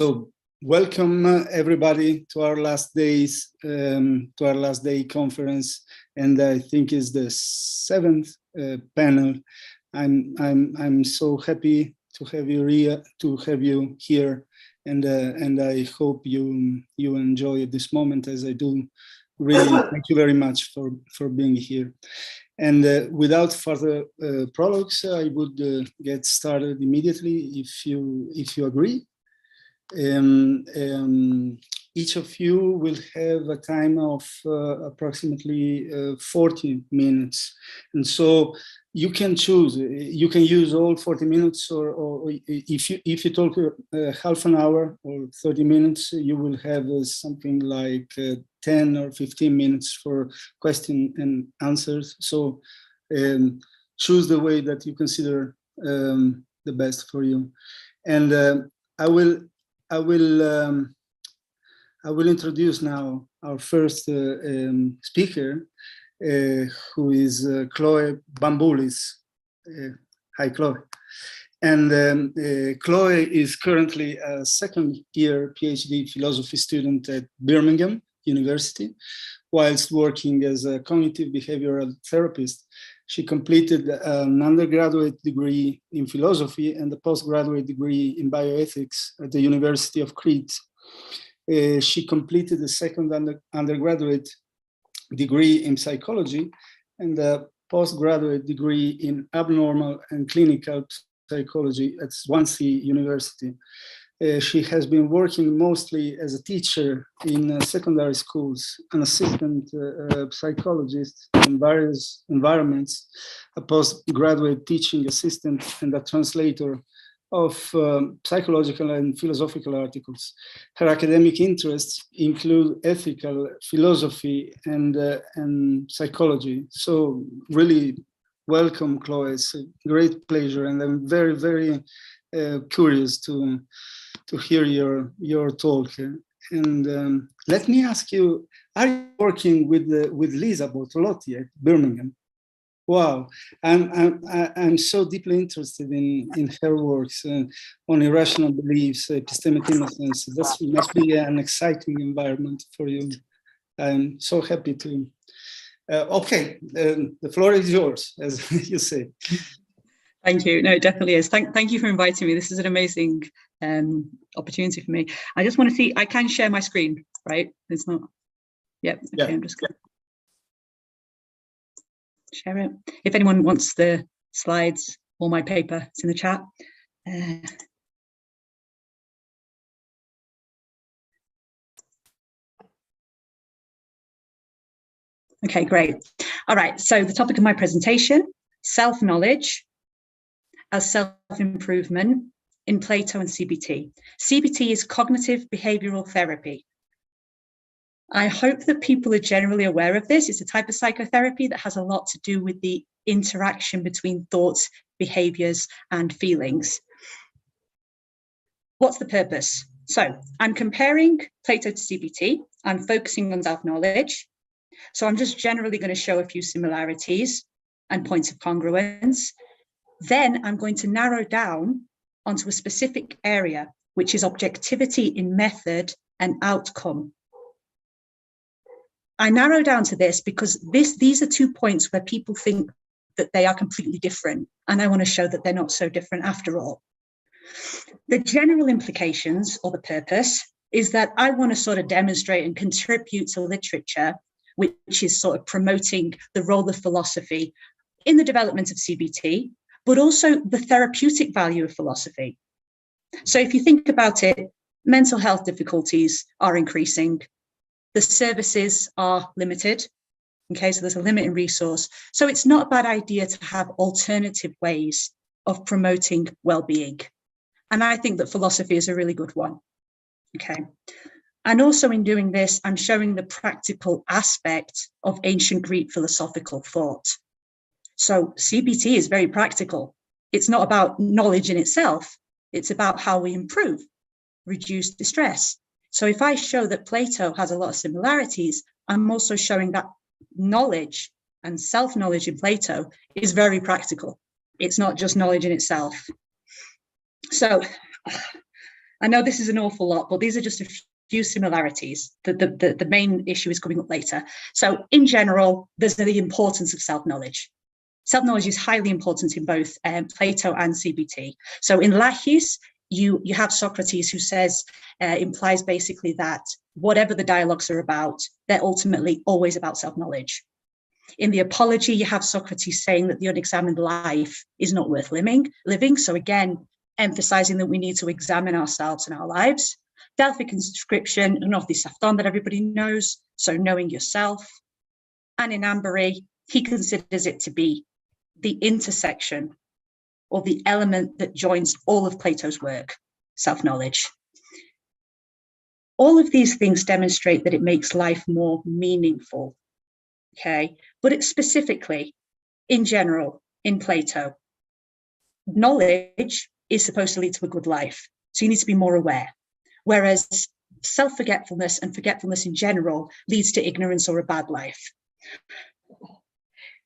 So welcome everybody to our last day conference, and I think is the seventh panel. I'm so happy to have you here, and I hope you enjoy this moment as I do. Really, thank you very much for being here. And without further prologues, I would get started immediately if you agree. Each of you will have a time of approximately 40 minutes, and so you can choose. You can use all 40 minutes, or if you talk half an hour or 30 minutes, you will have something like 10 or 15 minutes for question and answers. So choose the way that you consider the best for you, and I will introduce now our first speaker, who is Chloe Bamboulis. Hi, Chloe. And Chloe is currently a second-year PhD philosophy student at Birmingham University. Whilst working as a cognitive behavioral therapist, she completed an undergraduate degree in philosophy and a postgraduate degree in bioethics at the University of Crete. She completed a second undergraduate degree in psychology and a postgraduate degree in abnormal and clinical psychology at Swansea University. She has been working mostly as a teacher in secondary schools, an assistant psychologist in various environments, a postgraduate teaching assistant, and a translator of psychological and philosophical articles. Her academic interests include ethical philosophy and psychology. So really welcome, Chloe. It's a great pleasure, and I'm very, very curious to hear your talk. And let me ask you: are you working with Lisa Bortolotti at Birmingham? Wow, I'm so deeply interested in her works on irrational beliefs, epistemic innocence. That must be an exciting environment for you. I'm so happy to. Okay, the floor is yours, as you say. Thank you. No, it definitely is. Thank you for inviting me. This is an amazing opportunity for me. I just want to see, I can share my screen, right? It's not, yep, okay, yeah. I'm just going to share it. If anyone wants the slides or my paper, it's in the chat. Okay, great. All right, so the topic of my presentation, self-knowledge as self-improvement in Plato and CBT. CBT is cognitive behavioral therapy. I hope that people are generally aware of this. It's a type of psychotherapy that has a lot to do with the interaction between thoughts, behaviors, and feelings. What's the purpose? So I'm comparing Plato to CBT. I'm focusing on self-knowledge. So I'm just generally going to show a few similarities and points of congruence. Then I'm going to narrow down onto a specific area, which is objectivity in method and outcome. I narrow down to this because these are 2 points where people think that they are completely different, and I want to show that they're not so different after all. The general implications or the purpose is that I want to sort of demonstrate and contribute to literature which is sort of promoting the role of philosophy in the development of CBT, but also the therapeutic value of philosophy. So if you think about it, mental health difficulties are increasing. The services are limited. Okay, so there's a limit in resource. So it's not a bad idea to have alternative ways of promoting well-being. And I think that philosophy is a really good one. Okay. And also in doing this, I'm showing the practical aspect of ancient Greek philosophical thought. So CBT is very practical. It's not about knowledge in itself. It's about how we improve, reduce distress. So if I show that Plato has a lot of similarities, I'm also showing that knowledge and self-knowledge in Plato is very practical. It's not just knowledge in itself. So I know this is an awful lot, but these are just a few similarities. The main issue is coming up later. So in general, there's the importance of self-knowledge. Self-knowledge is highly important in both Plato and CBT. So in Laches, you have Socrates who says, implies basically that whatever the dialogues are about, they're ultimately always about self-knowledge. In the Apology, you have Socrates saying that the unexamined life is not worth living. So again, emphasizing that we need to examine ourselves and our lives. Delphic inscription, and of the Safton that everybody knows, so knowing yourself. And in Ambery, he considers it to be the intersection or the element that joins all of Plato's work, self-knowledge. All of these things demonstrate that it makes life more meaningful, okay? But it's specifically, in general, in Plato, knowledge is supposed to lead to a good life. So you need to be more aware. Whereas self-forgetfulness and forgetfulness in general leads to ignorance or a bad life.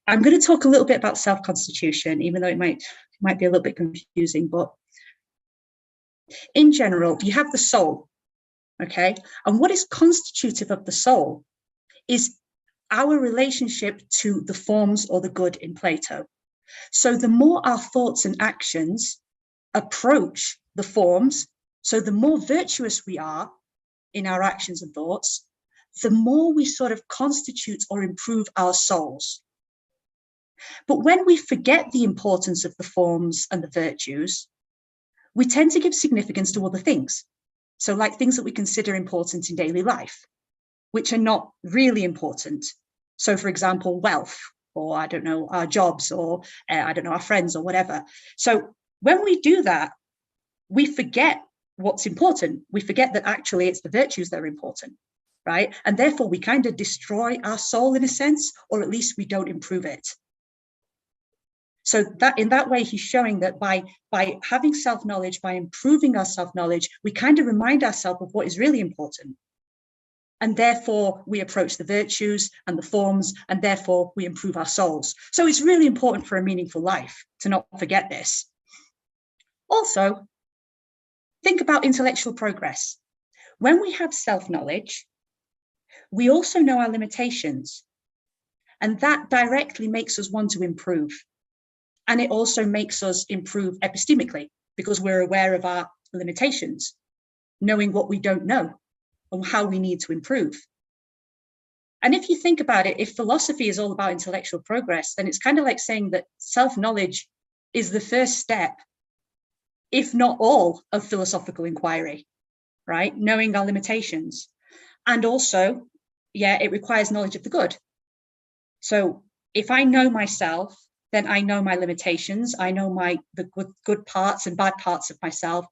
I'm going to talk a little bit about self-constitution, even though it might be a little bit confusing, but in general, you have the soul, okay? And what is constitutive of the soul is our relationship to the forms or the good in Plato. So the more our thoughts and actions approach the forms, so the more virtuous we are in our actions and thoughts, the more we sort of constitute or improve our souls. But when we forget the importance of the forms and the virtues, we tend to give significance to other things. So like things that we consider important in daily life, which are not really important. So for example, wealth, or I don't know, our jobs, or I don't know, our friends or whatever. So when we do that, we forget what's important. We forget that actually it's the virtues that are important, right? And therefore we kind of destroy our soul in a sense, or at least we don't improve it. So that in that way, he's showing that by having self-knowledge, by improving our self-knowledge, we kind of remind ourselves of what is really important. And therefore we approach the virtues and the forms, and therefore we improve our souls. So it's really important for a meaningful life to not forget this. Also, think about intellectual progress. When we have self-knowledge, we also know our limitations, and that directly makes us want to improve. And it also makes us improve epistemically because we're aware of our limitations, knowing what we don't know and how we need to improve. And if you think about it, if philosophy is all about intellectual progress, then it's kind of like saying that self-knowledge is the first step, if not all, of philosophical inquiry, right? Knowing our limitations. And also, yeah, it requires knowledge of the good. So if I know myself, then I know my limitations. I know the good parts and bad parts of myself.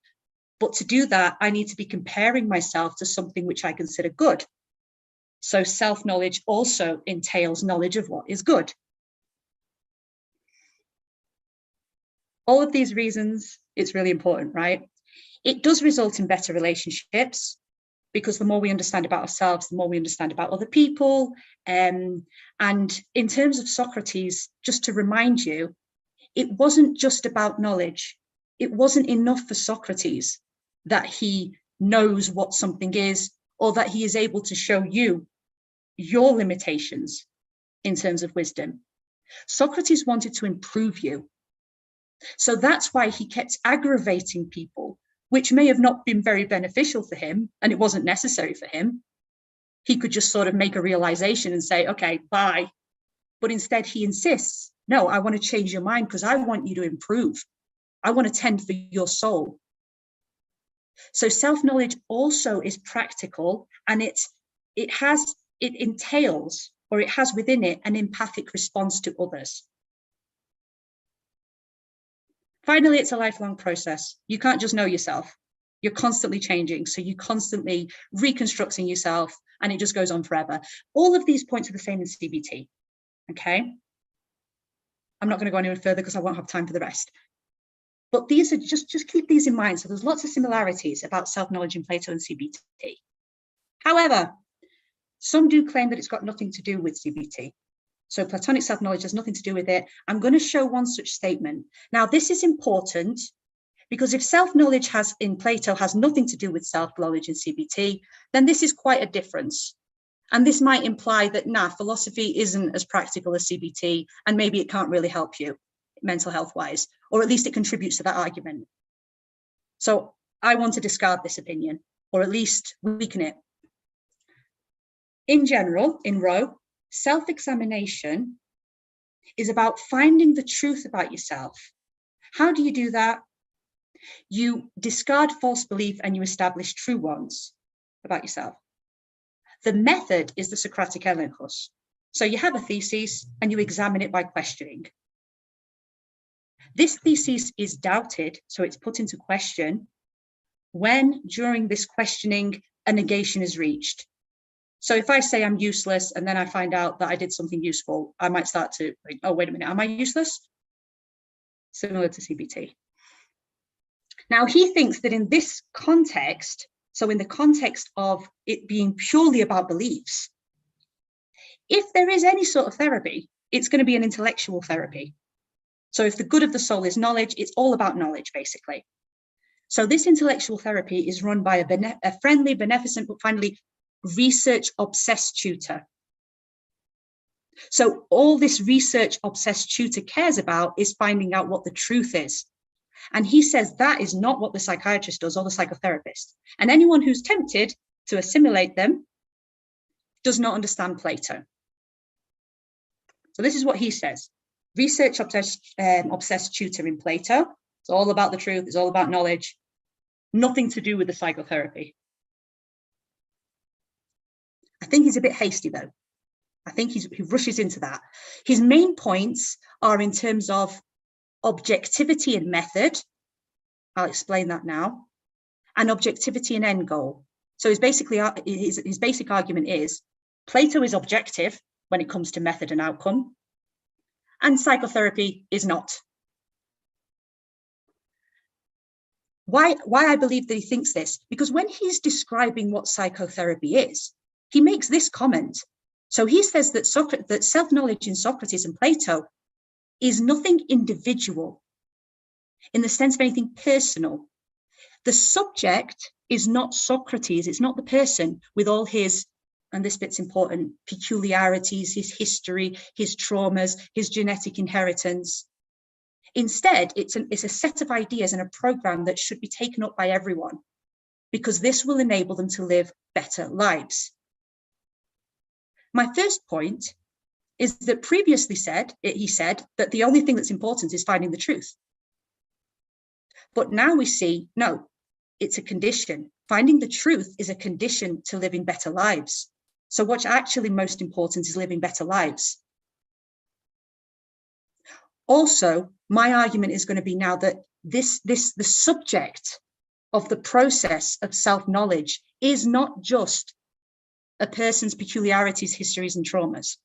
But to do that, I need to be comparing myself to something which I consider good. So self-knowledge also entails knowledge of what is good. All of these reasons, it's really important, right? It does result in better relationships, because the more we understand about ourselves, the more we understand about other people. And in terms of Socrates, just to remind you, it wasn't just about knowledge. It wasn't enough for Socrates that he knows what something is, or that he is able to show you your limitations in terms of wisdom. Socrates wanted to improve you. So that's why he kept aggravating people, which may have not been very beneficial for him, and it wasn't necessary for him. He could just sort of make a realization and say, okay, bye. But instead he insists, no, I want to change your mind because I want you to improve. I want to tend for your soul. So self-knowledge also is practical, and it entails, or it has within it, an empathic response to others. Finally, it's a lifelong process. You can't just know yourself. You're constantly changing. So you're constantly reconstructing yourself, and it just goes on forever. All of these points are the same in CBT, okay? I'm not going to go any further because I won't have time for the rest. But these are just keep these in mind. So there's lots of similarities about self-knowledge in Plato and CBT. However, some do claim that it's got nothing to do with CBT. So Platonic self-knowledge has nothing to do with it. I'm going to show one such statement. Now, this is important Because if self-knowledge in Plato has nothing to do with self-knowledge in CBT, then this is quite a difference. And this might imply that, philosophy isn't as practical as CBT, and maybe it can't really help you mental health-wise, or at least it contributes to that argument. So I want to discard this opinion, or at least weaken it. In general, in Roe, self-examination is about finding the truth about yourself. How do you do that? You discard false belief and you establish true ones about yourself. The method is the Socratic elenkos. So you have a thesis and you examine it by questioning. This thesis is doubted, so it's put into question when, during this questioning, a negation is reached. So if I say I'm useless and then I find out that I did something useful, I might start to think, oh, wait a minute, am I useless? Similar to CBT. Now, he thinks that in this context, so in the context of it being purely about beliefs, if there is any sort of therapy, it's going to be an intellectual therapy. So if the good of the soul is knowledge, it's all about knowledge, basically. So this intellectual therapy is run by a friendly, beneficent, but finally research-obsessed tutor. So all this research-obsessed tutor cares about is finding out what the truth is. And he says that is not what the psychiatrist does or the psychotherapist. And anyone who's tempted to assimilate them does not understand Plato. So this is what he says. Research-obsessed tutor in Plato. It's all about the truth. It's all about knowledge. Nothing to do with the psychotherapy. I think he's a bit hasty, though. I think he rushes into that. His main points are in terms of objectivity and method. I'll explain that now. And objectivity and end goal. So his basic argument is Plato is objective when it comes to method and outcome, and psychotherapy is not. Why I believe that he thinks this? Because when he's describing what psychotherapy is, he makes this comment. So he says that self-knowledge in Socrates and Plato is nothing individual in the sense of anything personal. The subject is not Socrates, it's not the person with all his, and this bit's important, peculiarities, his history, his traumas, his genetic inheritance. Instead, it's a set of ideas and a program that should be taken up by everyone, because this will enable them to live better lives. My first point is that previously he said that the only thing that's important is finding the truth. But now we see, no, it's a condition. Finding the truth is a condition to living better lives. So what's actually most important is living better lives. Also, my argument is going to be now that the subject of the process of self-knowledge is not just a person's peculiarities, histories, and traumas.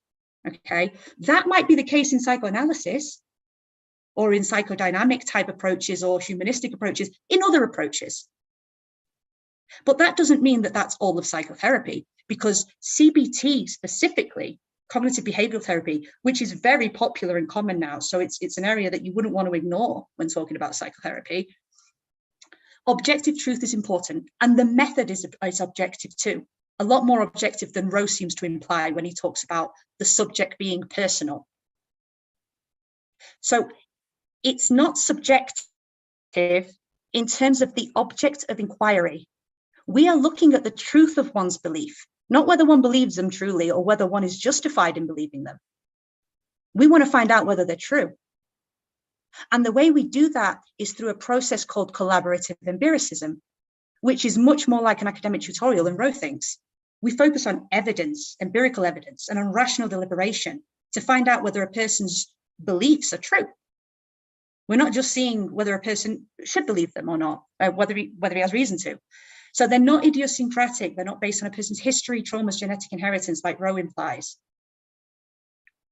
Okay, that might be the case in psychoanalysis or in psychodynamic type approaches or humanistic approaches, in other approaches. But that doesn't mean that that's all of psychotherapy, because CBT specifically, cognitive behavioral therapy, which is very popular and common now, so it's an area that you wouldn't want to ignore when talking about psychotherapy. Objective truth is important, and the method is objective too. A lot more objective than Roe seems to imply when he talks about the subject being personal. So it's not subjective in terms of the object of inquiry. We are looking at the truth of one's belief, not whether one believes them truly or whether one is justified in believing them. We want to find out whether they're true. And the way we do that is through a process called collaborative empiricism, which is much more like an academic tutorial than Roe thinks. We focus on evidence, empirical evidence, and on rational deliberation to find out whether a person's beliefs are true. We're not just seeing whether a person should believe them or not, whether he has reason to. So they're not idiosyncratic. They're not based on a person's history, traumas, genetic inheritance, like Roe implies.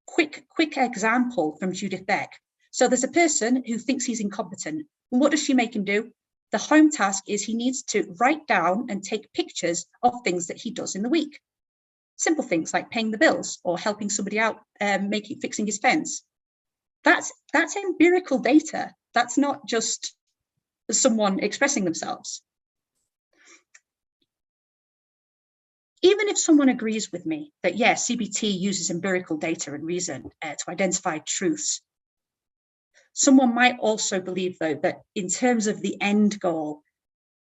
Quick example from Judith Beck. So there's a person who thinks he's incompetent. And what does she make him do? The home task is he needs to write down and take pictures of things that he does in the week. Simple things like paying the bills or helping somebody out, fixing his fence. That's empirical data. That's not just someone expressing themselves. Even if someone agrees with me that, yes, CBT uses empirical data and reason to identify truths, someone might also believe, though, that in terms of the end goal,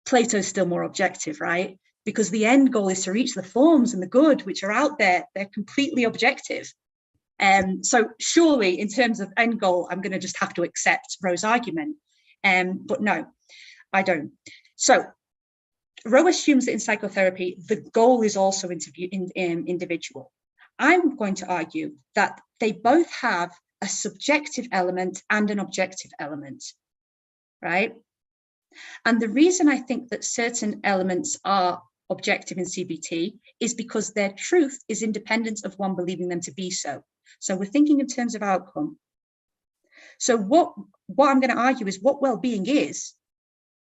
Plato's still more objective, right? Because the end goal is to reach the forms and the good, which are out there. They're completely objective. So surely, in terms of end goal, I'm going to just have to accept Rowe's argument. But no, I don't. So Rowe assumes that in psychotherapy, the goal is also individual. I'm going to argue that they both have a subjective element and an objective element, right? And the reason I think that certain elements are objective in CBT is because their truth is independent of one believing them to be so. So we're thinking in terms of outcome. So what I'm going to argue is what well-being is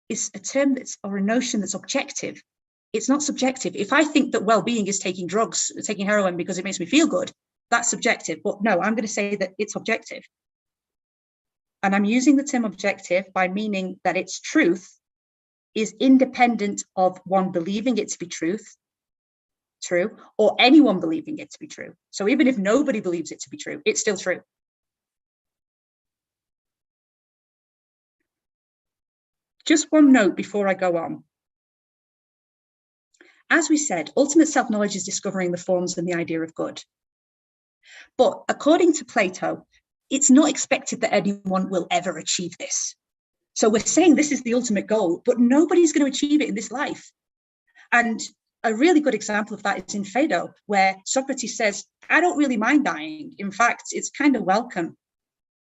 a term that's, or a notion that's objective. It's not subjective. If I think that well-being is taking drugs, taking heroin because it makes me feel good, that's subjective. But no, I'm going to say that it's objective. And I'm using the term objective by meaning that its truth is independent of one believing it to be true, or anyone believing it to be true. So even if nobody believes it to be true, it's still true. Just one note before I go on. As we said, ultimate self-knowledge is discovering the forms and the idea of good. But according to Plato, it's not expected that anyone will ever achieve this. So we're saying this is the ultimate goal, but nobody's going to achieve it in this life. And a really good example of that is in Phaedo, where Socrates says, I don't really mind dying. In fact, it's kind of welcome,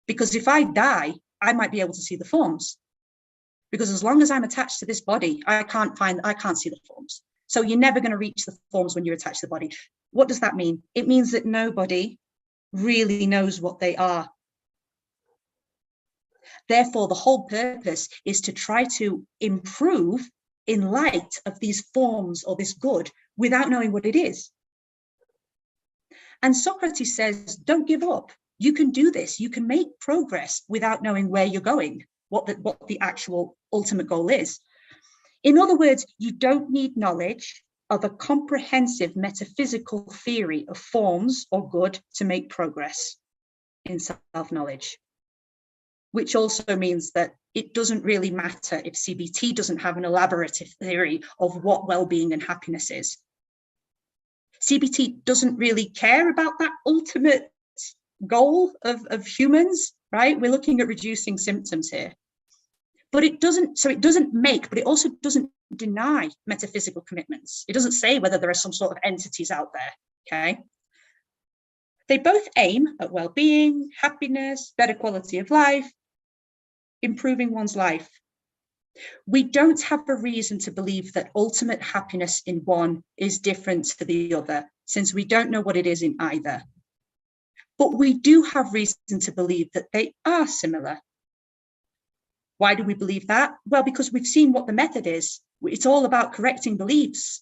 because if I die, I might be able to see the forms. Because as long as I'm attached to this body, I can't see the forms. So you're never going to reach the forms when you're attached to the body. What does that mean? It means that nobody really knows what they are. Therefore, the whole purpose is to try to improve in light of these forms or this good without knowing what it is. And Socrates says, don't give up. You can do this. You can make progress without knowing where you're going, what the actual ultimate goal is. In other words, you don't need knowledge of a comprehensive metaphysical theory of forms or good to make progress in self-knowledge, which also means that it doesn't really matter if CBT doesn't have an elaborative theory of what well-being and happiness is. CBT doesn't really care about that ultimate goal of humans, right? We're looking at reducing symptoms here. But it doesn't make, but it also doesn't deny metaphysical commitments. It doesn't say whether there are some sort of entities out there, okay? They both aim at well-being, happiness, better quality of life, improving one's life. We don't have a reason to believe that ultimate happiness in one is different to the other, since we don't know what it is in either. But we do have reason to believe that they are similar. Why do we believe that? Well, because we've seen what the method is. It's all about correcting beliefs,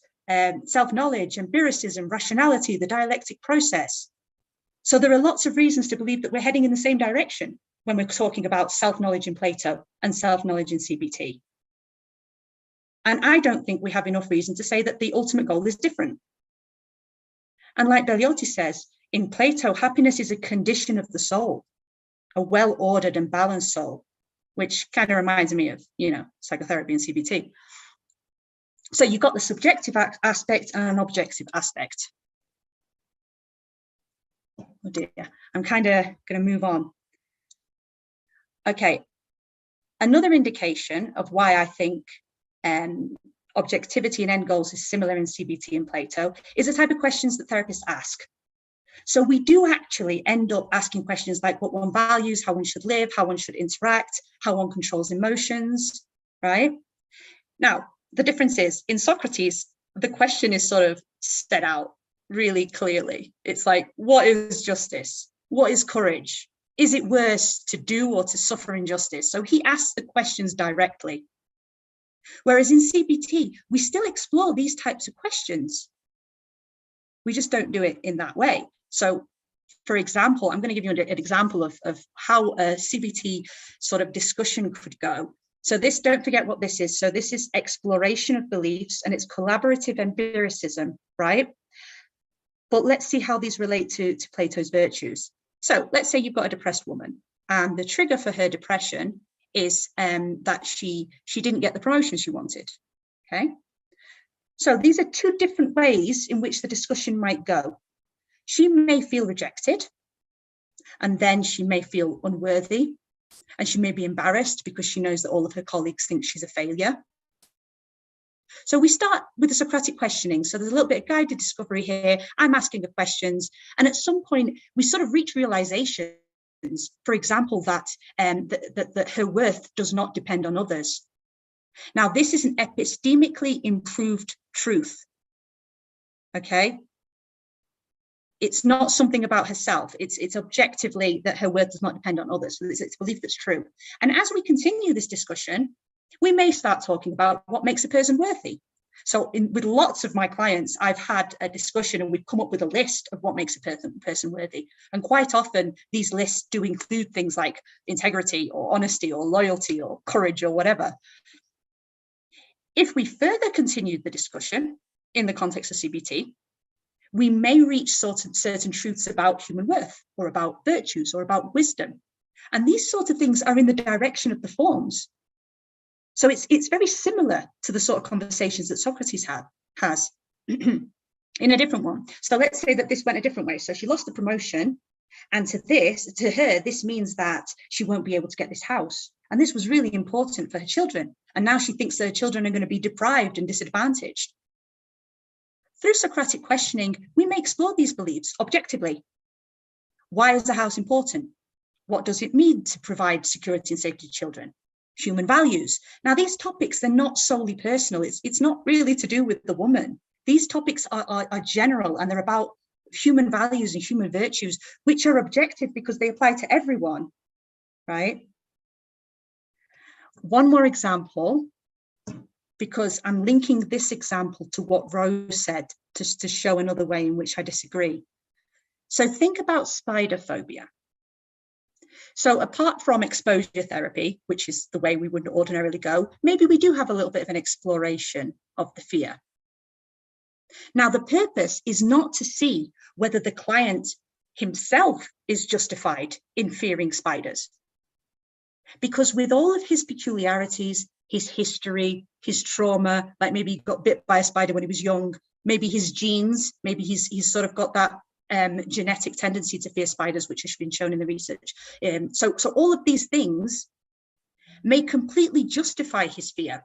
self-knowledge, empiricism, rationality, the dialectic process. So there are lots of reasons to believe that we're heading in the same direction when we're talking about self-knowledge in Plato and self-knowledge in CBT. And I don't think we have enough reason to say that the ultimate goal is different. And like Beliotti says, in Plato, happiness is a condition of the soul, a well-ordered and balanced soul, which kind of reminds me of, psychotherapy and CBT. So you've got the subjective aspect and an objective aspect. Oh dear, I'm kind of going to move on. Okay, another indication of why I think objectivity and end goals is similar in CBT and Plato is the type of questions that therapists ask. So we do actually end up asking questions like what one values, how one should live, how one should interact, how one controls emotions, right? Now, the difference is in Socrates, the question is sort of set out really clearly. It's like, what is justice? What is courage? Is it worse to do or to suffer injustice? So he asks the questions directly. Whereas in CBT, we still explore these types of questions. We just don't do it in that way. So, for example, I'm going to give you an example of how a CBT sort of discussion could go. So this, don't forget what this is. So this is exploration of beliefs, and it's collaborative empiricism, right? But let's see how these relate to Plato's virtues. So let's say you've got a depressed woman, and the trigger for her depression is that she didn't get the promotion she wanted, okay? So these are two different ways in which the discussion might go. She may feel rejected, and then she may feel unworthy, and she may be embarrassed because she knows that all of her colleagues think she's a failure. So we start with the Socratic questioning. So there's a little bit of guided discovery here. I'm asking the questions, and at some point we sort of reach realizations, for example, that her worth does not depend on others. Now, this is an epistemically improved truth, okay? It's not something about herself. It's objectively that her worth does not depend on others. So it's a belief that's true. And as we continue this discussion, we may start talking about what makes a person worthy. So with lots of my clients, I've had a discussion and we've come up with a list of what makes a person worthy. And quite often these lists do include things like integrity or honesty or loyalty or courage or whatever. If we further continued the discussion in the context of CBT, we may reach certain truths about human worth or about virtues or about wisdom. And these sort of things are in the direction of the forms. So it's very similar to the sort of conversations that Socrates has in a different one. So let's say that this went a different way. So she lost the promotion, and to her, this means that she won't be able to get this house. And this was really important for her children. And now she thinks that her children are going to be deprived and disadvantaged. Through Socratic questioning, we may explore these beliefs objectively. Why is the house important? What does it mean to provide security and safety to children? Human values. Now, these topics, they're not solely personal. It's not really to do with the woman. These topics are general, and they're about human values and human virtues, which are objective because they apply to everyone, right? One more example, because I'm linking this example to what Rose said to show another way in which I disagree. So think about spider phobia. So apart from exposure therapy, which is the way we would ordinarily go, maybe we do have a little bit of an exploration of the fear. Now, the purpose is not to see whether the client himself is justified in fearing spiders. Because with all of his peculiarities, his history, his trauma, like maybe he got bit by a spider when he was young, maybe his genes, maybe he's sort of got that genetic tendency to fear spiders, which has been shown in the research. So all of these things may completely justify his fear.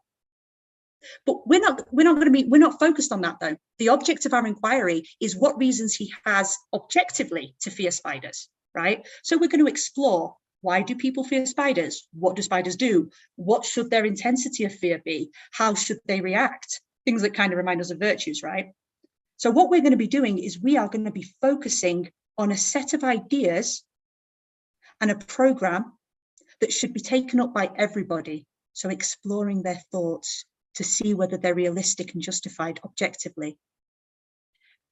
But we're not focused on that though. The object of our inquiry is what reasons he has objectively to fear spiders, right? So we're going to explore, why do people fear spiders? What do spiders do? What should their intensity of fear be? How should they react? Things that kind of remind us of virtues, right? So what we're going to be doing is we are going to be focusing on a set of ideas and a program that should be taken up by everybody. So exploring their thoughts to see whether they're realistic and justified objectively,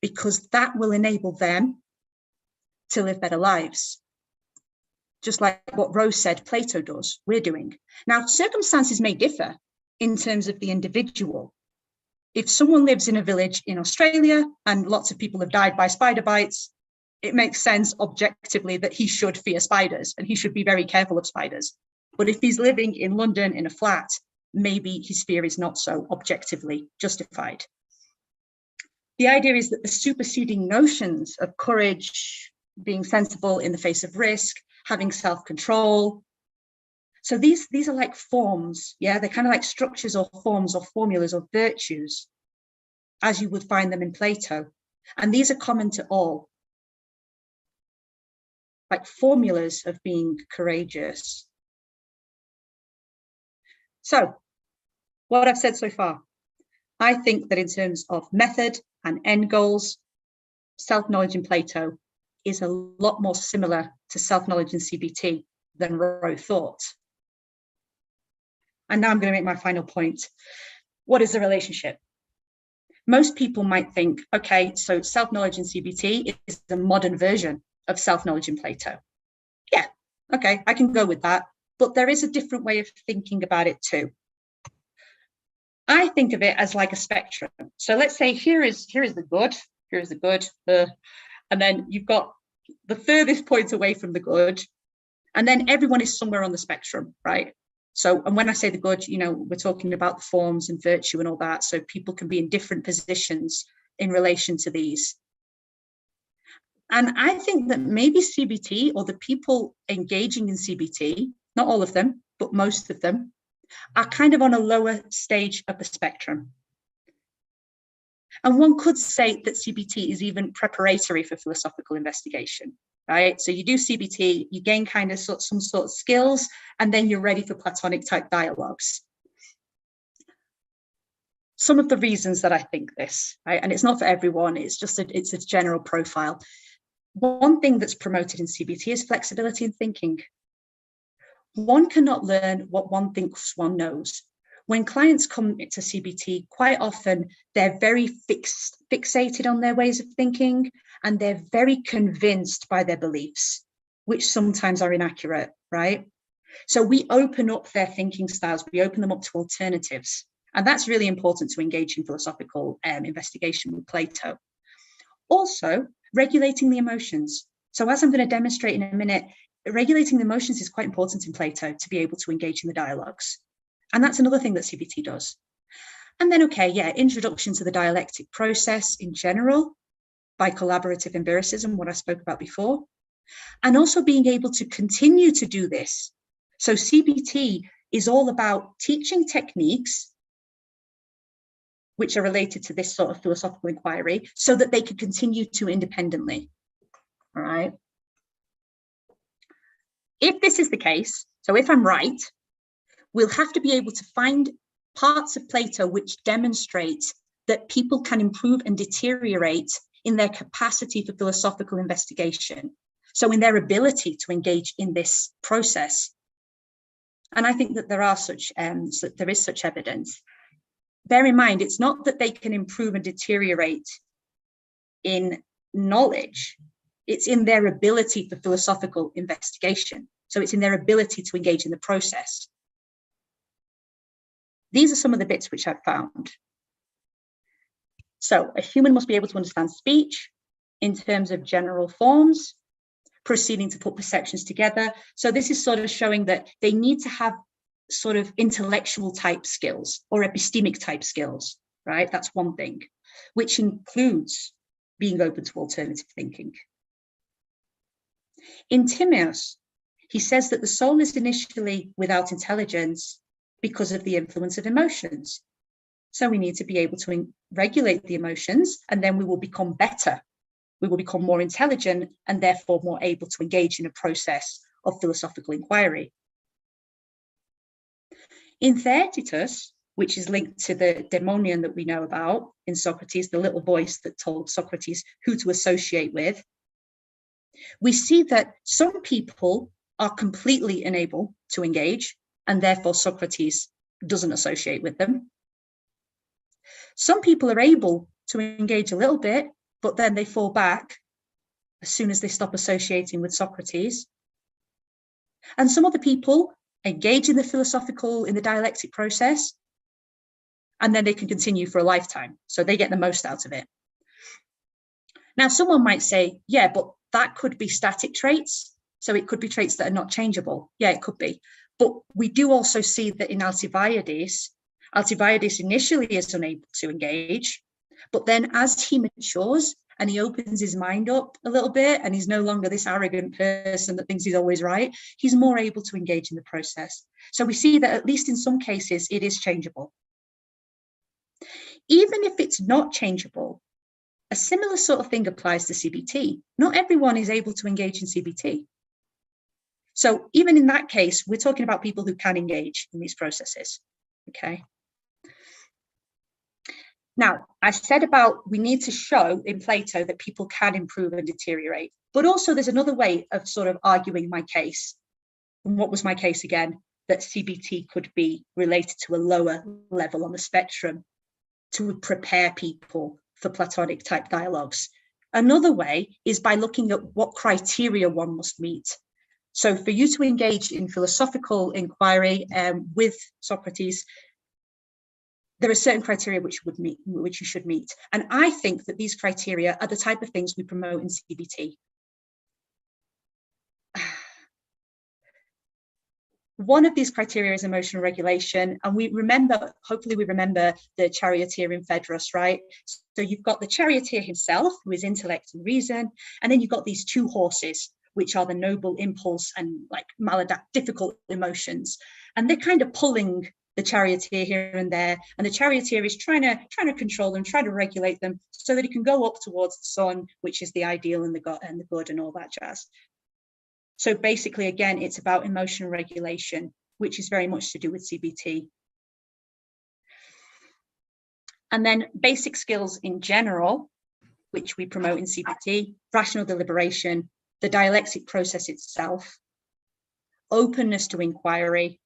because that will enable them to live better lives. Just like what Rose said Plato does, we're doing. Now, circumstances may differ in terms of the individual. If someone lives in a village in Australia and lots of people have died by spider bites, it makes sense objectively that he should fear spiders and he should be very careful of spiders. But if he's living in London in a flat, maybe his fear is not so objectively justified. The idea is that the superseding notions of courage, being sensible in the face of risk, having self-control. So these are like forms, yeah? They're kind of like structures or forms or formulas or virtues, as you would find them in Plato. And these are common to all, like formulas of being courageous. So what I've said so far, I think that in terms of method and end goals, self-knowledge in Plato is a lot more similar to self-knowledge in CBT than Rowe thought. And now I'm going to make my final point. What is the relationship? Most people might think, okay, so self-knowledge in CBT is the modern version of self-knowledge in Plato. Yeah, okay, I can go with that. but there is a different way of thinking about it too. I think of it as like a spectrum. So let's say here is the good, here's the good, and then you've got the furthest point away from the good, and then everyone is somewhere on the spectrum, right? So, and when I say the good, you know, we're talking about the forms and virtue and all that. So people can be in different positions in relation to these. And I think that maybe CBT, or the people engaging in CBT, not all of them, but most of them, are kind of on a lower stage of the spectrum. And one could say that CBT is even preparatory for philosophical investigation, right? So you do CBT, you gain kind of some sort of skills, and then you're ready for Platonic type dialogues. Some of the reasons that I think this, right? And it's not for everyone, it's just it's a general profile. One thing that's promoted in CBT is flexibility in thinking. One cannot learn what one thinks one knows. When clients come to CBT, quite often they're very fixated on their ways of thinking, and they're very convinced by their beliefs, which sometimes are inaccurate, right? So we open up their thinking styles, we open them up to alternatives. And that's really important to engage in philosophical investigation with Plato. Also, regulating the emotions. So as I'm going to demonstrate in a minute, regulating the emotions is quite important in Plato to be able to engage in the dialogues. And that's another thing that CBT does. And then, okay, yeah, introduction to the dialectic process in general by collaborative empiricism, what I spoke about before, and also being able to continue to do this. So CBT is all about teaching techniques which are related to this sort of philosophical inquiry so that they can continue to independently, all right? If this is the case, so if I'm right, we'll have to be able to find parts of Plato which demonstrate that people can improve and deteriorate in their capacity for philosophical investigation. So in their ability to engage in this process. And I think that there is such evidence. Bear in mind, it's not that they can improve and deteriorate in knowledge. It's in their ability for philosophical investigation. So it's in their ability to engage in the process. These are some of the bits which I've found. So a human must be able to understand speech in terms of general forms, proceeding to put perceptions together. So this is sort of showing that they need to have sort of intellectual type skills or epistemic type skills, right? That's one thing, which includes being open to alternative thinking. In Timaeus, he says that the soul is initially without intelligence because of the influence of emotions. So we need to be able to regulate the emotions, and then we will become better. We will become more intelligent and therefore more able to engage in a process of philosophical inquiry. In Theaetetus, which is linked to the daemonion that we know about in Socrates, the little voice that told Socrates who to associate with, we see that some people are completely unable to engage, and therefore Socrates doesn't associate with them. Some people are able to engage a little bit, but then they fall back as soon as they stop associating with Socrates. And some other people engage in the dialectic process, and then they can continue for a lifetime. So they get the most out of it. Now, someone might say, yeah, but that could be static traits. So it could be traits that are not changeable. Yeah, it could be. But we do also see that in Alcibiades initially is unable to engage, but then as he matures and he opens his mind up a little bit and he's no longer this arrogant person that thinks he's always right, he's more able to engage in the process. So we see that at least in some cases, it is changeable. Even if it's not changeable, a similar sort of thing applies to CBT. Not everyone is able to engage in CBT. So even in that case, we're talking about people who can engage in these processes, okay? Now, I said about we need to show in Plato that people can improve and deteriorate, but also there's another way of sort of arguing my case. And what was my case again? That CBT could be related to a lower level on the spectrum to prepare people for Platonic type dialogues. Another way is by looking at what criteria one must meet. So for you to engage in philosophical inquiry with Socrates, there are certain criteria which you should meet. And I think that these criteria are the type of things we promote in CBT. One of these criteria is emotional regulation. And hopefully we remember the charioteer in Phaedrus, right? So you've got the charioteer himself, who is intellect and reason. And then you've got these two horses, which are the noble impulse and like difficult emotions. And they're kind of pulling the charioteer here and there, and the charioteer is trying to control them, trying to regulate them so that he can go up towards the sun, which is the ideal and the good and all that jazz. So basically, again, it's about emotional regulation, which is very much to do with CBT. And then basic skills in general, which we promote in CBT: rational deliberation, the dialectic process itself, openness to inquiry,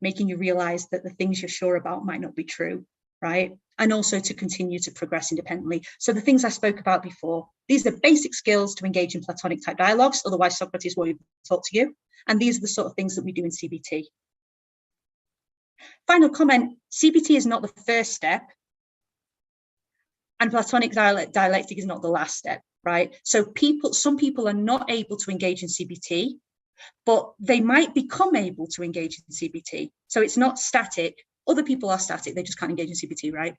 making you realize that the things you're sure about might not be true, right? And also to continue to progress independently. So the things I spoke about before, these are basic skills to engage in Platonic type dialogues, otherwise Socrates won't even talk to you. And these are the sort of things that we do in CBT. Final comment, CBT is not the first step, and Platonic dialectic is not the last step, right? So some people are not able to engage in CBT, but they might become able to engage in CBT. So it's not static. Other people are static, they just can't engage in CBT, right?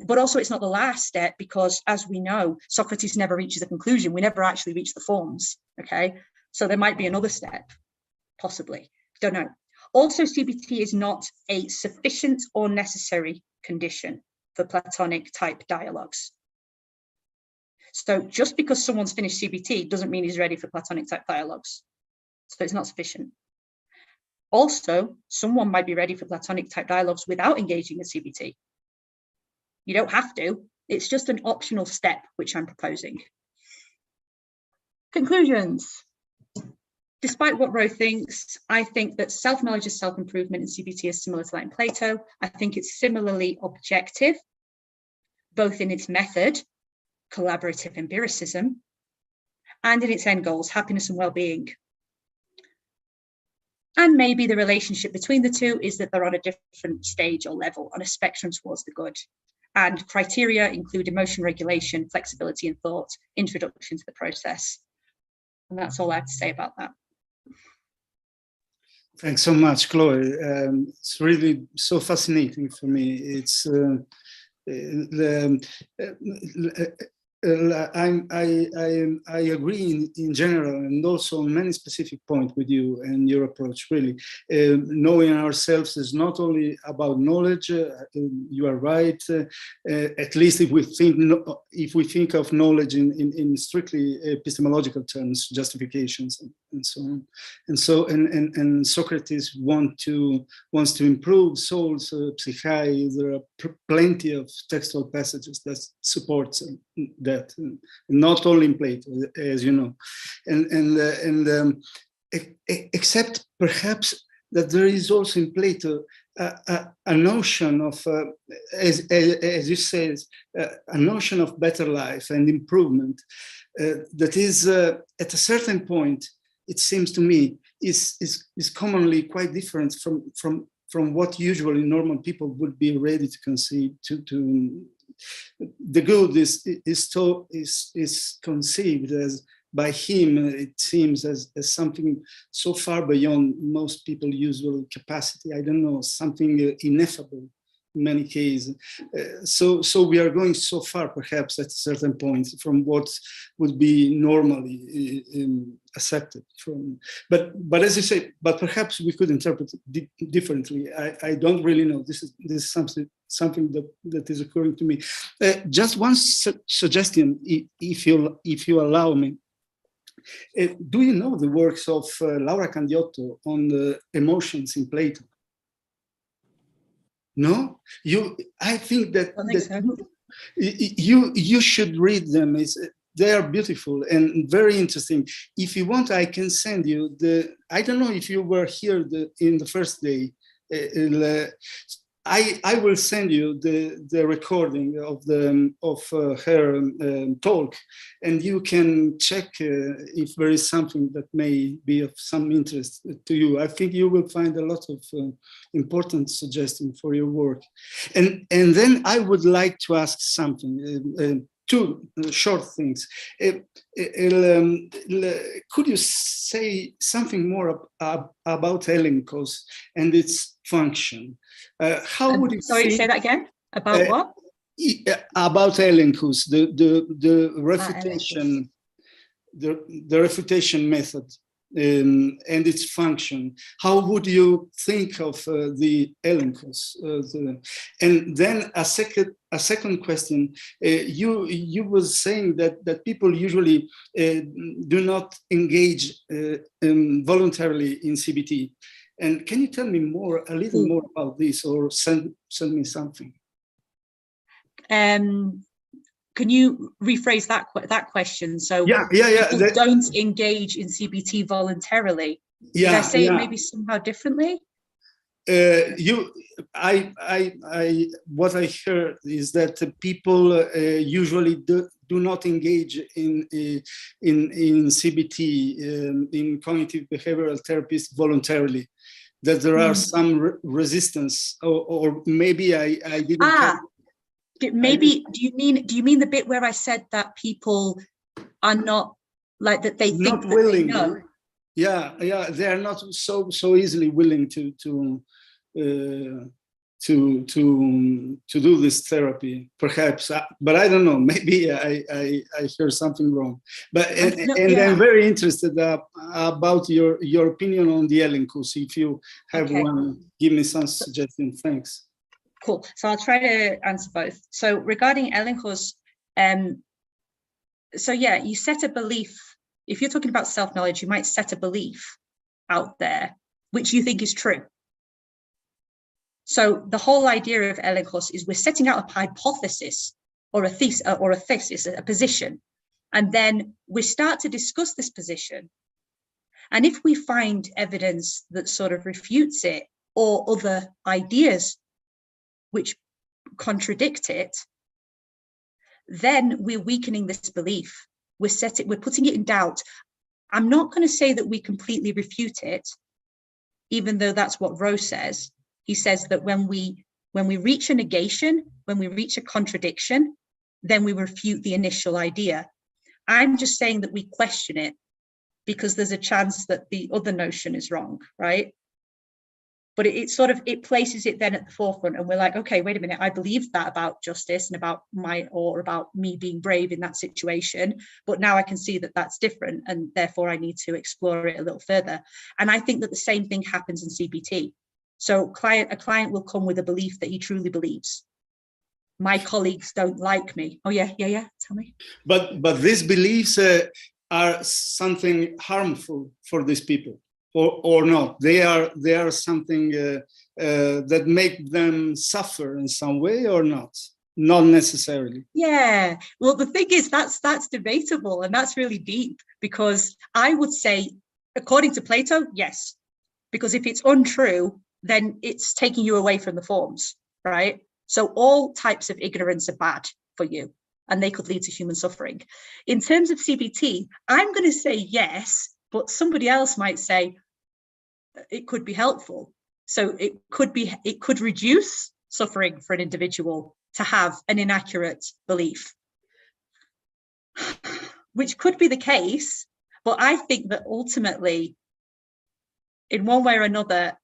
But also it's not the last step, because as we know, Socrates never reaches a conclusion. We never actually reach the forms, okay? So there might be another step, possibly, don't know. Also, CBT is not a sufficient or necessary condition for Platonic type dialogues. So just because someone's finished CBT doesn't mean he's ready for Platonic type dialogues. So it's not sufficient. Also, someone might be ready for Platonic type dialogues without engaging in CBT. You don't have to. It's just an optional step, which I'm proposing. Conclusions. Despite what Rowe thinks, I think that self-knowledge is self-improvement in CBT is similar to that in Plato. I think it's similarly objective, both in its method, collaborative empiricism, and in its end goals, happiness and well-being. And maybe the relationship between the two is that they're on a different stage or level on a spectrum towards the good. And criteria include emotion regulation, flexibility in thought, introduction to the process. And that's all I have to say about that. Thanks so much, Chloe. It's really so fascinating for me. It's I agree in general, and also on many specific points with you and your approach. Really, knowing ourselves is not only about knowledge. You are right. At least if we think of knowledge in strictly epistemological terms, justifications and so on. And Socrates wants to improve soul's psyche. There are plenty of textual passages that support that. Not only in Plato, as you know, except perhaps that there is also in Plato a notion of, as you say, a notion of better life and improvement that is at a certain point, it seems to me, is commonly quite different from what usually normal people would be ready to conceive to the good is conceived as by him, it seems, as something so far beyond most people's usual capacity. I don't know, something ineffable in many cases. So we are going so far, perhaps, at a certain point from what would be normally accepted. But as you say, but perhaps we could interpret it differently. I don't really know. This is something that is occurring to me. Just one suggestion, if you allow me. Do you know the works of Laura Candiotto on the emotions in Plato? No, I think that, you should read them. They are beautiful and very interesting. If you want, I can send you I don't know if you were here in the first day. I will send you the recording of her talk, and you can check if there is something that may be of some interest to you. I think you will find a lot of important suggestions for your work. And then I would like to ask something. Two short things. Could you say something more about Elenkos and its function? How would you sorry, say that again? About what? About Elenkos, the refutation, the refutation method and its function. How would you think of the Elenkos? And then a second question. You was saying that people usually do not engage voluntarily in CBT. And can you tell me a little more about this, or send me something? Can you rephrase that question? So people don't engage in CBT voluntarily. Did I say it maybe somehow differently? What I heard is that people usually do not engage in CBT, in cognitive behavioral therapies voluntarily. That there are some resistance, or maybe I didn't. Maybe do you mean the bit where I said that people are not, like, that they think not willing? They know? Yeah, they are not so easily willing to do this therapy, perhaps, but I don't know. Maybe I heard something wrong. But I'm very interested about your opinion on the Elenkos. If you have one, give me some suggestions. Thanks. Cool. So I'll try to answer both. So regarding Elenkos, you set a belief. If you're talking about self-knowledge, you might set a belief out there which you think is true. So the whole idea of Elenkos is we're setting out a hypothesis or a thesis, a position, and then we start to discuss this position. And if we find evidence that sort of refutes it, or other ideas which contradict it, then we're weakening this belief. We're putting it in doubt. I'm not going to say that we completely refute it, even though that's what Rowe says. He says that when we reach a negation, when we reach a contradiction, then we refute the initial idea. I'm just saying that we question it because there's a chance that the other notion is wrong, right? But it places it then at the forefront, and we're like, okay, wait a minute, I believed that about justice and about me being brave in that situation, but now I can see that that's different, and therefore I need to explore it a little further. And I think that the same thing happens in CBT. So a client will come with a belief that he truly believes. My colleagues don't like me. Oh yeah, tell me. But these beliefs are something harmful for these people. Or not, they are something that make them suffer in some way, or not necessarily. Yeah, well, the thing is that's debatable, and that's really deep, because I would say, according to Plato, yes, because if it's untrue, then it's taking you away from the forms, right? So all types of ignorance are bad for you, and they could lead to human suffering. In terms of CBT, I'm going to say yes, but somebody else might say it could be helpful. So it could reduce suffering for an individual to have an inaccurate belief, which could be the case. But I think that ultimately, in one way or another,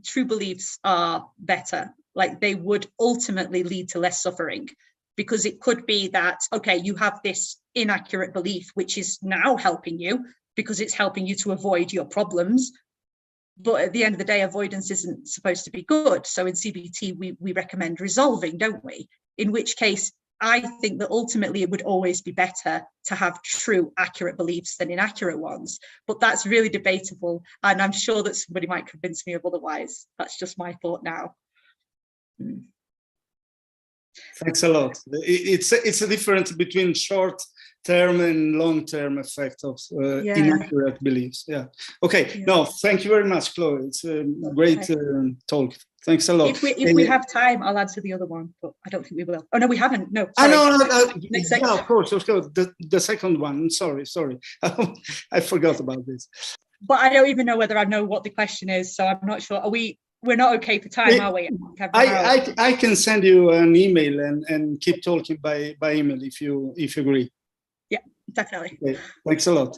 true beliefs are better. Like, they would ultimately lead to less suffering, because it could be that, okay, you have this inaccurate belief, which is now helping you because it's helping you to avoid your problems. But at the end of the day, avoidance isn't supposed to be good. So in CBT, we recommend resolving, don't we? In which case, I think that ultimately it would always be better to have true, accurate beliefs than inaccurate ones. But that's really debatable. And I'm sure that somebody might convince me of otherwise. That's just my thought now. Thanks a lot. It's a difference between short term and long-term effect of inaccurate beliefs. Yeah. Okay. Yeah. No, thank you very much, Chloe. It's a great talk. Thanks a lot. If we have time, I'll answer the other one, but I don't think we will. Oh no, we haven't. No. Sorry. Yeah, of course. The second one. Sorry. I forgot about this. But I don't even know whether I know what the question is, so I'm not sure. We're not okay for time, are we? I can send you an email and keep talking by email if you agree. Yeah, definitely. Okay. Thanks a lot.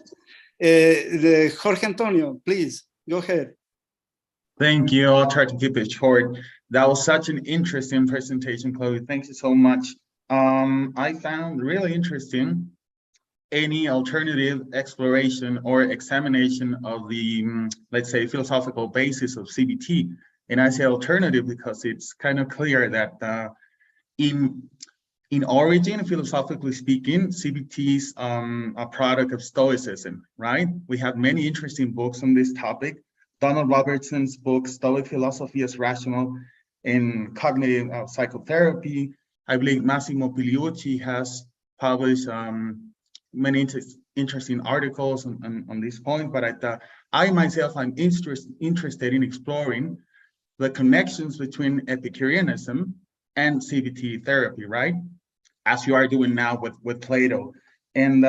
Jorge Antonio, please go ahead. Thank you. I'll try to keep it short. That was such an interesting presentation, Chloe. Thank you so much. I found really interesting any alternative exploration or examination of the, let's say, philosophical basis of CBT. And I say alternative because it's kind of clear that in origin, philosophically speaking, CBT is a product of Stoicism, right? We have many interesting books on this topic. Donald Robertson's book, Stoic Philosophy as Rational in Cognitive Psychotherapy. I believe Massimo Pigliucci has published many interesting articles on this point, but I myself, I'm interested in exploring the connections between Epicureanism and CBT therapy, right? As you are doing now with Plato. And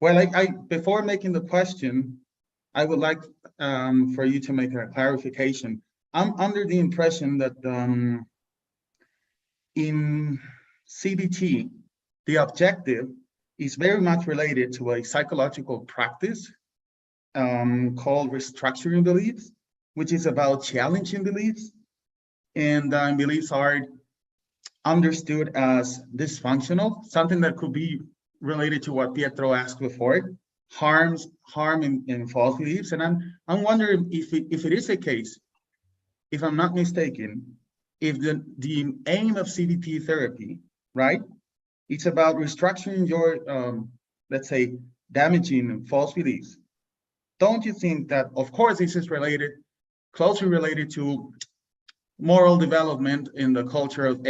well, before making the question, I would like for you to make a clarification. I'm under the impression that in CBT, the objective is very much related to a psychological practice called restructuring beliefs, which is about challenging beliefs. And beliefs are understood as dysfunctional, something that could be related to what Pietro asked before, harm in false beliefs. And I'm wondering if it is the case, if I'm not mistaken, if the aim of CBT therapy, right, it's about restructuring your, let's say, damaging and false beliefs. Don't you think that, of course, this is closely related to moral development in the culture of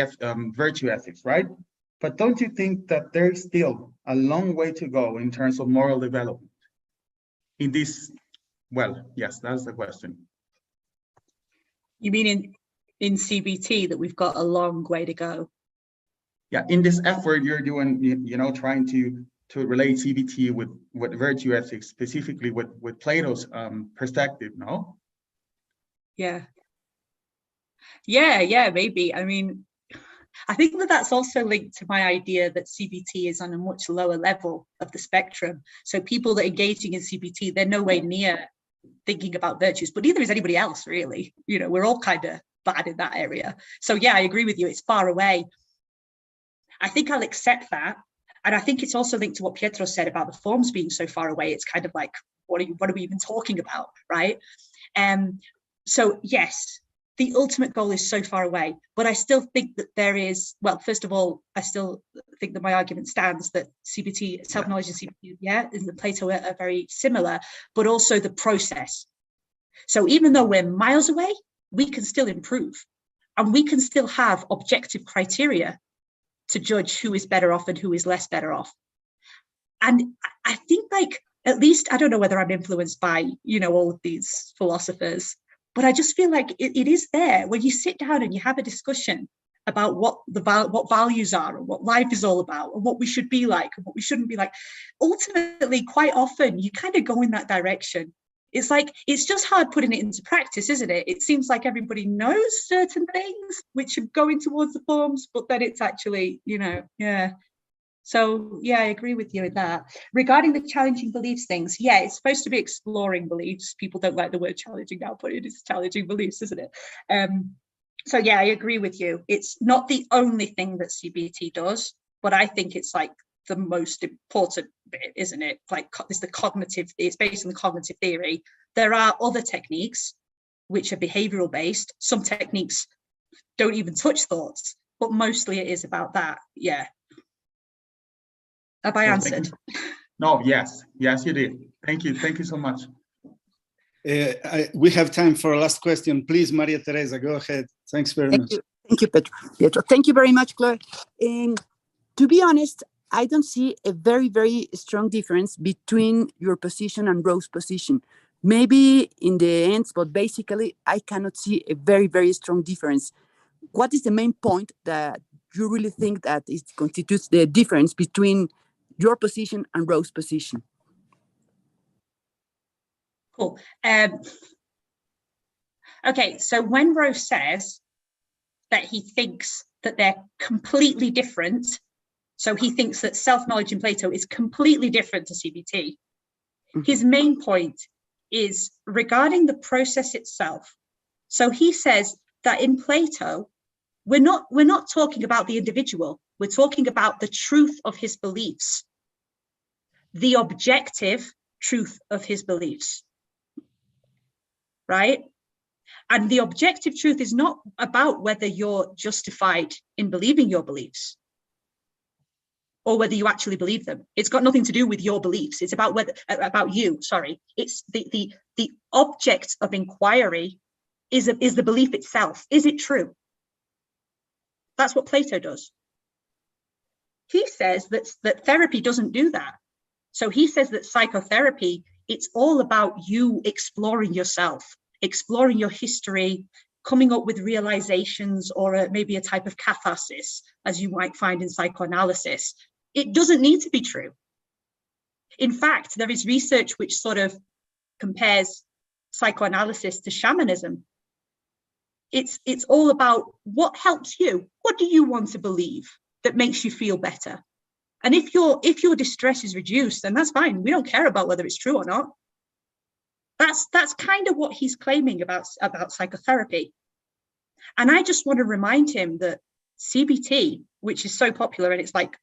virtue ethics, right? But don't you think that there's still a long way to go in terms of moral development in this? Well, yes, that's the question. You mean in CBT that we've got a long way to go? Yeah, in this effort you're doing, trying to relate CBT with virtue ethics, specifically with Plato's perspective, no? Yeah, maybe. I mean, I think that's also linked to my idea that CBT is on a much lower level of the spectrum. So people that are engaging in CBT, they're nowhere near thinking about virtues, but neither is anybody else, really. We're all kind of bad in that area. So yeah, I agree with you. It's far away. I think I'll accept that. And I think it's also linked to what Pietro said about the forms being so far away. It's kind of like, what are we even talking about, right? So yes, the ultimate goal is so far away, but I still think that there is, well, first of all, I still think that my argument stands that CBT, self-knowledge and CBT, and Plato are very similar, but also the process. So even though we're miles away, we can still improve, and we can still have objective criteria to judge who is better off and who is less better off. And I think, like, at least, I don't know whether I'm influenced by, all of these philosophers, but I just feel like it is there when you sit down and you have a discussion about what values are and what life is all about and what we should be like and what we shouldn't be like. Ultimately, quite often, you kind of go in that direction. It's like, it's just hard putting it into practice, isn't it? It seems like everybody knows certain things which are going towards the forms, but then it's actually, yeah. So yeah, I agree with you with that. Regarding the challenging beliefs things, yeah, it's supposed to be exploring beliefs. People don't like the word challenging now, but it is challenging beliefs, isn't it? So yeah, I agree with you. It's not the only thing that CBT does, but I think it's like the most important bit, isn't it? Like, it's based on the cognitive theory. There are other techniques which are behavioral based. Some techniques don't even touch thoughts, but mostly it is about that. Yeah. Have I answered? No, yes, you did. Thank you so much. We have time for a last question. Please, Maria Teresa, go ahead. Thanks very much. Thank you, Pietro. Thank you very much, Chloe. To be honest, I don't see a very, very strong difference between your position and Rose's position. Maybe in the end, but basically, I cannot see a very, very strong difference. What is the main point that you really think that it constitutes the difference between your position and Rose's position? Cool. Okay, so when Rose says that he thinks that they're completely different, so he thinks that self-knowledge in Plato is completely different to CBT, his main point is regarding the process itself. So he says that in Plato, we're not talking about the individual, we're talking about the truth of his beliefs, the objective truth of his beliefs, right? And the objective truth is not about whether you're justified in believing your beliefs or whether you actually believe them. It's got nothing to do with your beliefs. It's about you. It's the object of inquiry is the belief itself. Is it true? That's what Plato does. He says that therapy doesn't do that. So he says that psychotherapy, it's all about you exploring yourself, exploring your history, coming up with realizations or maybe a type of catharsis, as you might find in psychoanalysis. It doesn't need to be true. In fact, there is research which sort of compares psychoanalysis to shamanism. It's all about what helps you. What do you want to believe that makes you feel better? And if your distress is reduced, then that's fine. We don't care about whether it's true or not. That's kind of what he's claiming about psychotherapy. And I just want to remind him that CBT, which is so popular and it's like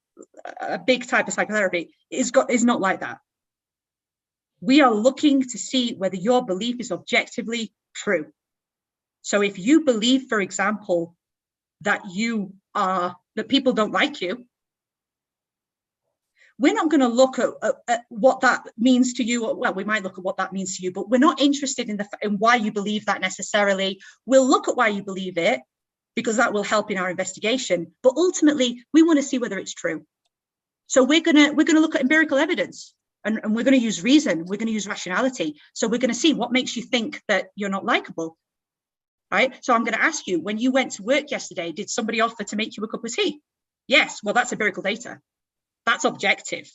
a big type of psychotherapy, is not like that. We are looking to see whether your belief is objectively true. So if you believe, for example, that people don't like you, we're not going to look at what that means to you. Well, we might look at what that means to you, but we're not interested in why you believe that necessarily. We'll look at why you believe it because that will help in our investigation. But ultimately, we want to see whether it's true. So we're gonna look at empirical evidence, and we're going to use reason. We're going to use rationality. So we're going to see what makes you think that you're not likable, right? So I'm going to ask you, when you went to work yesterday, did somebody offer to make you a cup of tea? Yes. Well, that's empirical data. That's objective.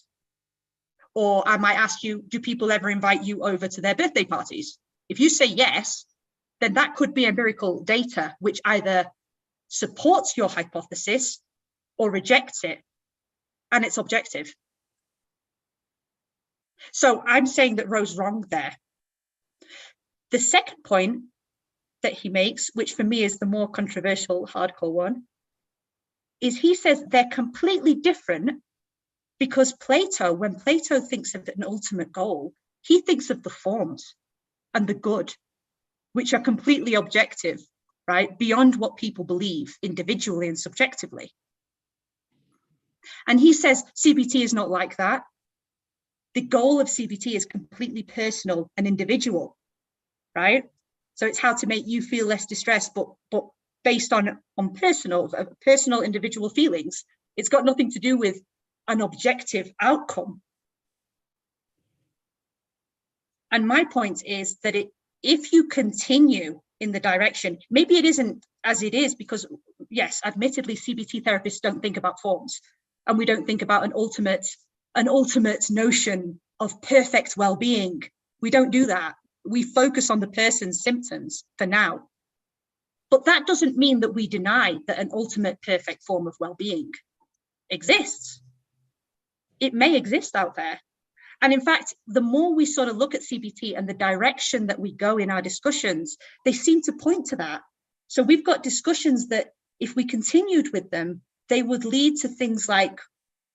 Or I might ask you, do people ever invite you over to their birthday parties? If you say yes, then that could be empirical data, which either supports your hypothesis or rejects it, and it's objective. So I'm saying that Rose's wrong there. The second point that he makes, which for me is the more controversial, hardcore one, is he says they're completely different because Plato, when Plato thinks of an ultimate goal, he thinks of the forms and the good, which are completely objective, right? Beyond what people believe individually and subjectively. And he says CBT is not like that. The goal of CBT is completely personal and individual, right? So it's how to make you feel less distressed, but based on personal individual feelings. It's got nothing to do with an objective outcome. And my point is that if you continue in the direction, maybe it isn't as it is because, yes, admittedly, CBT therapists don't think about forms, and we don't think about an ultimate notion of perfect well-being. We don't do that. We focus on the person's symptoms for now. But that doesn't mean that we deny that an ultimate perfect form of well-being exists. It may exist out there. And in fact, the more we sort of look at CBT and the direction that we go in our discussions, they seem to point to that. So we've got discussions that if we continued with them, they would lead to things like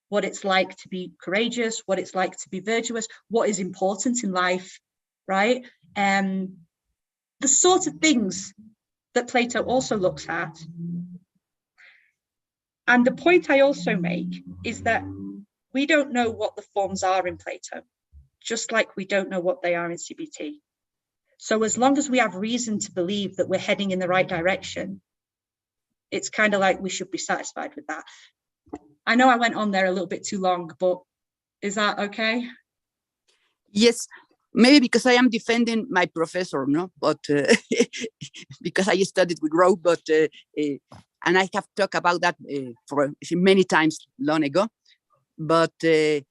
what it's like to be courageous, what it's like to be virtuous, what is important in life, right? The sort of things that Plato also looks at. And the point I also make is that we don't know what the forms are in Plato, just like we don't know what they are in CBT. So as long as we have reason to believe that we're heading in the right direction, it's kind of like we should be satisfied with that. I know I went on there a little bit too long, but is that okay? Yes, maybe because I am defending my professor, no, but because I studied with Rowe, but and I have talked about that for many times long ago, but it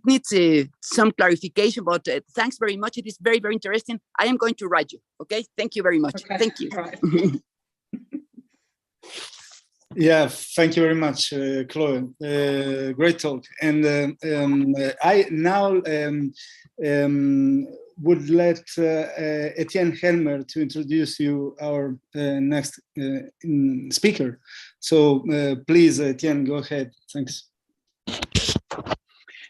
needs some clarification. But thanks very much. It is very, very interesting. I am going to write you. Okay, thank you very much. Okay. Thank you. Right. Yeah, thank you very much, Chloe. Great talk. And I now would let Etienne Helmer to introduce you our next speaker. So please, Etienne, go ahead. Thanks.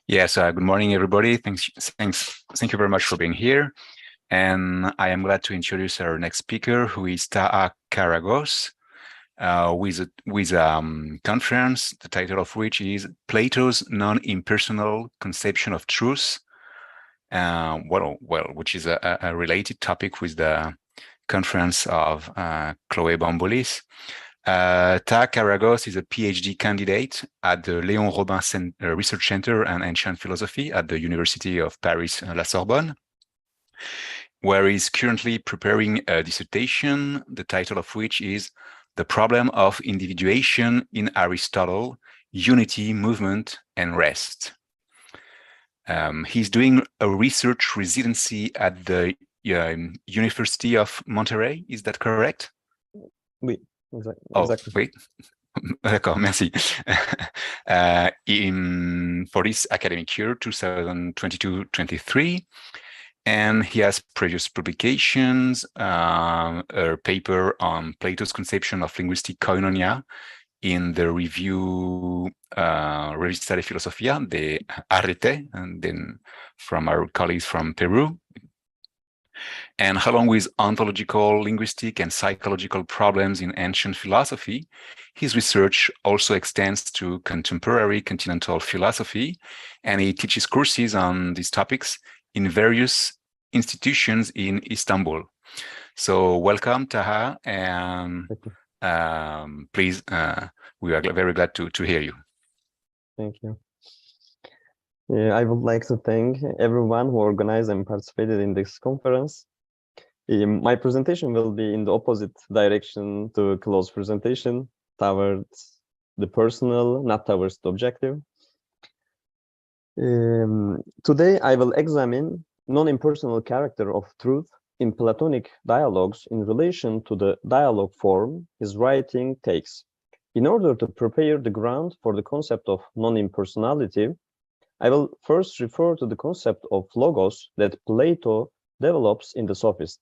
Yes, good morning, everybody. Thank you very much for being here. And I am glad to introduce our next speaker, who is Taha Karagos, with a conference, the title of which is Plato's Non-Impersonal Conception of Truth, which is a related topic with the conference of Chloé Bamboulis. Taha Karagos is a PhD candidate at the Léon Robin Research Center and Ancient Philosophy at the University of Paris La Sorbonne, where he's currently preparing a dissertation, the title of which is The Problem of Individuation in Aristotle, Unity, Movement, and Rest. He's doing a research residency at the University of Monterrey, is that correct? Oui, exactly. Oh, wait. D'accord, merci. For this academic year, 2022-23, and he has previous publications, a paper on Plato's conception of linguistic koinonia in the review Revista de Filosofía de Arrete, and then from our colleagues from Peru. And along with ontological, linguistic, and psychological problems in ancient philosophy, his research also extends to contemporary continental philosophy, and he teaches courses on these topics in various institutions in Istanbul. So welcome, Taha, and please, we are very glad to hear you. Thank you. I would like to thank everyone who organized and participated in this conference. My presentation will be in the opposite direction to Chloe's presentation, towards the personal, not towards the objective. Today, I will examine non-impersonal character of truth in Platonic dialogues in relation to the dialogue form his writing takes. In order to prepare the ground for the concept of non-impersonality, I will first refer to the concept of logos that Plato develops in the Sophist.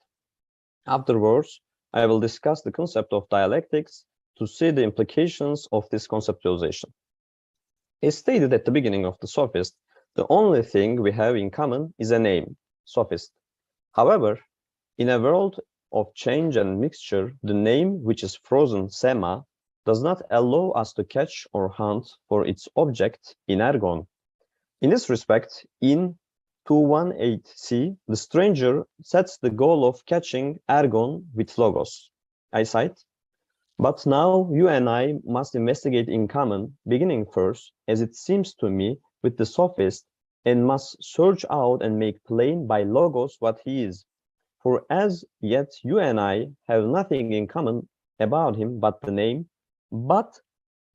Afterwards, I will discuss the concept of dialectics to see the implications of this conceptualization. As stated at the beginning of the Sophist, the only thing we have in common is a name, Sophist. However, in a world of change and mixture, the name, which is frozen sema, does not allow us to catch or hunt for its object in ergon. In this respect, in 218c, the stranger sets the goal of catching ergon with logos. I cite, but now you and I must investigate in common, beginning first, as it seems to me, with the Sophist, and must search out and make plain by logos what he is. For as yet you and I have nothing in common about him but the name, but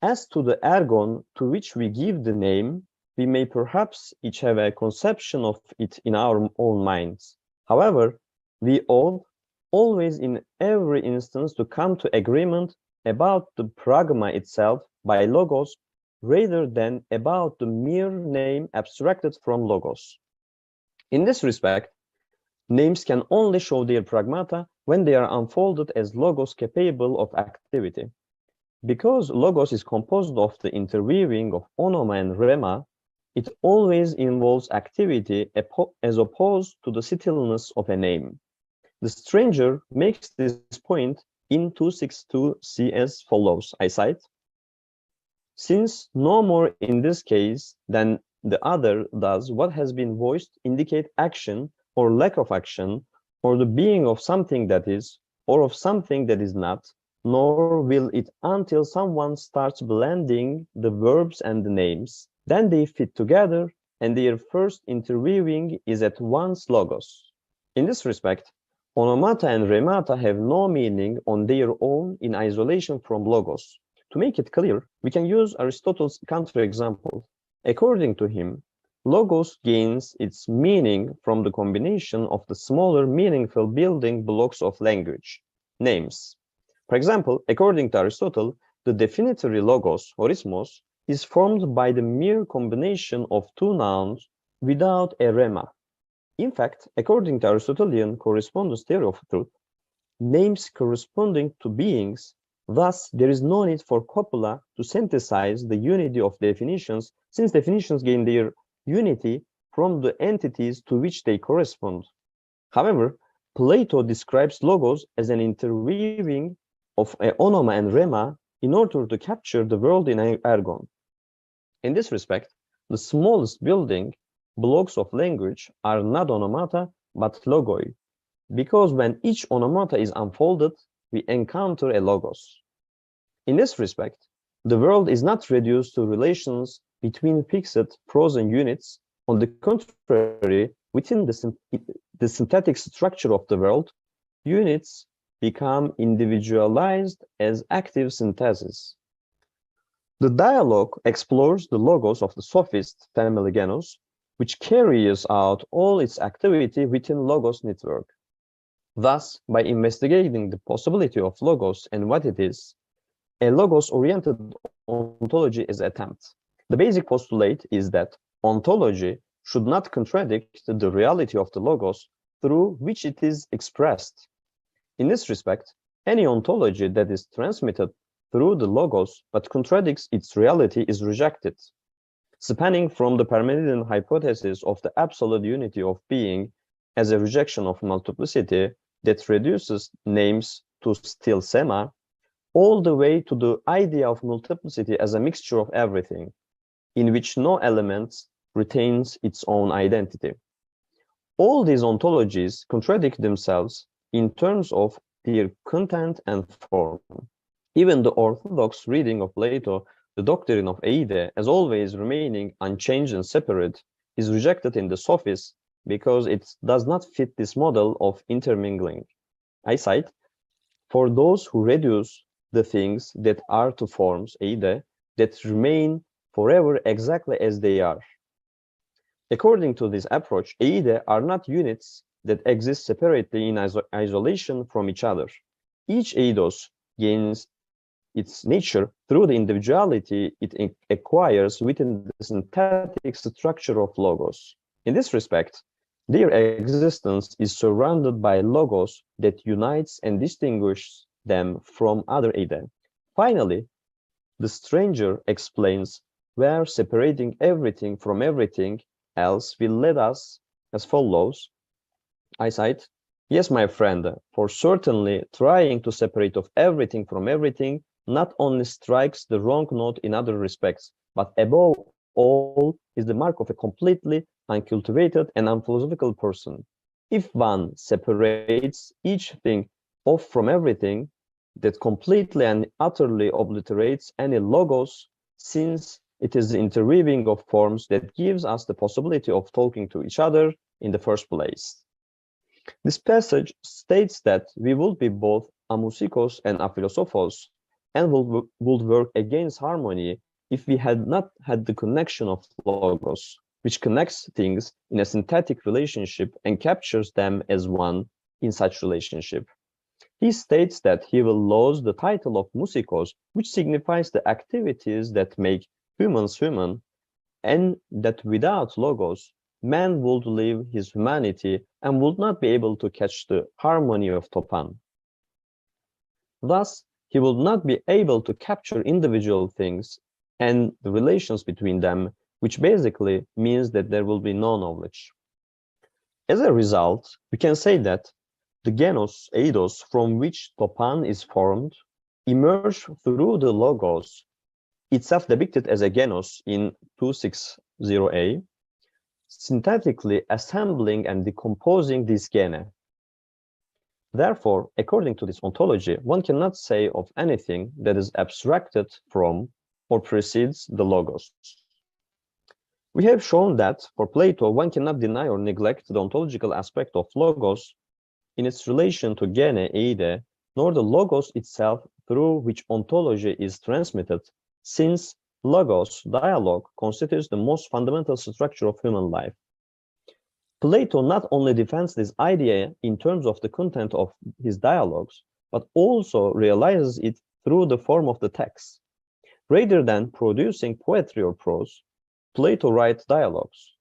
as to the ergon to which we give the name, we may perhaps each have a conception of it in our own minds. However, we ought always in every instance to come to agreement about the pragma itself by logos rather than about the mere name abstracted from logos. In this respect, names can only show their pragmata when they are unfolded as logos capable of activity. Because logos is composed of the interweaving of onoma and rema, it always involves activity as opposed to the stillness of a name. The stranger makes this point in 262c as follows, I cite, since no more in this case than the other does what has been voiced indicate action or lack of action, or the being of something that is, or of something that is not, nor will it until someone starts blending the verbs and the names. Then they fit together, and their first interweaving is at once logos. In this respect, onomata and remata have no meaning on their own in isolation from logos. To make it clear, we can use Aristotle's counterexample. According to him, logos gains its meaning from the combination of the smaller meaningful building blocks of language, names. For example, according to Aristotle, the definitory logos, orismos, is formed by the mere combination of two nouns without a rema. In fact, according to Aristotelian correspondence theory of truth, names corresponding to beings, thus there is no need for copula to synthesize the unity of definitions, since definitions gain their unity from the entities to which they correspond. However, Plato describes logos as an interweaving of onoma and rema in order to capture the world in ergon. In this respect, the smallest building blocks of language are not onomata but logoi, because when each onomata is unfolded, we encounter a logos. In this respect, the world is not reduced to relations between fixed frozen units. On the contrary, within the synthetic structure of the world, units become individualized as active synthesis. The dialogue explores the logos of the sophist family genus, which carries out all its activity within logos network. Thus, by investigating the possibility of logos and what it is, a logos-oriented ontology is attempted. The basic postulate is that ontology should not contradict the reality of the logos through which it is expressed. In this respect, any ontology that is transmitted through the logos but contradicts its reality is rejected. Spanning from the Parmenidean hypothesis of the absolute unity of being as a rejection of multiplicity that reduces names to still sema, all the way to the idea of multiplicity as a mixture of everything, in which no element retains its own identity. All these ontologies contradict themselves in terms of their content and form. Even the orthodox reading of Plato, the doctrine of Eide, as always remaining unchanged and separate, is rejected in the Sophists because it does not fit this model of intermingling. I cite, for those who reduce the things that are to forms, Eide, that remain forever exactly as they are. According to this approach, Eide are not units that exist separately in isolation from each other. Each eidos gains its nature through the individuality it acquires within the synthetic structure of logos. In this respect, their existence is surrounded by logos that unites and distinguishes them from other eide. Finally, the stranger explains where separating everything from everything else will lead us as follows. I cite, yes, my friend, for certainly trying to separate of everything from everything not only strikes the wrong note in other respects, but above all is the mark of a completely uncultivated and unphilosophical person. If one separates each thing off from everything, that completely and utterly obliterates any logos, since it is the interweaving of forms that gives us the possibility of talking to each other in the first place. This passage states that we would be both amusikos and aphilosophos, and would work against harmony if we had not had the connection of logos, which connects things in a synthetic relationship and captures them as one in such relationship. He states that he will lose the title of musikos, which signifies the activities that make humans human, and that without logos, man would leave his humanity and would not be able to catch the harmony of Topan. Thus, he will not be able to capture individual things and the relations between them, which basically means that there will be no knowledge. As a result, we can say that the genus eidos from which Topan is formed emerge through the logos, itself depicted as a genus in 260a, synthetically assembling and decomposing this gene. Therefore, according to this ontology, one cannot say of anything that is abstracted from or precedes the logos. We have shown that for Plato, one cannot deny or neglect the ontological aspect of logos in its relation to gene, eide, nor the logos itself through which ontology is transmitted, since logos, dialogue, constitutes the most fundamental structure of human life. Plato not only defends this idea in terms of the content of his dialogues, but also realizes it through the form of the text. Rather than producing poetry or prose, Plato writes dialogues.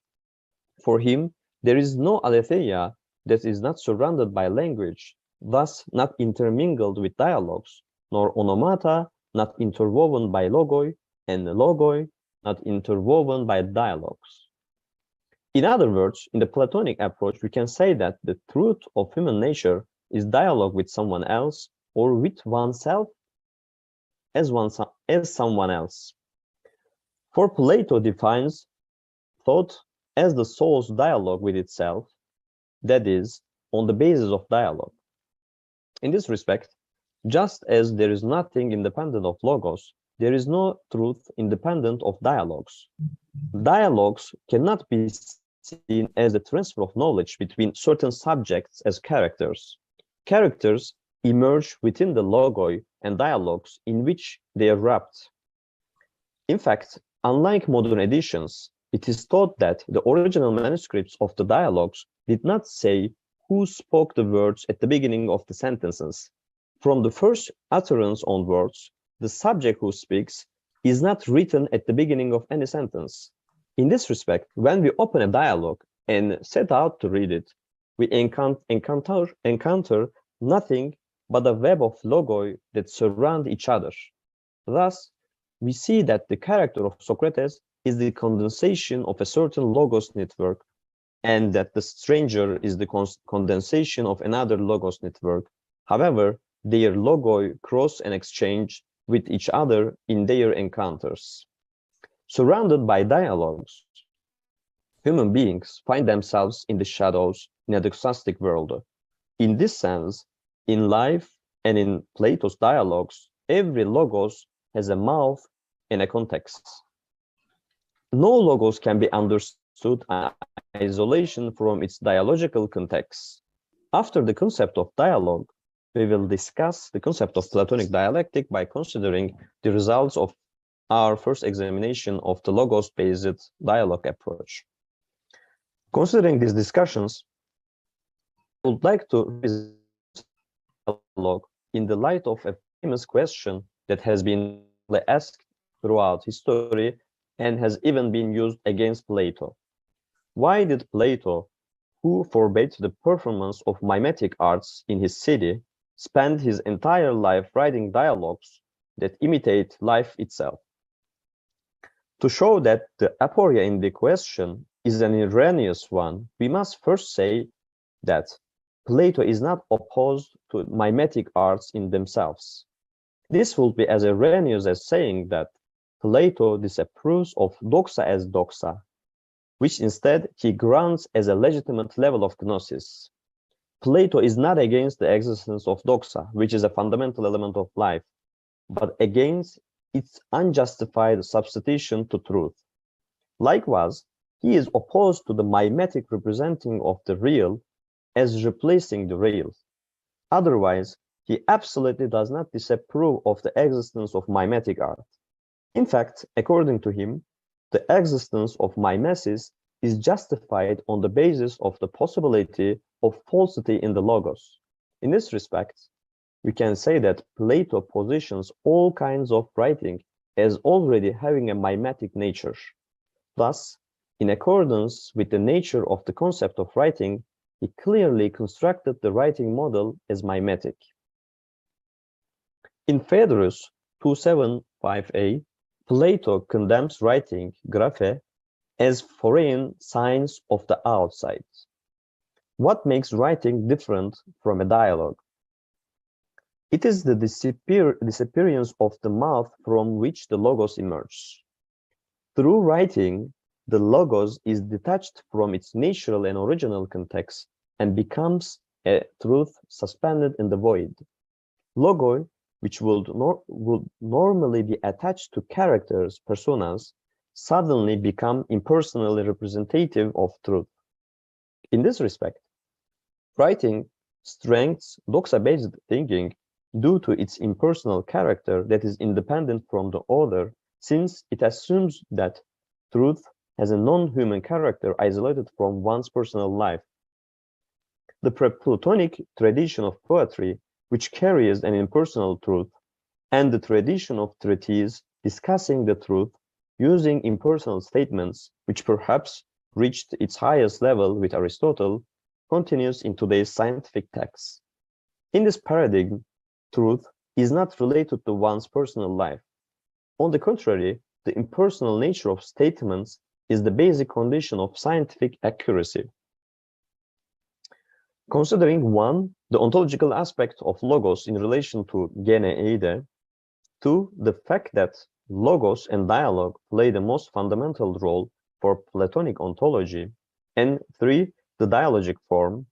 For him, there is no aletheia that is not surrounded by language, thus not intermingled with dialogues, nor onomata not interwoven by logoi, and logoi not interwoven by dialogues. In other words, in the Platonic approach, we can say that the truth of human nature is dialogue with someone else or with oneself as someone else. For Plato defines thought as the soul's dialogue with itself, that is, on the basis of dialogue. In this respect, just as there is nothing independent of logos, there is no truth independent of dialogues. Dialogues cannot be seen as the transfer of knowledge between certain subjects as characters. Characters emerge within the logoi and dialogues in which they are wrapped. In fact, unlike modern editions, it is thought that the original manuscripts of the dialogues did not say who spoke the words at the beginning of the sentences. From the first utterance onwards, the subject who speaks is not written at the beginning of any sentence. In this respect, when we open a dialogue and set out to read it, we encounter nothing but a web of logoi that surround each other. Thus, we see that the character of Socrates is the condensation of a certain logos network, and that the stranger is the condensation of another logos network. However, their logoi cross and exchange with each other in their encounters. Surrounded by dialogues, human beings find themselves in the shadows in a doxastic world. In this sense, in life and in Plato's dialogues, every logos has a mouth and a context. No logos can be understood in isolation from its dialogical context. After the concept of dialogue, we will discuss the concept of Platonic dialectic by considering the results of our first examination of the logos-based dialogue approach. Considering these discussions, I would like to visit dialogue in the light of a famous question that has been asked throughout history and has even been used against Plato. Why did Plato, who forbade the performance of mimetic arts in his city, spend his entire life writing dialogues that imitate life itself? To show that the aporia in the question is an erroneous one, we must first say that Plato is not opposed to mimetic arts in themselves. This would be as erroneous as saying that Plato disapproves of doxa as doxa, which instead he grants as a legitimate level of gnosis. Plato is not against the existence of doxa, which is a fundamental element of life, but against its unjustified substitution to truth. Likewise, he is opposed to the mimetic representing of the real as replacing the real. Otherwise, he absolutely does not disapprove of the existence of mimetic art. In fact, according to him, the existence of mimesis is justified on the basis of the possibility of falsity in the logos. In this respect, we can say that Plato positions all kinds of writing as already having a mimetic nature. Thus, in accordance with the nature of the concept of writing, he clearly constructed the writing model as mimetic. In Phaedrus 275a, Plato condemns writing, graphe, as foreign signs of the outside. What makes writing different from a dialogue? It is the disappearance of the mouth from which the logos emerges. Through writing, the logos is detached from its natural and original context and becomes a truth suspended in the void. Logoi, which would normally be attached to characters, personas, suddenly become impersonally representative of truth. In this respect, writing strengthens doxa-based thinking due to its impersonal character that is independent from the author, since it assumes that truth has a non-human character isolated from one's personal life. The pre-Platonic tradition of poetry, which carries an impersonal truth, and the tradition of treatise discussing the truth using impersonal statements, which perhaps reached its highest level with Aristotle, continues in today's scientific texts. In this paradigm, truth is not related to one's personal life. On the contrary, the impersonal nature of statements is the basic condition of scientific accuracy. Considering one, the ontological aspect of logos in relation to gene eide, two, the fact that logos and dialogue play the most fundamental role for Platonic ontology, and three, the dialogic form,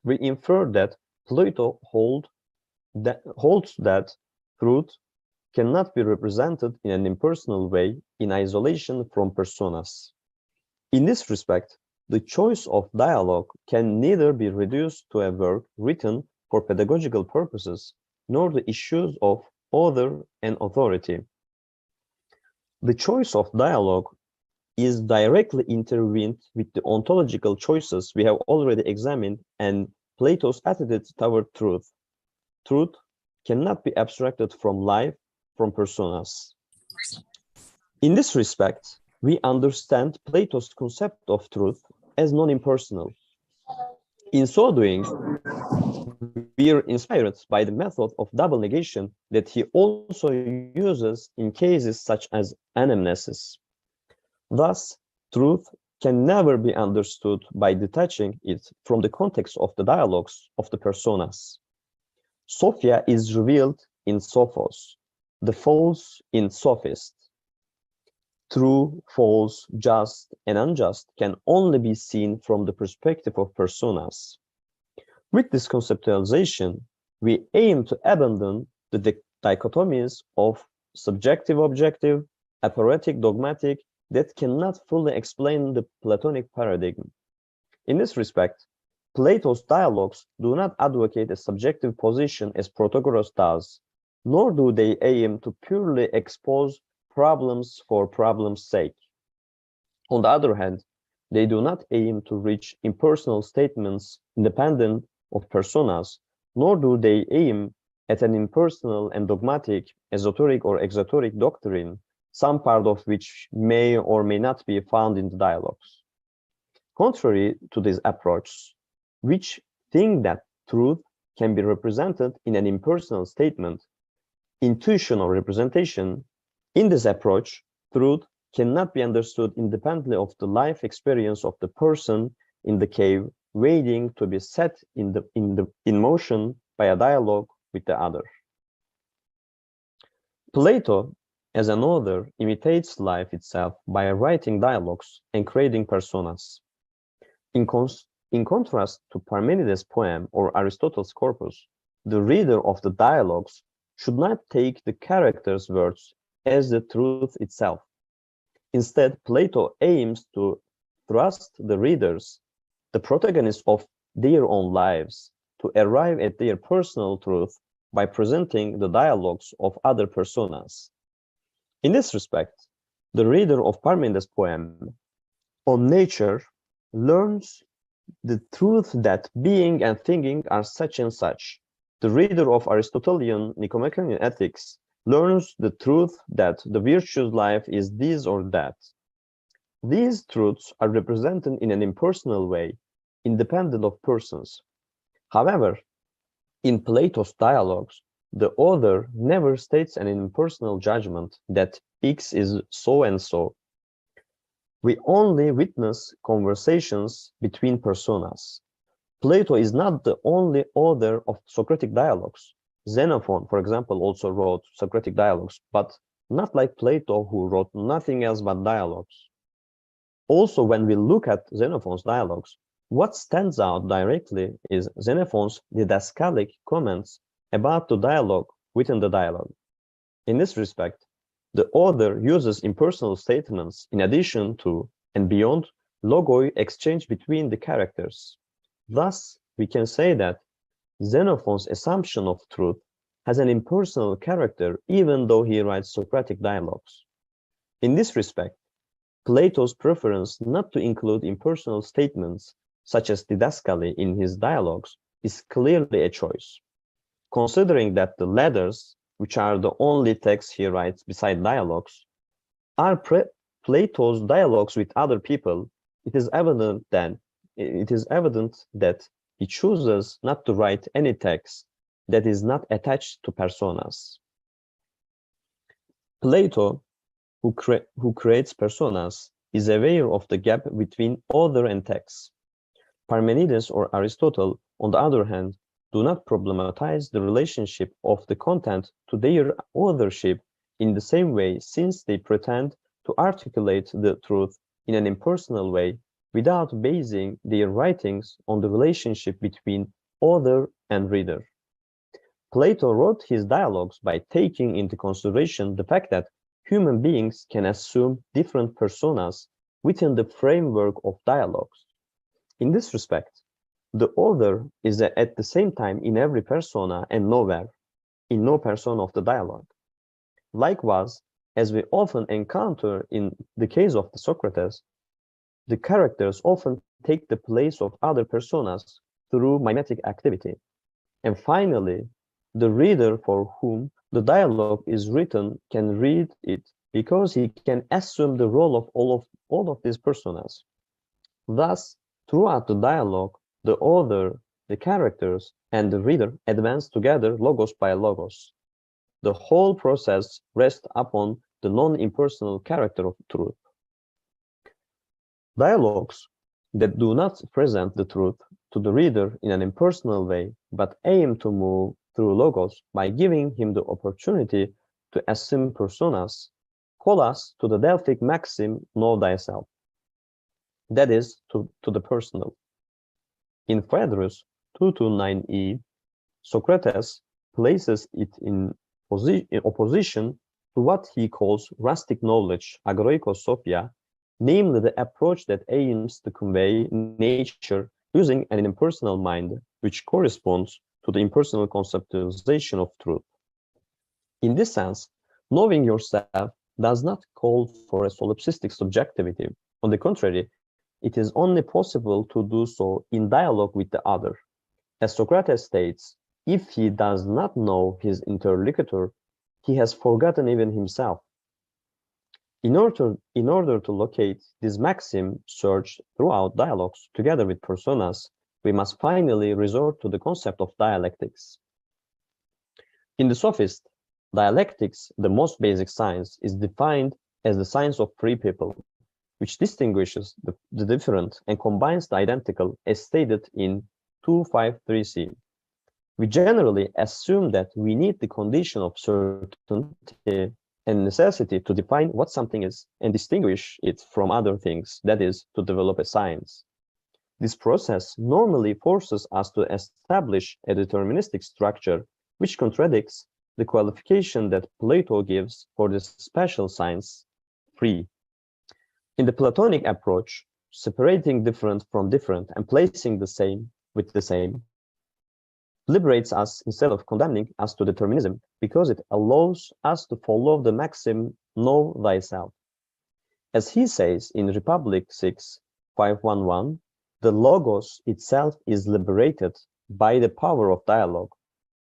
we infer that Plato holds that truth cannot be represented in an impersonal way in isolation from personas. In this respect, the choice of dialogue can neither be reduced to a work written for pedagogical purposes, nor the issues of author and authority. The choice of dialogue is directly intertwined with the ontological choices we have already examined and Plato's attitude toward truth. Truth cannot be abstracted from life, from personas. In this respect, we understand Plato's concept of truth as non-impersonal. In so doing, we are inspired by the method of double negation that he also uses in cases such as anamnesis. Thus, truth can never be understood by detaching it from the context of the dialogues of the personas. Sophia is revealed in Sophos, the false in Sophist. True, false, just, and unjust can only be seen from the perspective of personas. With this conceptualization, we aim to abandon the dichotomies of subjective-objective, aphoretic-dogmatic that cannot fully explain the Platonic paradigm. In this respect, Plato's dialogues do not advocate a subjective position as Protagoras does, nor do they aim to purely expose problems for problems' sake. On the other hand, they do not aim to reach impersonal statements independent of personas, nor do they aim at an impersonal and dogmatic, esoteric or exoteric doctrine, some part of which may or may not be found in the dialogues. Contrary to this approach, which think that truth can be represented in an impersonal statement, intuition or representation, in this approach, truth cannot be understood independently of the life experience of the person in the cave waiting to be set in motion by a dialogue with the other. Plato, as an author, imitates life itself by writing dialogues and creating personas. In contrast to Parmenides' poem or Aristotle's corpus, the reader of the dialogues should not take the character's words as the truth itself. Instead, Plato aims to thrust the readers, the protagonists of their own lives, to arrive at their personal truth by presenting the dialogues of other personas. In this respect, the reader of Parmenides' poem on nature learns the truth that being and thinking are such and such. The reader of Aristotelian Nicomachean Ethics learns the truth that the virtuous life is this or that. These truths are represented in an impersonal way, independent of persons. However, in Plato's dialogues, the author never states an impersonal judgment that X is so and so. We only witness conversations between personas. Plato is not the only author of Socratic dialogues. Xenophon, for example, also wrote Socratic dialogues, but not like Plato, who wrote nothing else but dialogues. Also, when we look at Xenophon's dialogues, What stands out directly is Xenophon's didascalic comments about the dialogue within the dialogue. In this respect, the author uses impersonal statements in addition to and beyond logoi exchange between the characters. Thus, we can say that Xenophon's assumption of truth has an impersonal character even though he writes Socratic dialogues. In this respect, Plato's preference not to include impersonal statements such as didascally in his dialogues is clearly a choice. Considering that the letters, which are the only texts he writes beside dialogues, are Plato's dialogues with other people, it is evident that he chooses not to write any text that is not attached to personas. Plato, who creates personas, is aware of the gap between author and text. Parmenides or Aristotle, on the other hand, do not problematize the relationship of the content to their authorship in the same way, since they pretend to articulate the truth in an impersonal way without basing their writings on the relationship between author and reader. Plato wrote his dialogues by taking into consideration the fact that human beings can assume different personas within the framework of dialogues. In this respect, the author is at the same time in every persona and nowhere, in no persona of the dialogue. Likewise, as we often encounter in the case of the Socrates, the characters often take the place of other personas through mimetic activity. And finally, the reader for whom the dialogue is written can read it because he can assume the role of all of these personas. Thus, throughout the dialogue, the author, the characters, and the reader advance together logos by logos. The whole process rests upon the non-impersonal character of truth. Dialogues that do not present the truth to the reader in an impersonal way, but aim to move through logos by giving him the opportunity to assume personas, call us to the Delphic maxim, know thyself. That is, to the personal. In Phaedrus 229e, Socrates places it in opposition to what he calls rustic knowledge, agroikosophia, namely the approach that aims to convey nature using an impersonal mind, which corresponds to the impersonal conceptualization of truth. In this sense, knowing yourself does not call for a solipsistic subjectivity. On the contrary, it is only possible to do so in dialogue with the other. As Socrates states, if he does not know his interlocutor, he has forgotten even himself. In order to locate this maxim searched throughout dialogues together with personas, we must finally resort to the concept of dialectics. In the Sophist, dialectics, the most basic science, is defined as the science of free people, which distinguishes the different and combines the identical as stated in 253c. We generally assume that we need the condition of certainty and necessity to define what something is and distinguish it from other things, that is, to develop a science. This process normally forces us to establish a deterministic structure which contradicts the qualification that Plato gives for this special science, free. In the Platonic approach, separating different from different and placing the same with the same liberates us instead of condemning us to determinism, because it allows us to follow the maxim, know thyself. As he says in Republic 6:511, the logos itself is liberated by the power of dialogue.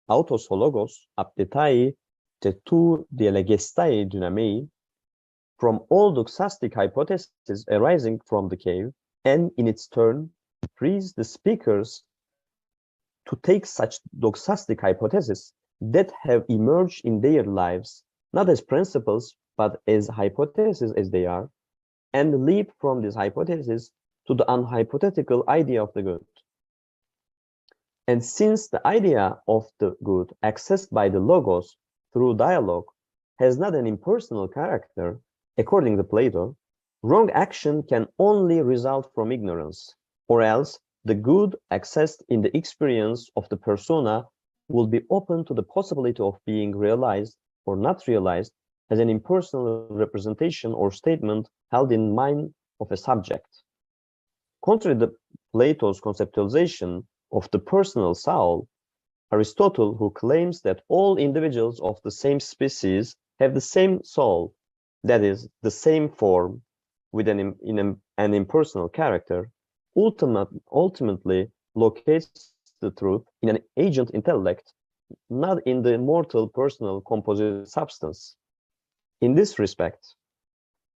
Autos ho logos aptetai te tu dialegestai dynamei, from all doxastic hypotheses arising from the cave, and in its turn frees the speakers to take such doxastic hypotheses that have emerged in their lives, not as principles, but as hypotheses as they are, and leap from this hypothesis to the unhypothetical idea of the good. And since the idea of the good, accessed by the logos through dialogue, has not an impersonal character, according to Plato, wrong action can only result from ignorance, or else the good accessed in the experience of the persona will be open to the possibility of being realized or not realized as an impersonal representation or statement held in mind of a subject. Contrary to Plato's conceptualization of the personal soul, Aristotle, who claims that all individuals of the same species have the same soul, that is, the same form, with an impersonal character, ultimately locates the truth in an agent intellect, not in the mortal personal composite substance. In this respect,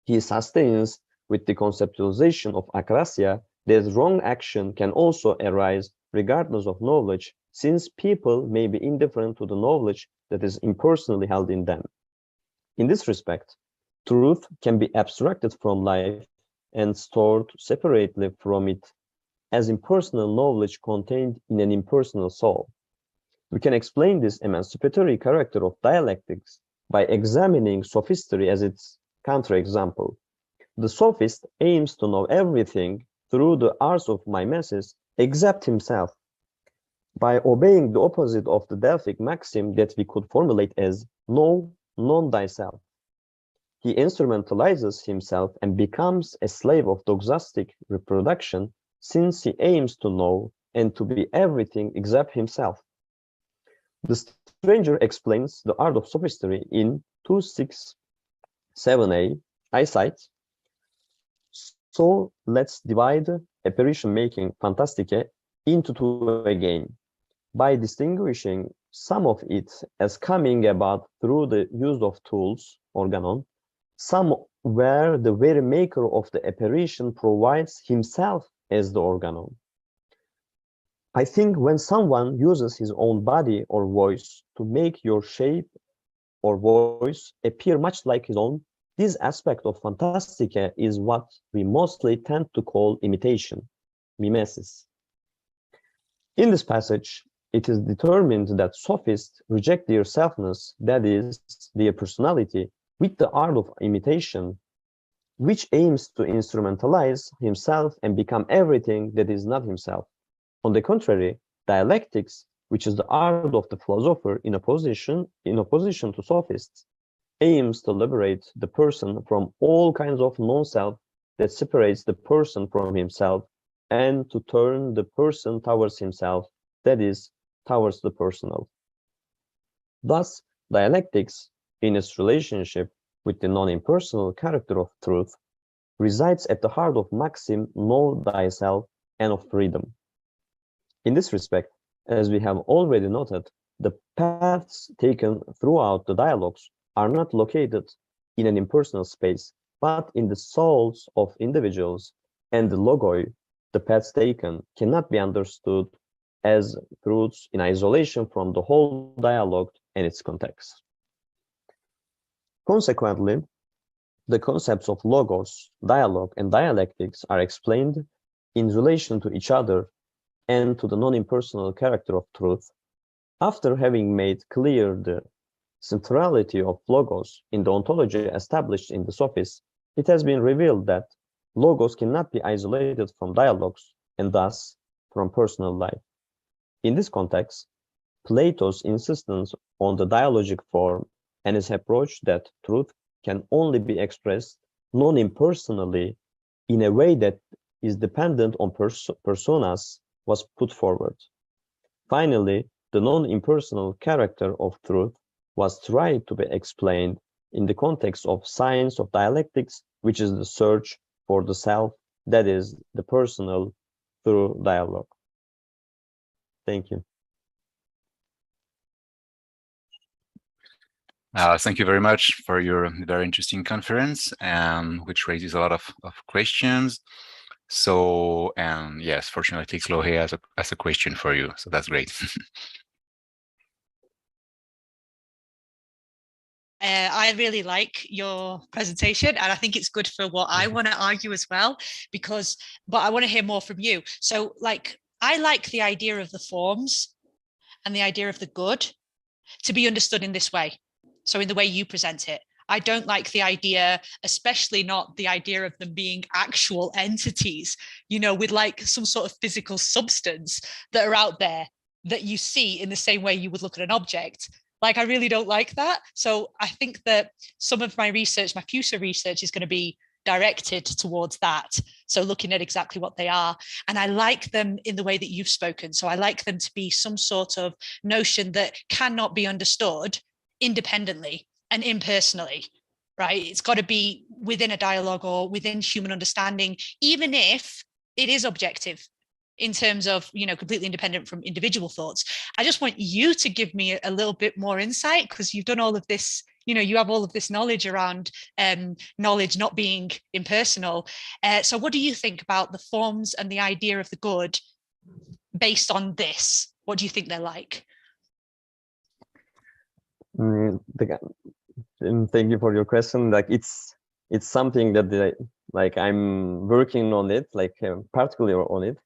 he sustains with the conceptualization of akrasia that wrong action can also arise regardless of knowledge, since people may be indifferent to the knowledge that is impersonally held in them. In this respect, truth can be abstracted from life and stored separately from it as impersonal knowledge contained in an impersonal soul. We can explain this emancipatory character of dialectics by examining sophistry as its counterexample. The sophist aims to know everything through the arts of mimesis except himself, by obeying the opposite of the Delphic maxim that we could formulate as know non thyself. He instrumentalizes himself and becomes a slave of doxastic reproduction, since he aims to know and to be everything except himself. The stranger explains the art of sophistry in 267a. I cite, "So let's divide apparition-making fantastike into two again, by distinguishing some of it as coming about through the use of tools, organon, some where the very maker of the apparition provides himself as the organon. I think when someone uses his own body or voice to make your shape or voice appear much like his own, this aspect of fantastica is what we mostly tend to call imitation, mimesis. In this passage, it is determined that sophists reject their selfness, that is, their personality, with the art of imitation, which aims to instrumentalize himself and become everything that is not himself. On the contrary, dialectics, which is the art of the philosopher in opposition to sophists, aims to liberate the person from all kinds of non-self that separates the person from himself, and to turn the person towards himself, that is, towards the personal. Thus, dialectics, in its relationship with the non-impersonal character of truth, resides at the heart of maxim know thyself and of freedom. In this respect, as we have already noted, the paths taken throughout the dialogues are not located in an impersonal space, but in the souls of individuals, and the logoi, the paths taken, cannot be understood as truths in isolation from the whole dialogue and its context. Consequently, the concepts of logos, dialogue, and dialectics are explained in relation to each other and to the non-impersonal character of truth. After having made clear the centrality of logos in the ontology established in the sophists, it has been revealed that logos cannot be isolated from dialogues and thus from personal life. In this context, Plato's insistence on the dialogic form and his approach that truth can only be expressed non-impersonally in a way that is dependent on personas was put forward. Finally, the non-impersonal character of truth was tried to be explained in the context of science of dialectics, which is the search for the self, that is, the personal, through dialogue. Thank you. Thank you very much for your very interesting conference, which raises a lot of questions. So, and yes, fortunately, Chloe has a question for you, so that's great. I really like your presentation, and I think it's good for what I want to argue as well, but I want to hear more from you. So I like the idea of the forms and the idea of the good to be understood in this way. So in the way you present it, I don't like the idea, especially not the idea of them being actual entities, you know, with like some sort of physical substance that are out there that you see in the same way you would look at an object. Like, I really don't like that. So I think that some of my research, my future research, is going to be directed towards that. So looking at exactly what they are. And I like them in the way that you've spoken. So I like them to be some sort of notion that cannot be understood independently and impersonally, right? It's got to be within a dialogue or within human understanding, even if it is objective in terms of, you know, completely independent from individual thoughts. I just want you to give me a little bit more insight, because you've done all of this, you know, you have all of this knowledge around knowledge not being impersonal. So what do you think about the forms and the idea of the good based on this? What do you think they're like? Thank you for your question. Like, it's something that like I'm working on it, like particularly on it,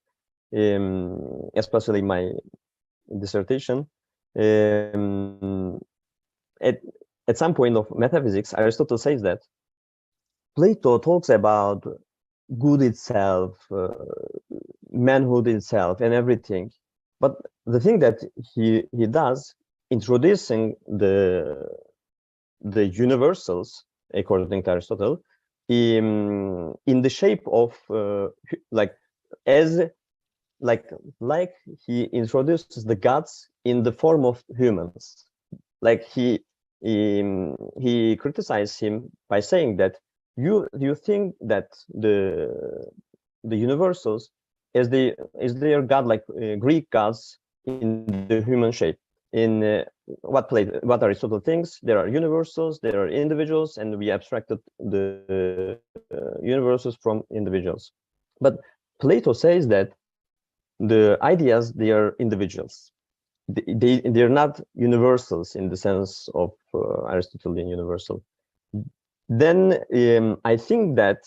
especially my dissertation. At some point of metaphysics, Aristotle says that Plato talks about good itself, manhood itself, and everything. But the thing that he does, introducing the universals, according to Aristotle, in the shape of like he introduces the gods in the form of humans. Like he criticized him by saying that you think that the universals is their god, like Greek gods in the human shape. In what Aristotle thinks, there are universals, there are individuals, and we abstracted the universals from individuals. But Plato says that the ideas, they are individuals. They're not universals in the sense of Aristotelian universal. Then I think that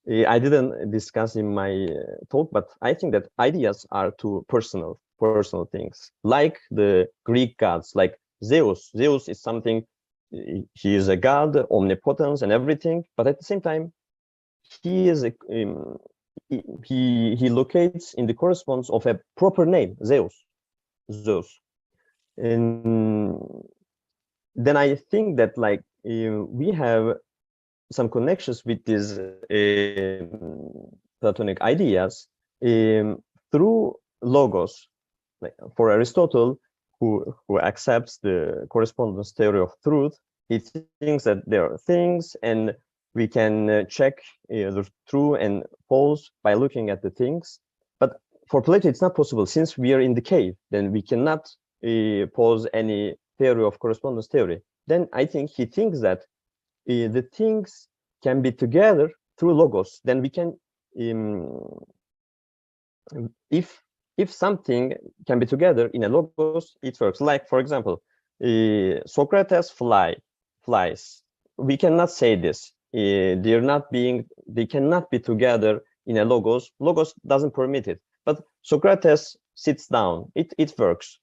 I didn't discuss in my talk, but I think that ideas are too personal things, like the Greek gods, like Zeus. Zeus is something, he is a god, omnipotence and everything, but at the same time, he is he locates in the correspondence of a proper name, Zeus. And then I think that like we have some connections with these Platonic ideas through logos. Like for Aristotle, who accepts the correspondence theory of truth, he thinks that there are things, and we can check the true and false by looking at the things. But for Plato, it's not possible. Since we are in the cave, then we cannot pose any theory of correspondence theory. Then I think he thinks that the things can be together through logos. Then we can, if something can be together in a logos, it works. Like, for example, Socrates flies. We cannot say this. They cannot be together in a logos. Logos doesn't permit it. But Socrates sits down. It works.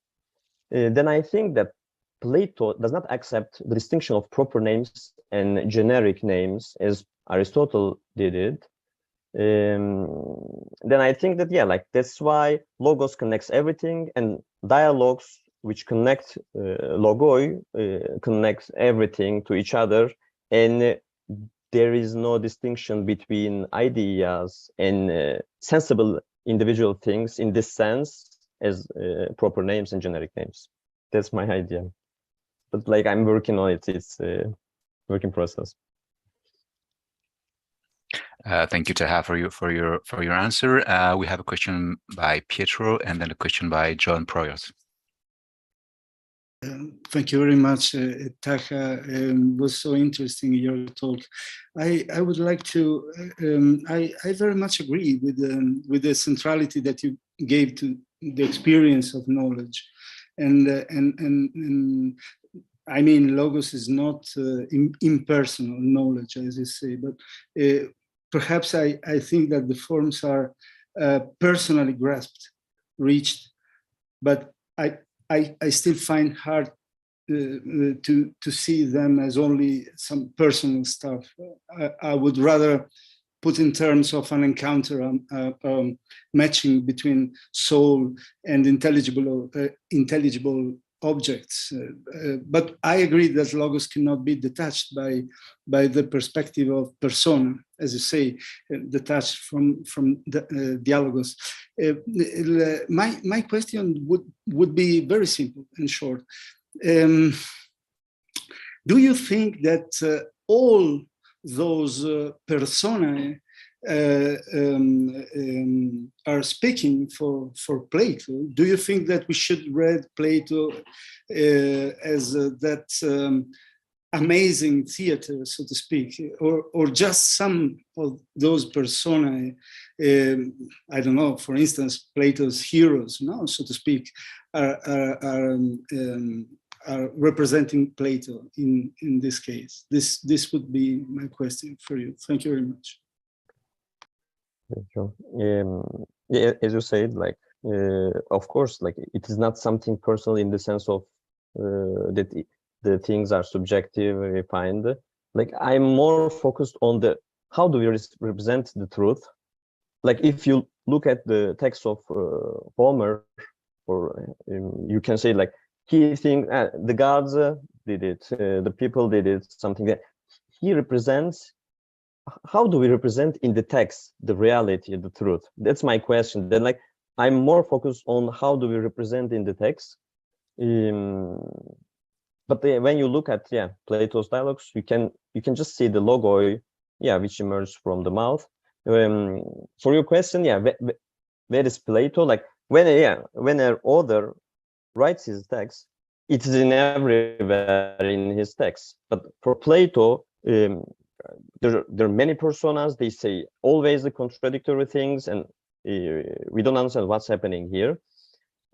Then I think that Plato does not accept the distinction of proper names and generic names as Aristotle did it. Then I think that, yeah, like that's why logos connects everything, and dialogues which connect logoi connects everything to each other, and there is no distinction between ideas and sensible individual things in this sense as proper names and generic names. That's my idea, but like I'm working on it. It's a working process. Thank you, Taha, for your answer. We have a question by Pietro and then a question by John Proyas. Thank you very much, Taha. It was so interesting, your talk. I would like to, I very much agree with the centrality that you gave to the experience of knowledge. And I mean, logos is not impersonal knowledge, as you say, but perhaps I think that the forms are personally grasped, reached, but I still find hard to see them as only some personal stuff. I would rather put in terms of an encounter, matching between soul and intelligible objects. But I agree that logos cannot be detached by the perspective of persona, as you say, detached from the dialogos. My question would be very simple and short. Do you think that all those personae are speaking for Plato? Do you think that we should read Plato as that amazing theater, so to speak, or just some of those personae? I don't know. For instance, Plato's heroes, no, so to speak, are representing Plato in this case. This would be my question for you. Thank you very much. Thank you. Yeah, as you said, like of course, like it is not something personal in the sense of that the things are subjective, refined. Like I'm more focused on the how do we represent the truth. Like if you look at the text of Homer, or you can say like he thinks the gods did it, the people did it, something that he represents. How do we represent in the text the reality, the truth? That's my question. Then like I'm more focused on how do we represent in the text. But when you look at Plato's dialogues, you can just see the logoi, which emerged from the mouth. For your question, where is Plato? Like when an author writes his text, it is in everywhere in his text. But for Plato, there are many personas. They say always the contradictory things, and we don't understand what's happening here.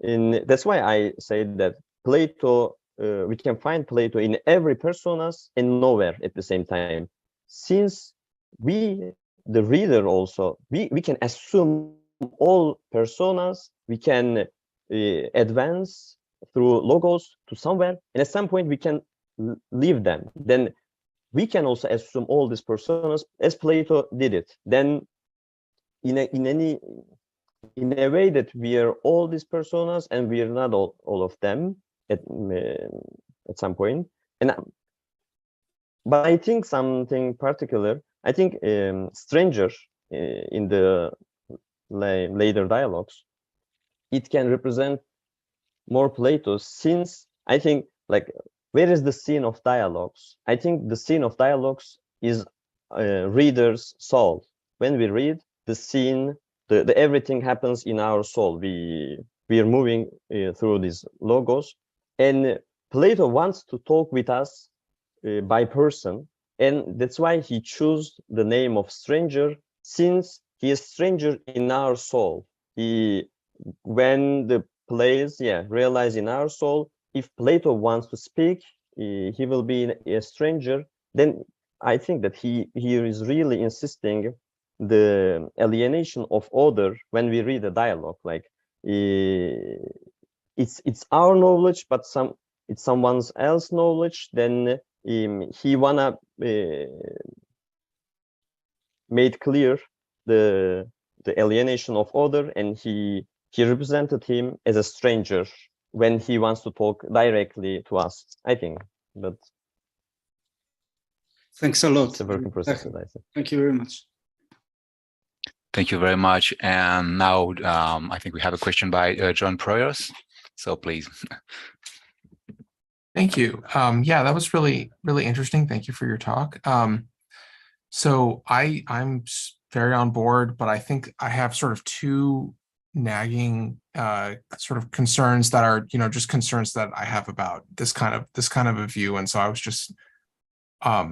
And that's why I say that Plato, we can find Plato in every personas and nowhere at the same time. Since we, the reader, also we can assume all personas, we can advance through logos to somewhere, and at some point we can leave them. Then we can also assume all these personas as Plato did it. Then in a way that we are all these personas and we are not all of them at some point. But I think something particular, I think stranger in the later dialogues, it can represent more Plato, since I think like where is the scene of dialogues? I think the scene of dialogues is reader's soul. When we read, the scene, the everything happens in our soul. We are moving through these logos, and Plato wants to talk with us by person, and that's why he chose the name of stranger, since he is stranger in our soul. When the plays realize in our soul, if Plato wants to speak, he will be a stranger. Then I think that he is really insisting the alienation of other when we read a dialogue. Like it's our knowledge, but it's someone else's knowledge. Then he wanna made clear the alienation of other, and he represented him as a stranger when he wants to talk directly to us, I think. But thanks a lot. It's a work in process. Thank you very much. Thank you very much. And now I think we have a question by John Proyers. So please. Thank you. Yeah, that was really, really interesting. Thank you for your talk. So I'm very on board, but I think I have sort of two nagging sort of concerns that are, just concerns that I have about this kind of a view. And so I was just I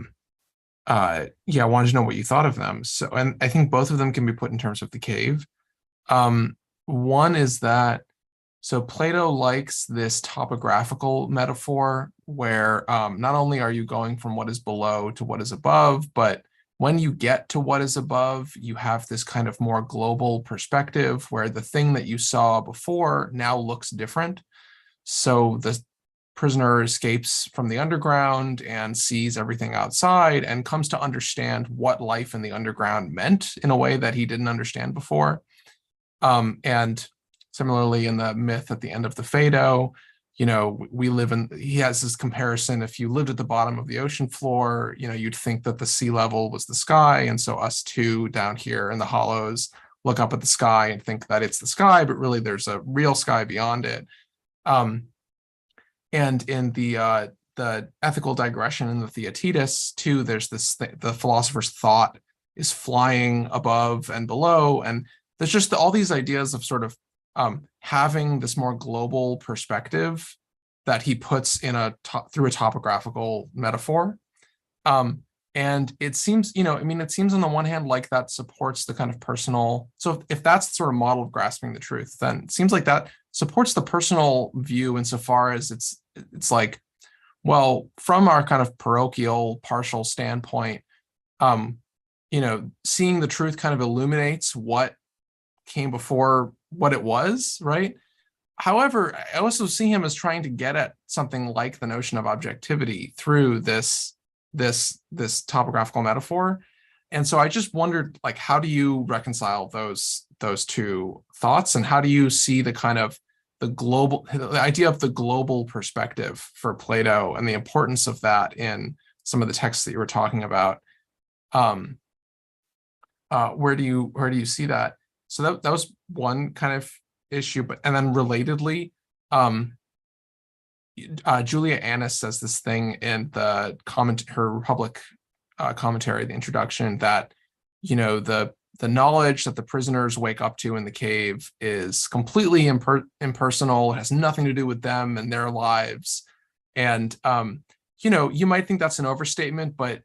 wanted to know what you thought of them. So, and I think both of them can be put in terms of the cave. One is that, so Plato likes this topographical metaphor where not only are you going from what is below to what is above, but when you get to what is above, you have this kind of more global perspective where the thing that you saw before now looks different. So the prisoner escapes from the underground and sees everything outside and comes to understand what life in the underground meant in a way that he didn't understand before. And similarly, in the myth at the end of the Phaedo, you know, he has this comparison. If you lived at the bottom of the ocean floor, you know, you'd think that the sea level was the sky. And so us two down here in the hollows look up at the sky and think that it's the sky, but really there's a real sky beyond it. And in the ethical digression in the Theaetetus too, there's this the philosopher's thought is flying above and below, and there's just all these ideas of sort of having this more global perspective that he puts in through a topographical metaphor. And it seems, you know, I mean, it seems on the one hand like that supports the kind of personal. So if that's the sort of model of grasping the truth, then it seems like that supports the personal view insofar as it's like, well, from our kind of parochial, partial standpoint, you know, seeing the truth kind of illuminates what came before what it was, right? However, I also see him as trying to get at something like the notion of objectivity through this topographical metaphor. And so I just wondered, like, how do you reconcile those two thoughts, and how do you see the kind of the idea of the global perspective for Plato and the importance of that in some of the texts that you were talking about? Where do you see that? So that was one kind of issue, and then relatedly, Julia Annis says this thing in her Republic commentary, the introduction, that, you know, the knowledge that the prisoners wake up to in the cave is completely impersonal. It has nothing to do with them and their lives. And, you know, you might think that's an overstatement, but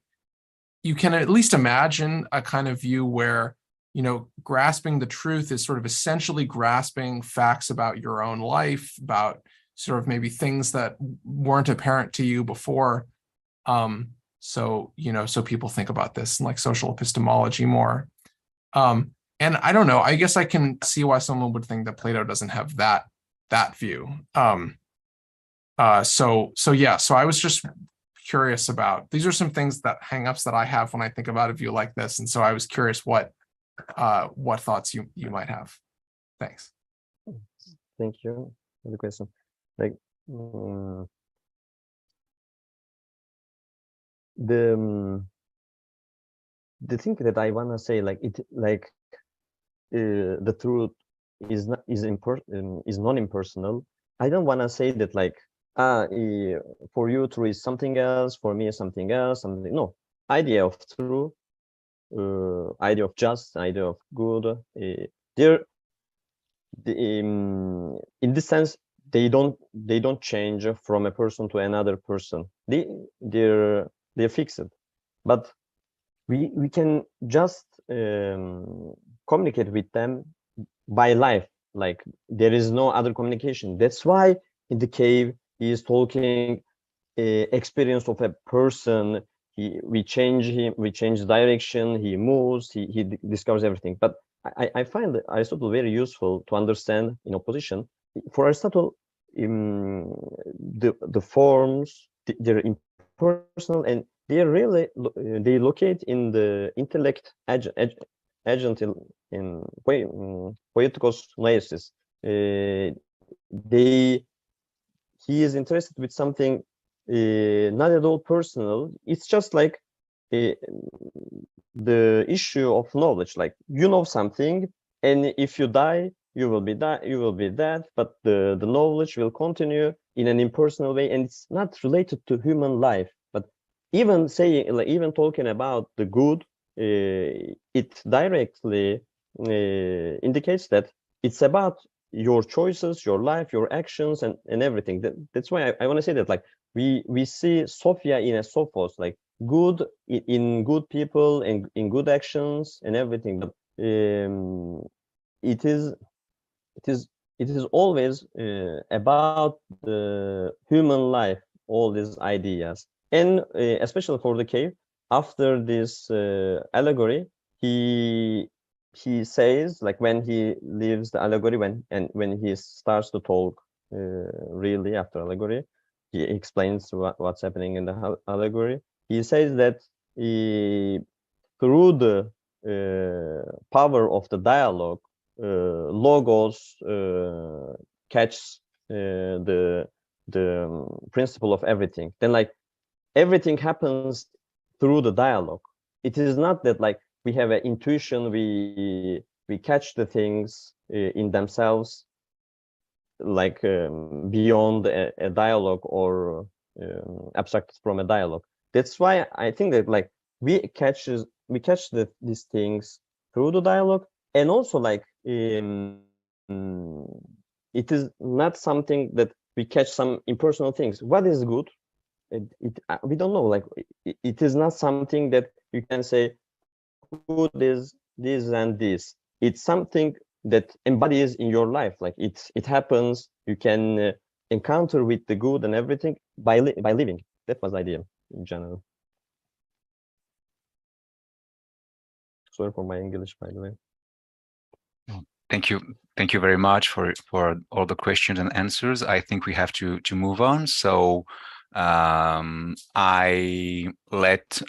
you can at least imagine a kind of view where, you know, grasping the truth is sort of essentially grasping facts about your own life, about sort of maybe things that weren't apparent to you before. So, you know, so people think about this in like social epistemology more. And I don't know, I guess I can see why someone would think that Plato doesn't have that view. So I was just curious about, these are some things that hangups that I have when I think about a view like this. And so I was curious what thoughts you might have. Thanks. Thank you for the question. Like the thing that I wanna say, like the truth is non-impersonal. I don't wanna say that like for you truth is something else, for me something else, something. No, idea of truth, idea of just, idea of good. In this sense, they don't change from a person to another person. They're fixed, but we can just communicate with them by life. Like there is no other communication. That's why in the cave he is talking experience of a person. We change him, we change direction, he moves, he discovers everything. But I find Aristotle very useful to understand in opposition. For Aristotle, the forms, they're impersonal, and they really they locate in the intellect agent in poeticos noesis. He is interested with something not at all personal. It's just like the issue of knowledge. Like you know something, and if you die, you will be dead. But the knowledge will continue in an impersonal way, and it's not related to human life. But even saying, like, even talking about the good, it directly indicates that it's about your choices, your life, your actions, and everything. That's why I want to say that, like, we see Sophia in a sophos, like good in good people and in good actions and everything. But it is always about the human life, all these ideas. And especially for the cave, after this allegory, he says, like, when he leaves the allegory, when he starts to talk really after allegory, he explains what's happening in the allegory. He says that through the power of the dialogue, logos catch the principle of everything. Then like everything happens through the dialogue. It is not that like we have an intuition, we catch the things in themselves, like beyond a dialogue or abstracted from a dialogue. That's why I think that like we catch these things through the dialogue, and also like it is not something that we catch some impersonal things. What is good? We don't know. Like it is not something that you can say good is this and this. It's something that embodies in your life. Like it happens. You can encounter with the good and everything by living. That was the idea in general. Sorry for my English, by the way. Thank you very much for all the questions and answers. I think we have to move on. So I let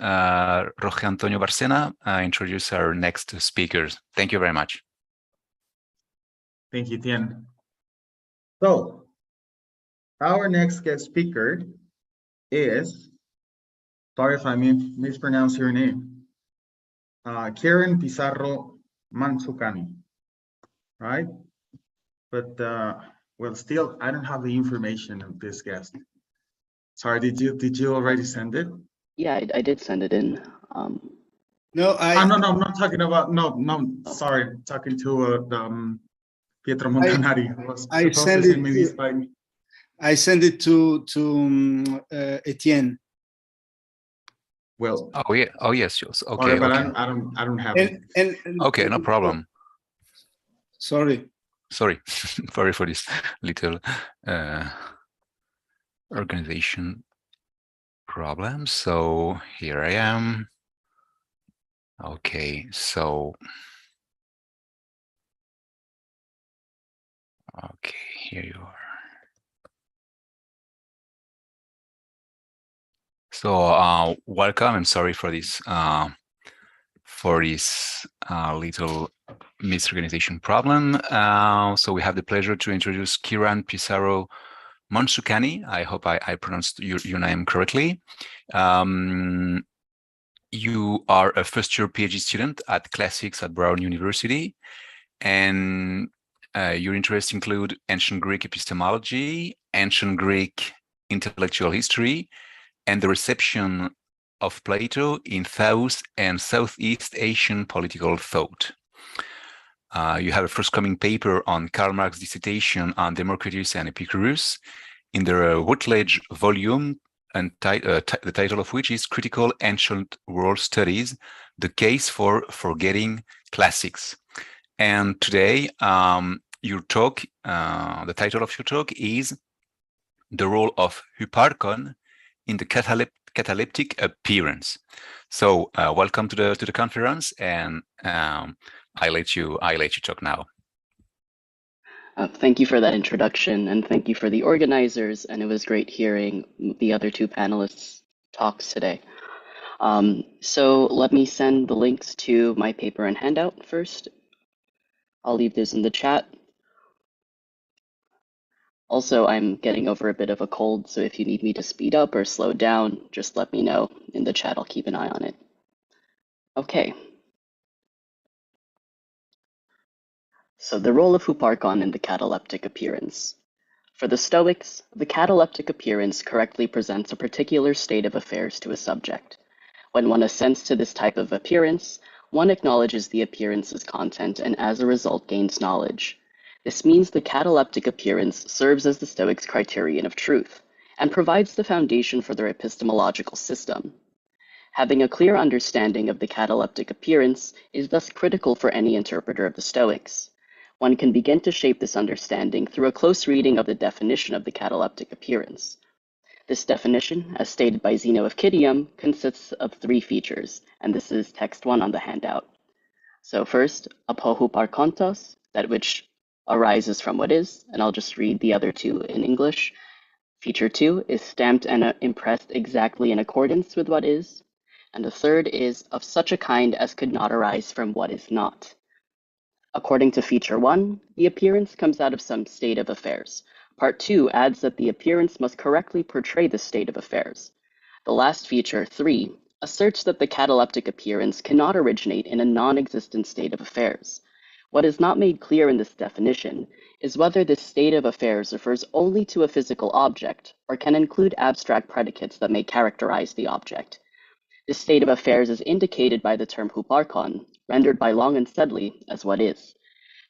Roge Antonio Barcena introduce our next speakers. Thank you very much. Thank you, Tien. So our next guest speaker is, sorry if I mispronounce your name, Karen Pizarro Manzucani, right? But well, still, I don't have the information of this guest. Sorry, did you already send it? Yeah, I did send it in. No, no, I'm not talking about, no, sorry, I'm talking to Pietro Montanari. I sent it to Etienne. Well. Oh yeah. Oh yes. Okay. Sorry, but okay. I don't have it. And okay, no problem. Sorry. Sorry for this little organization problem. So here I am. Okay, so okay, here you are. So welcome. I'm sorry for this little misorganization problem. So we have the pleasure to introduce Kiran Pizarro Manzucani. I hope I pronounced your name correctly. You are a first-year PhD student at Classics at Brown University, and your interests include ancient Greek epistemology, ancient Greek intellectual history, and the reception of Plato in South and Southeast Asian political thought. You have a forthcoming paper on Karl Marx's dissertation on Democritus and Epicurus in the Routledge volume, and the title of which is Critical Ancient World Studies, The Case for Forgetting Classics. And today, your talk, the title of your talk is The Role of Hyparchon in the Cataleptic Appearance. So welcome to the conference, and I let you talk now. Thank you for that introduction, and thank you for the organizers, and it was great hearing the other two panelists' talks today. So let me send the links to my paper and handout first. I'll leave this in the chat. Also, I'm getting over a bit of a cold, so if you need me to speed up or slow down, just let me know in the chat. I'll keep an eye on it. Okay. So the role of Hyparchon in the cataleptic appearance. For the Stoics, the cataleptic appearance correctly presents a particular state of affairs to a subject. When one assents to this type of appearance, one acknowledges the appearance's content and as a result gains knowledge. This means the cataleptic appearance serves as the Stoics' criterion of truth and provides the foundation for their epistemological system. Having a clear understanding of the cataleptic appearance is thus critical for any interpreter of the Stoics. One can begin to shape this understanding through a close reading of the definition of the cataleptic appearance. This definition, as stated by Zeno of Citium, consists of 3 features, and this is text 1 on the handout. So first, apo hyparchontos, that which arises from what is, and I'll just read the other 2 in English. Feature 2 is stamped and impressed exactly in accordance with what is. And the third is of such a kind as could not arise from what is not. According to feature 1, the appearance comes out of some state of affairs. Part 2 adds that the appearance must correctly portray the state of affairs. The last feature, 3, asserts that the cataleptic appearance cannot originate in a non-existent state of affairs. What is not made clear in this definition is whether this state of affairs refers only to a physical object or can include abstract predicates that may characterize the object. This state of affairs is indicated by the term huparkon, rendered by Long and Sedley as what is.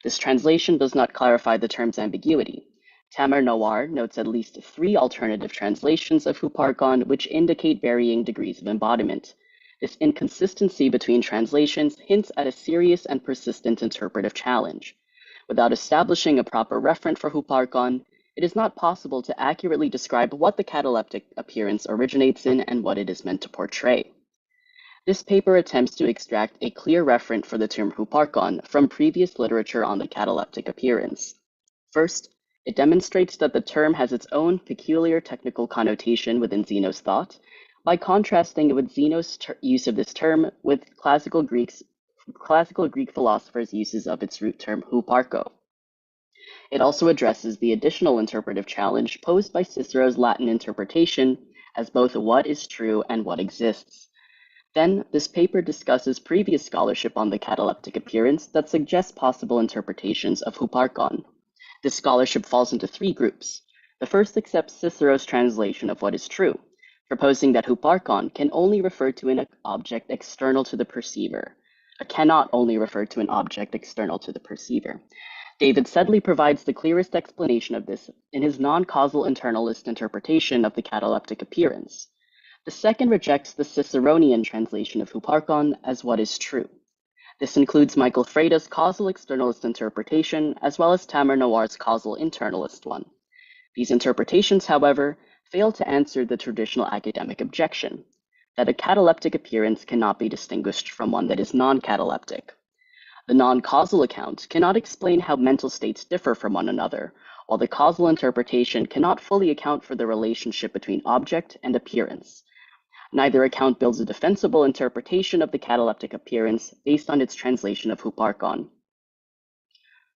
This translation does not clarify the term's ambiguity. Tamer Nawar notes at least 3 alternative translations of huparkon which indicate varying degrees of embodiment. This inconsistency between translations hints at a serious and persistent interpretive challenge. Without establishing a proper referent for huparkon, it is not possible to accurately describe what the cataleptic appearance originates in and what it is meant to portray. This paper attempts to extract a clear referent for the term huparkon from previous literature on the cataleptic appearance. First, it demonstrates that the term has its own peculiar technical connotation within Zeno's thought by contrasting it with Zeno's use of this term with classical Greek philosophers' uses of its root term huparko. It also addresses the additional interpretive challenge posed by Cicero's Latin interpretation as both what is true and what exists. Then, this paper discusses previous scholarship on the cataleptic appearance that suggests possible interpretations of huparkon. This scholarship falls into 3 groups. The first accepts Cicero's translation of what is true, proposing that huparkon can only refer to an object external to the perceiver, or cannot only refer to an object external to the perceiver. David Sedley provides the clearest explanation of this in his non-causal internalist interpretation of the cataleptic appearance. The second rejects the Ciceronian translation of huparkon as what is true. This includes Michael Freida's causal externalist interpretation, as well as Tamer Nawar's causal internalist one. These interpretations, however, fail to answer the traditional academic objection, that a cataleptic appearance cannot be distinguished from one that is non-cataleptic. The non-causal account cannot explain how mental states differ from one another, while the causal interpretation cannot fully account for the relationship between object and appearance. Neither account builds a defensible interpretation of the cataleptic appearance based on its translation of huparkon.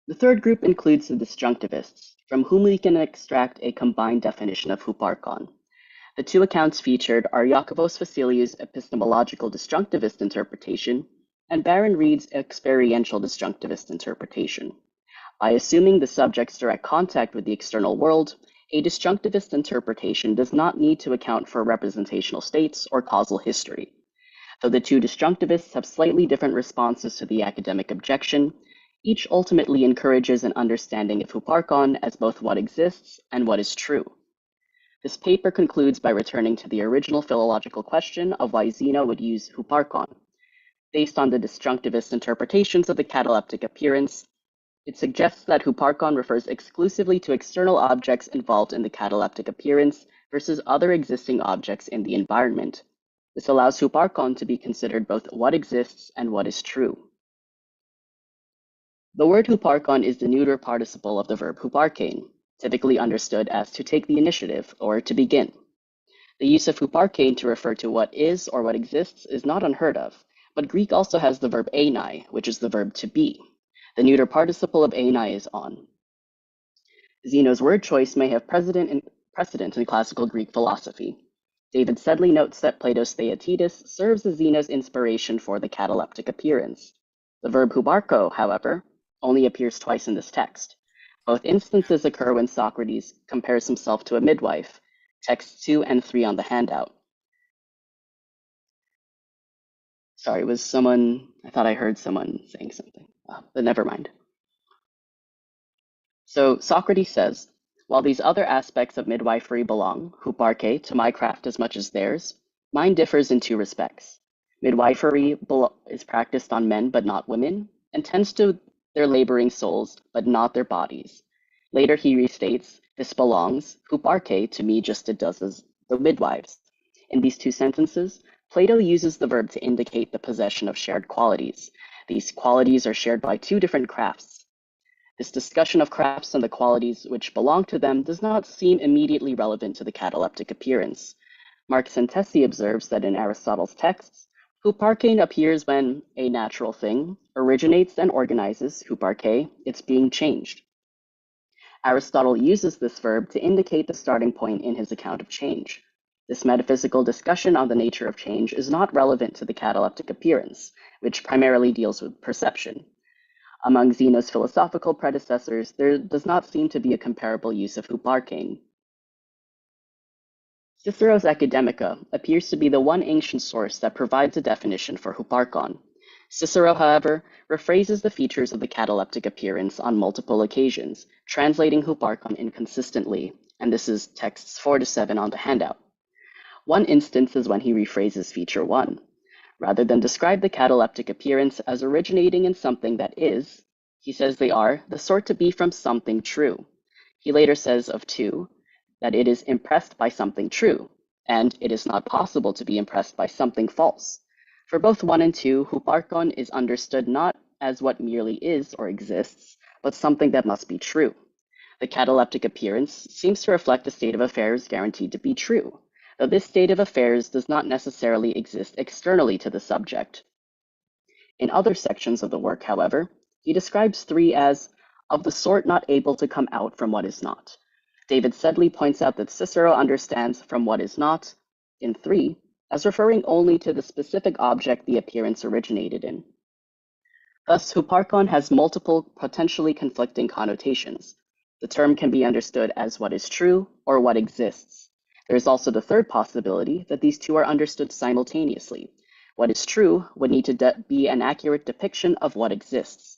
The third group includes the disjunctivists, from whom we can extract a combined definition of huparkon. The 2 accounts featured are Iakobos Vasiliou's epistemological disjunctivist interpretation and Baron Reed's experiential disjunctivist interpretation. By assuming the subject's direct contact with the external world, a disjunctivist interpretation does not need to account for representational states or causal history. Though the 2 disjunctivists have slightly different responses to the academic objection, each ultimately encourages an understanding of huparkon as both what exists and what is true. This paper concludes by returning to the original philological question of why Zeno would use huparkon. Based on the disjunctivist interpretations of the cataleptic appearance, it suggests that huparkon refers exclusively to external objects involved in the cataleptic appearance versus other existing objects in the environment. This allows huparkon to be considered both what exists and what is true. The word huparkon is the neuter participle of the verb huparkein, typically understood as to take the initiative or to begin. The use of huparkein to refer to what is or what exists is not unheard of, but Greek also has the verb einai, which is the verb to be. The neuter participle of einai is on. Zeno's word choice may have precedent in classical Greek philosophy. David Sedley notes that Plato's Theaetetus serves as Zeno's inspiration for the cataleptic appearance. The verb huparko, however, only appears twice in this text. Both instances occur when Socrates compares himself to a midwife, texts 2 and 3 on the handout. Sorry, I thought I heard someone saying something, but never mind. So Socrates says, while these other aspects of midwifery belong, huparche, to my craft as much as theirs, mine differs in 2 respects. Midwifery is practiced on men but not women, and tends to their laboring souls but not their bodies. Later he restates, this belongs, huparche, to me just as it does as the midwives. In these 2 sentences, Plato uses the verb to indicate the possession of shared qualities. These qualities are shared by 2 different crafts. This discussion of crafts and the qualities which belong to them does not seem immediately relevant to the cataleptic appearance. Mark Santesi observes that in Aristotle's texts, huparkein appears when a natural thing originates and organizes, huparche, its being changed. Aristotle uses this verb to indicate the starting point in his account of change. This metaphysical discussion on the nature of change is not relevant to the cataleptic appearance, which primarily deals with perception. Among Zeno's philosophical predecessors, there does not seem to be a comparable use of huparkein. Cicero's Academica appears to be the one ancient source that provides a definition for huparkon. Cicero, however, rephrases the features of the cataleptic appearance on multiple occasions, translating huparkon inconsistently, and this is texts 4 to 7 on the handout. One instance is when he rephrases feature 1. Rather than describe the cataleptic appearance as originating in something that is, he says they are the sort to be from something true. He later says of 2 that it is impressed by something true, and it is not possible to be impressed by something false. For both 1 and 2, huparkon is understood not as what merely is or exists, but something that must be true. The cataleptic appearance seems to reflect a state of affairs guaranteed to be true, though this state of affairs does not necessarily exist externally to the subject. In other sections of the work, however, he describes 3 as of the sort not able to come out from what is not. David Sedley points out that Cicero understands from what is not, in 3, as referring only to the specific object the appearance originated in. Thus, huparkon has multiple potentially conflicting connotations. The term can be understood as what is true or what exists. There is also the third possibility that these two are understood simultaneously. What is true would need to be an accurate depiction of what exists.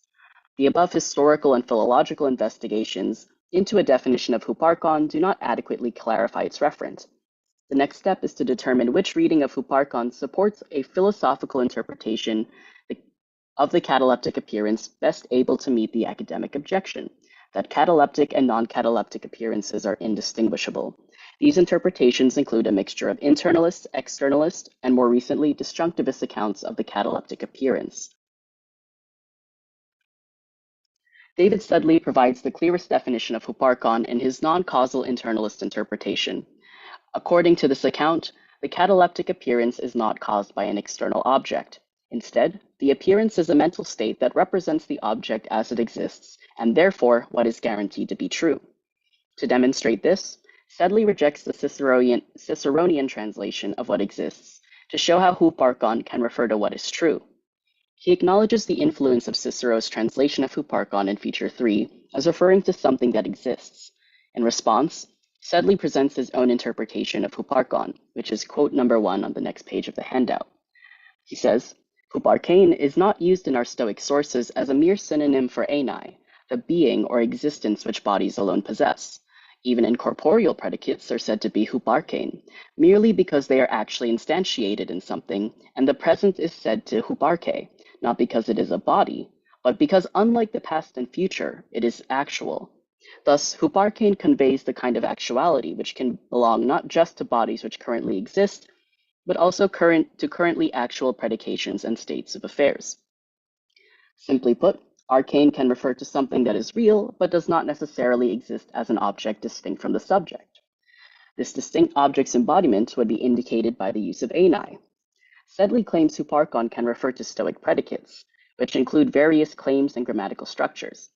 The above historical and philological investigations into a definition of huparkon do not adequately clarify its referent. The next step is to determine which reading of huparkon supports a philosophical interpretation of the cataleptic appearance best able to meet the academic objection, that cataleptic and non-cataleptic appearances are indistinguishable. These interpretations include a mixture of internalist, externalist, and more recently, disjunctivist accounts of the cataleptic appearance. David Sedley provides the clearest definition of huparkon in his non-causal internalist interpretation. According to this account, the cataleptic appearance is not caused by an external object. Instead, the appearance is a mental state that represents the object as it exists, and therefore what is guaranteed to be true. To demonstrate this, Sedley rejects the Ciceronian translation of what exists to show how huparkon can refer to what is true. He acknowledges the influence of Cicero's translation of huparkon in feature 3 as referring to something that exists. In response, Sedley presents his own interpretation of huparkon, which is quote number 1 on the next page of the handout. He says, huparkein is not used in our Stoic sources as a mere synonym for enai, the being or existence which bodies alone possess. Even incorporeal predicates are said to be huparkein, merely because they are actually instantiated in something, and the present is said to huparche, not because it is a body, but because unlike the past and future, it is actual. Thus, huparkein conveys the kind of actuality which can belong not just to bodies which currently exist, but also to currently actual predications and states of affairs. Simply put, arcane can refer to something that is real, but does not necessarily exist as an object distinct from the subject. This distinct object's embodiment would be indicated by the use of enai. Sedley claims huparkon can refer to Stoic predicates, which include various claims and grammatical structures.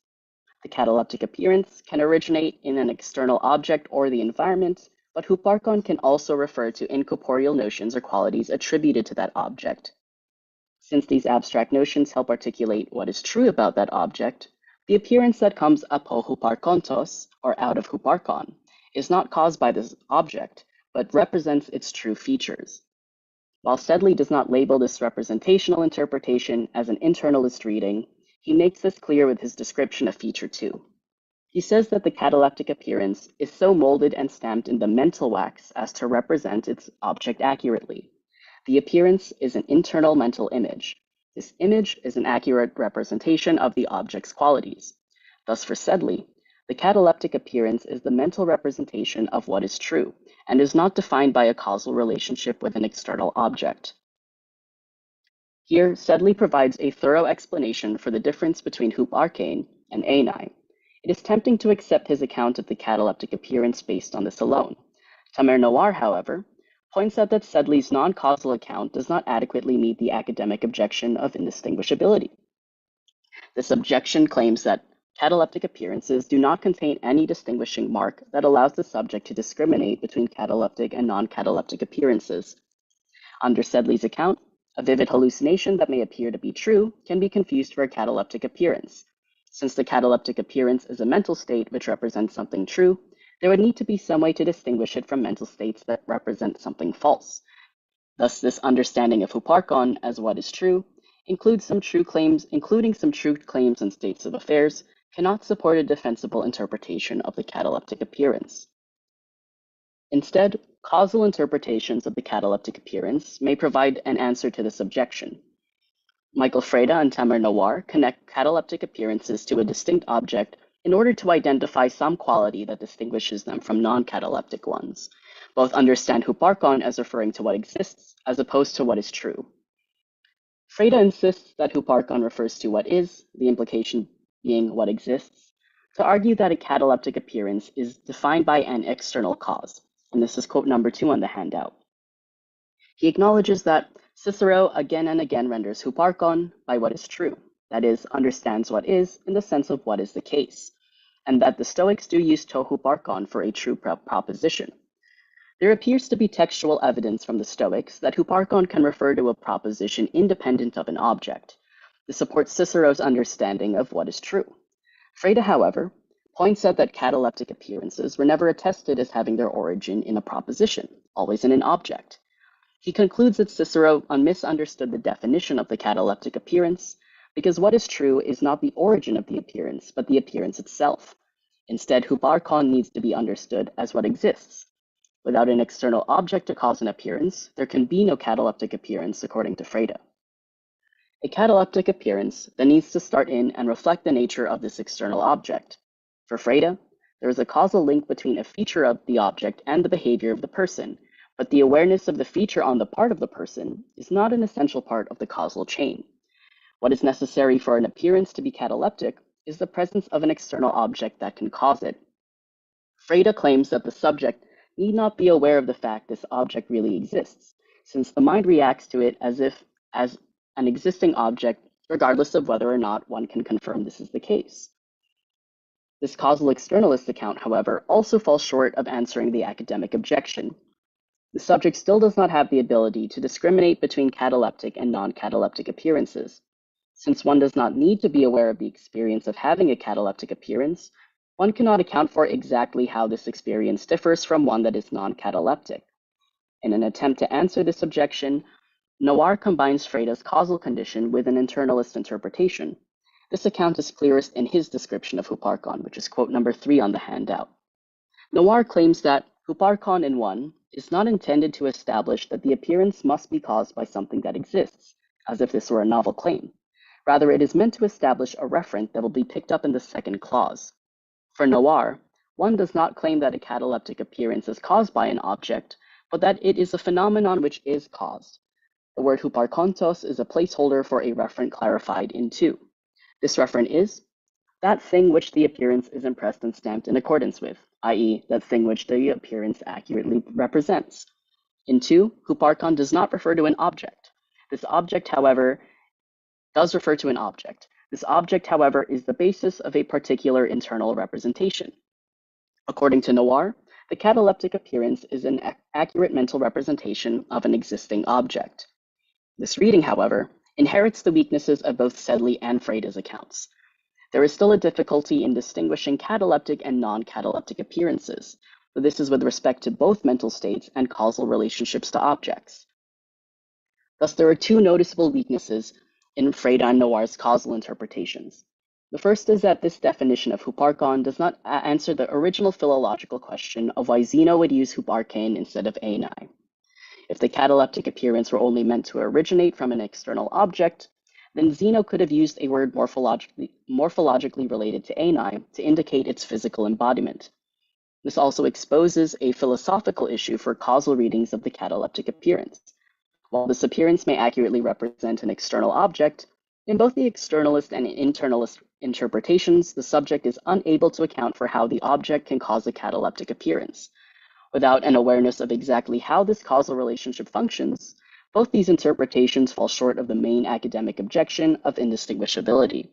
The cataleptic appearance can originate in an external object or the environment, but huparkon can also refer to incorporeal notions or qualities attributed to that object. Since these abstract notions help articulate what is true about that object, the appearance that comes apo huparkontos, or out of huparkon, is not caused by this object, but represents its true features. While Sedley does not label this representational interpretation as an internalist reading, he makes this clear with his description of feature 2. He says that the cataleptic appearance is so molded and stamped in the mental wax as to represent its object accurately. The appearance is an internal mental image. This image is an accurate representation of the object's qualities. Thus, for Sedley, the cataleptic appearance is the mental representation of what is true, and is not defined by a causal relationship with an external object. Here, Sedley provides a thorough explanation for the difference between huparkein and enai. It is tempting to accept his account of the cataleptic appearance based on this alone. Tamer Noir, however, points out that Sedley's non-causal account does not adequately meet the academic objection of indistinguishability. This objection claims that cataleptic appearances do not contain any distinguishing mark that allows the subject to discriminate between cataleptic and non-cataleptic appearances. Under Sedley's account, a vivid hallucination that may appear to be true can be confused for a cataleptic appearance. Since the cataleptic appearance is a mental state which represents something true, there would need to be some way to distinguish it from mental states that represent something false. Thus, this understanding of Hupparcon as what is true, including some true claims and states of affairs, cannot support a defensible interpretation of the cataleptic appearance. Instead, causal interpretations of the cataleptic appearance may provide an answer to this objection. Michael Freda and Tamer Noir connect cataleptic appearances to a distinct object in order to identify some quality that distinguishes them from non-cataleptic ones. Both understand Hupparcon as referring to what exists, as opposed to what is true. Freda insists that Hupparcon refers to what is, the implication being what exists, to argue that a cataleptic appearance is defined by an external cause, and this is quote number 2 on the handout. He acknowledges that Cicero again and again renders Hupparcon by what is true, that is, understands what is in the sense of what is the case, and that the Stoics do use to Hupparcon for a true proposition. There appears to be textual evidence from the Stoics that Hupparcon can refer to a proposition independent of an object. This supports Cicero's understanding of what is true. Freda, however, points out that cataleptic appearances were never attested as having their origin in a proposition, always in an object. He concludes that Cicero misunderstood the definition of the cataleptic appearance because what is true is not the origin of the appearance, but the appearance itself. Instead, Hupparcon needs to be understood as what exists. Without an external object to cause an appearance, there can be no cataleptic appearance, according to Freda. A cataleptic appearance then needs to start in and reflect the nature of this external object. For Freda, there is a causal link between a feature of the object and the behavior of the person, but the awareness of the feature on the part of the person is not an essential part of the causal chain. What is necessary for an appearance to be cataleptic is the presence of an external object that can cause it. Freda claims that the subject need not be aware of the fact this object really exists, since the mind reacts to it as an existing object, regardless of whether or not one can confirm this is the case. This causal externalist account, however, also falls short of answering the academic objection. The subject still does not have the ability to discriminate between cataleptic and non-cataleptic appearances. Since one does not need to be aware of the experience of having a cataleptic appearance, one cannot account for exactly how this experience differs from one that is non-cataleptic. In an attempt to answer this objection, Noir combines Freda's causal condition with an internalist interpretation. This account is clearest in his description of Hupparcon, which is quote number 3 on the handout. Noir claims that Hupparcon in 1 is not intended to establish that the appearance must be caused by something that exists, as if this were a novel claim. Rather, it is meant to establish a referent that will be picked up in the second clause. For Noir, 1 does not claim that a cataleptic appearance is caused by an object, but that it is a phenomenon which is caused. The word Hupparkontos is a placeholder for a referent clarified in 2. This referent is that thing which the appearance is impressed and stamped in accordance with, i.e., that thing which the appearance accurately represents. In 2, Hupparcon does not refer to an object. This object, however, does refer to an object. This object, however, is the basis of a particular internal representation. According to Noir, the cataleptic appearance is an accurate mental representation of an existing object. This reading, however, inherits the weaknesses of both Sedley and Freda's accounts. There is still a difficulty in distinguishing cataleptic and non-cataleptic appearances, but this is with respect to both mental states and causal relationships to objects. Thus, there are 2 noticeable weaknesses in Freda and Noir's causal interpretations. The first is that this definition of Hupparcon does not answer the original philological question of why Zeno would use Hupparkein instead of Einai. If the cataleptic appearance were only meant to originate from an external object, then Zeno could have used a word morphologically related to Einai to indicate its physical embodiment. This also exposes a philosophical issue for causal readings of the cataleptic appearance. While this appearance may accurately represent an external object, In both the externalist and internalist interpretations, the subject is unable to account for how the object can cause a cataleptic appearance. Without an awareness of exactly how this causal relationship functions, both these interpretations fall short of the main academic objection of indistinguishability.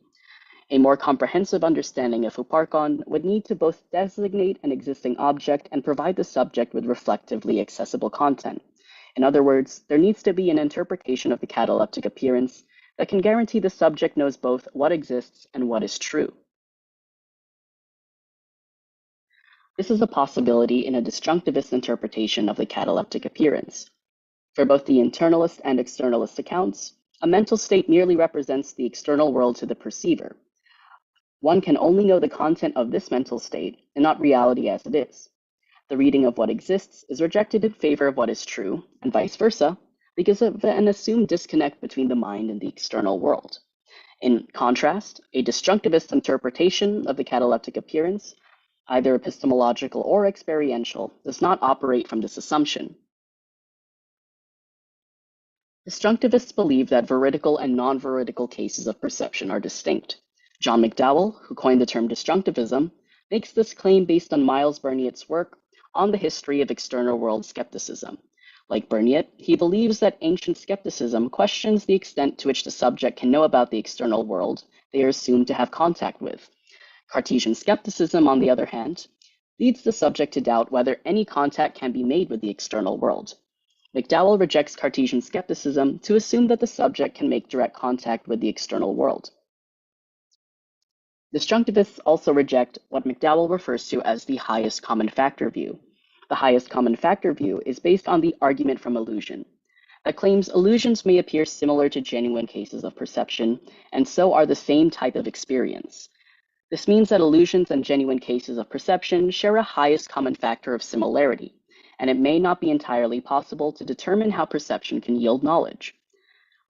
A more comprehensive understanding of Hupparcon would need to both designate an existing object and provide the subject with reflectively accessible content. In other words, there needs to be an interpretation of the cataleptic appearance that can guarantee the subject knows both what exists and what is true. This is a possibility in a disjunctivist interpretation of the cataleptic appearance. For both the internalist and externalist accounts, a mental state merely represents the external world to the perceiver. One can only know the content of this mental state and not reality as it is. The reading of what exists is rejected in favor of what is true, and vice versa, because of an assumed disconnect between the mind and the external world. In contrast, a disjunctivist interpretation of the cataleptic appearance, either epistemological or experiential, does not operate from this assumption. Disjunctivists believe that veridical and non-veridical cases of perception are distinct. John McDowell, who coined the term disjunctivism, makes this claim based on Miles Berniet's work on the history of external world skepticism. Like Berniet, he believes that ancient skepticism questions the extent to which the subject can know about the external world they are assumed to have contact with. Cartesian skepticism, on the other hand, leads the subject to doubt whether any contact can be made with the external world. McDowell rejects Cartesian skepticism to assume that the subject can make direct contact with the external world. Disjunctivists also reject what McDowell refers to as the highest common factor view. The highest common factor view is based on the argument from illusion, that claims illusions may appear similar to genuine cases of perception, and so are the same type of experience. This means that illusions and genuine cases of perception share a highest common factor of similarity, and it may not be entirely possible to determine how perception can yield knowledge.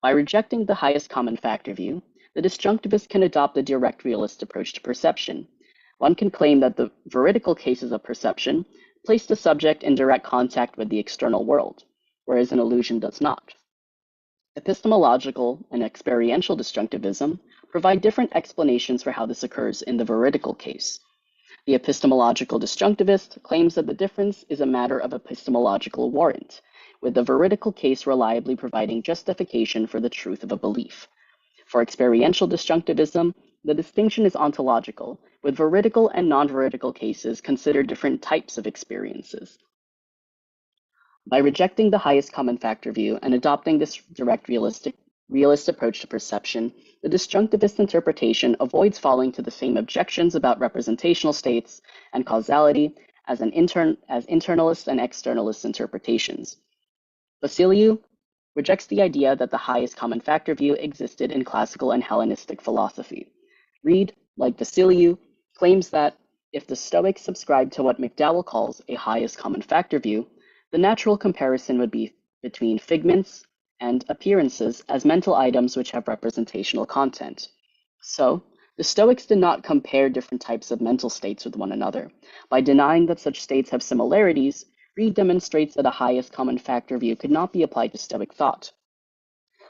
By rejecting the highest common factor view, the disjunctivist can adopt the direct realist approach to perception. One can claim that the veridical cases of perception place the subject in direct contact with the external world, whereas an illusion does not. Epistemological and experiential disjunctivism provide different explanations for how this occurs in the veridical case. The epistemological disjunctivist claims that the difference is a matter of epistemological warrant, with the veridical case reliably providing justification for the truth of a belief. For experiential disjunctivism, the distinction is ontological, with veridical and non-veridical cases considered different types of experiences. By rejecting the highest common factor view and adopting this direct realist approach to perception, the disjunctivist interpretation avoids falling to the same objections about representational states and causality as internalist and externalist interpretations. Vasiliou rejects the idea that the highest common factor view existed in classical and Hellenistic philosophy. Reid, like Vasiliou, claims that if the Stoics subscribed to what McDowell calls a highest common factor view, the natural comparison would be between figments and appearances as mental items which have representational content. So, the Stoics did not compare different types of mental states with one another. By denying that such states have similarities, Reid demonstrates that a highest common factor view could not be applied to Stoic thought.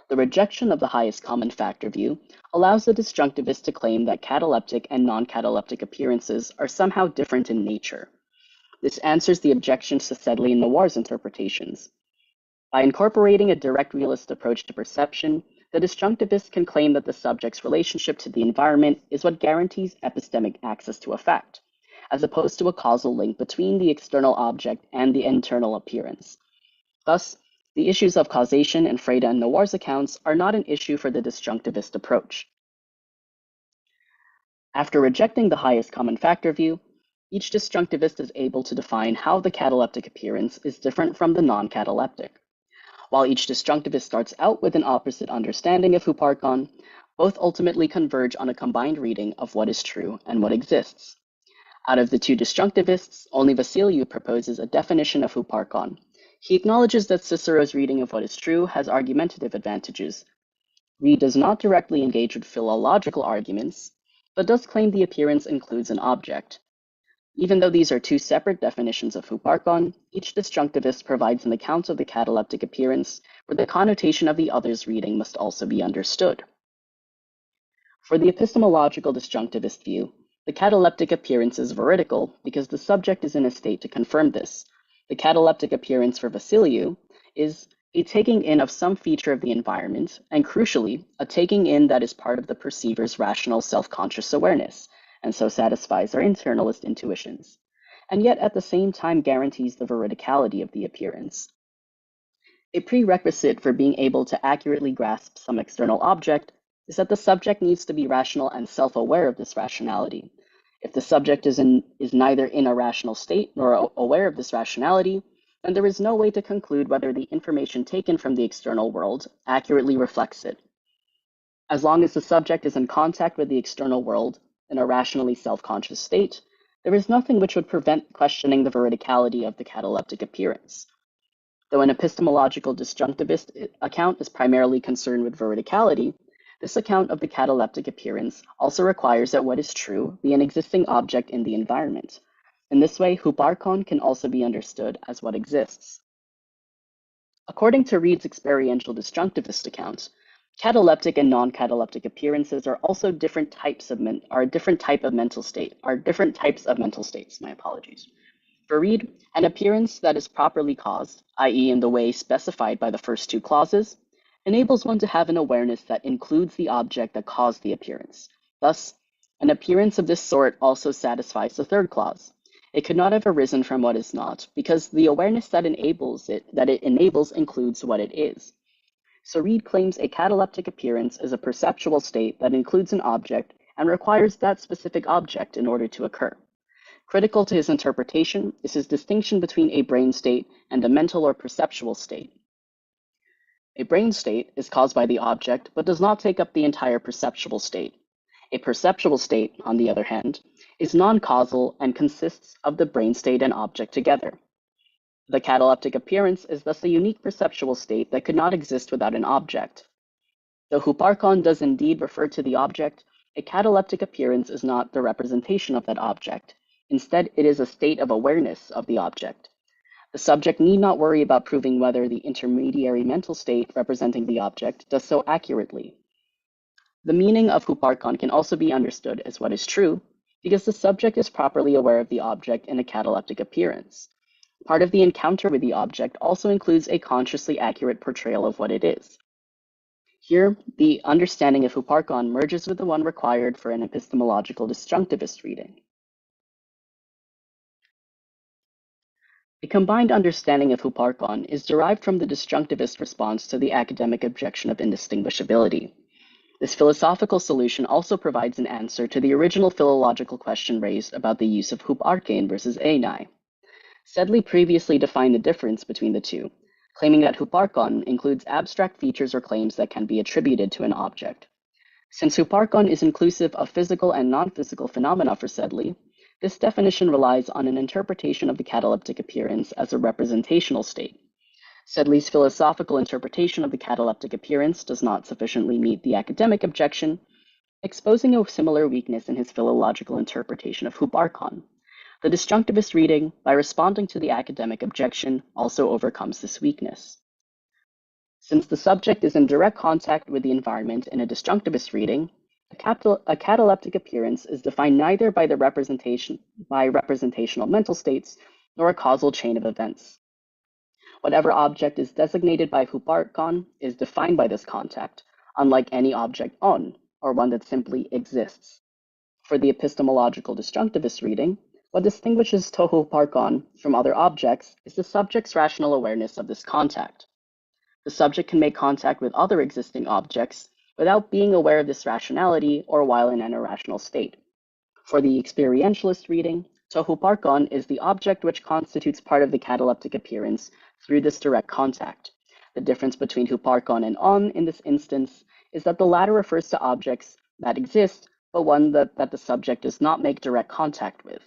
The rejection of the highest common factor view allows the disjunctivist to claim that cataleptic and non-cataleptic appearances are somehow different in nature. This answers the objections to Sedley and Noir's interpretations. By incorporating a direct realist approach to perception, the disjunctivist can claim that the subject's relationship to the environment is what guarantees epistemic access to a fact, as opposed to a causal link between the external object and the internal appearance. Thus, the issues of causation in Freda and Noir's accounts are not an issue for the disjunctivist approach. After rejecting the highest common factor view, each disjunctivist is able to define how the cataleptic appearance is different from the non-cataleptic. While each disjunctivist starts out with an opposite understanding of Hupparcon, both ultimately converge on a combined reading of what is true and what exists. Out of the two disjunctivists, only Vasiliou proposes a definition of Hupparcon. He acknowledges that Cicero's reading of what is true has argumentative advantages. Reid does not directly engage with philological arguments, but does claim the appearance includes an object. Even though these are two separate definitions of Hupparcon, each disjunctivist provides an account of the cataleptic appearance, where the connotation of the other's reading must also be understood. For the epistemological disjunctivist view, the cataleptic appearance is veridical because the subject is in a state to confirm this. The cataleptic appearance for Vasiliou is a taking in of some feature of the environment, and crucially, a taking in that is part of the perceiver's rational self-conscious awareness, and so satisfies our internalist intuitions, and yet at the same time guarantees the veridicality of the appearance. A prerequisite for being able to accurately grasp some external object is that the subject needs to be rational and self-aware of this rationality. If the subject is neither in a rational state nor aware of this rationality, then there is no way to conclude whether the information taken from the external world accurately reflects it. As long as the subject is in contact with the external world in a rationally self-conscious state, there is nothing which would prevent questioning the veridicality of the cataleptic appearance. Though an epistemological disjunctivist account is primarily concerned with veridicality, this account of the cataleptic appearance also requires that what is true be an existing object in the environment. In this way, huparkon can also be understood as what exists. According to Reid's experiential disjunctivist account, cataleptic and non-cataleptic appearances are also different types of mental states. My apologies. For Reid, an appearance that is properly caused, i.e. in the way specified by the first two clauses, enables one to have an awareness that includes the object that caused the appearance. Thus, an appearance of this sort also satisfies the third clause. It could not have arisen from what is not, because the awareness that it enables includes what it is. So Reid claims a cataleptic appearance is a perceptual state that includes an object and requires that specific object in order to occur. Critical to his interpretation is his distinction between a brain state and a mental or perceptual state. A brain state is caused by the object, but does not take up the entire perceptual state. A perceptual state, on the other hand, is non-causal and consists of the brain state and object together. The cataleptic appearance is thus a unique perceptual state that could not exist without an object. Though huparkon does indeed refer to the object, a cataleptic appearance is not the representation of that object. Instead, it is a state of awareness of the object. The subject need not worry about proving whether the intermediary mental state representing the object does so accurately. The meaning of huparkon can also be understood as what is true, because the subject is properly aware of the object in a cataleptic appearance. Part of the encounter with the object also includes a consciously accurate portrayal of what it is. Here, the understanding of huparkon merges with the one required for an epistemological disjunctivist reading. A combined understanding of huparkon is derived from the disjunctivist response to the academic objection of indistinguishability. This philosophical solution also provides an answer to the original philological question raised about the use of huparkein versus einai. Sedley previously defined the difference between the two, claiming that huparkon includes abstract features or claims that can be attributed to an object. Since huparkon is inclusive of physical and non-physical phenomena for Sedley, this definition relies on an interpretation of the cataleptic appearance as a representational state. Sedley's philosophical interpretation of the cataleptic appearance does not sufficiently meet the academic objection, exposing a similar weakness in his philological interpretation of huparkon. The disjunctivist reading, by responding to the academic objection, also overcomes this weakness. Since the subject is in direct contact with the environment in a disjunctivist reading, a cataleptic appearance is defined neither by representational mental states nor a causal chain of events. Whatever object is designated by huparkon is defined by this contact, unlike any object on, or one that simply exists. For the epistemological disjunctivist reading, what distinguishes huparkon from other objects is the subject's rational awareness of this contact. The subject can make contact with other existing objects without being aware of this rationality or while in an irrational state. For the experientialist reading, huparkon is the object which constitutes part of the cataleptic appearance through this direct contact. The difference between huparkon and on in this instance is that the latter refers to objects that exist, but one that the subject does not make direct contact with.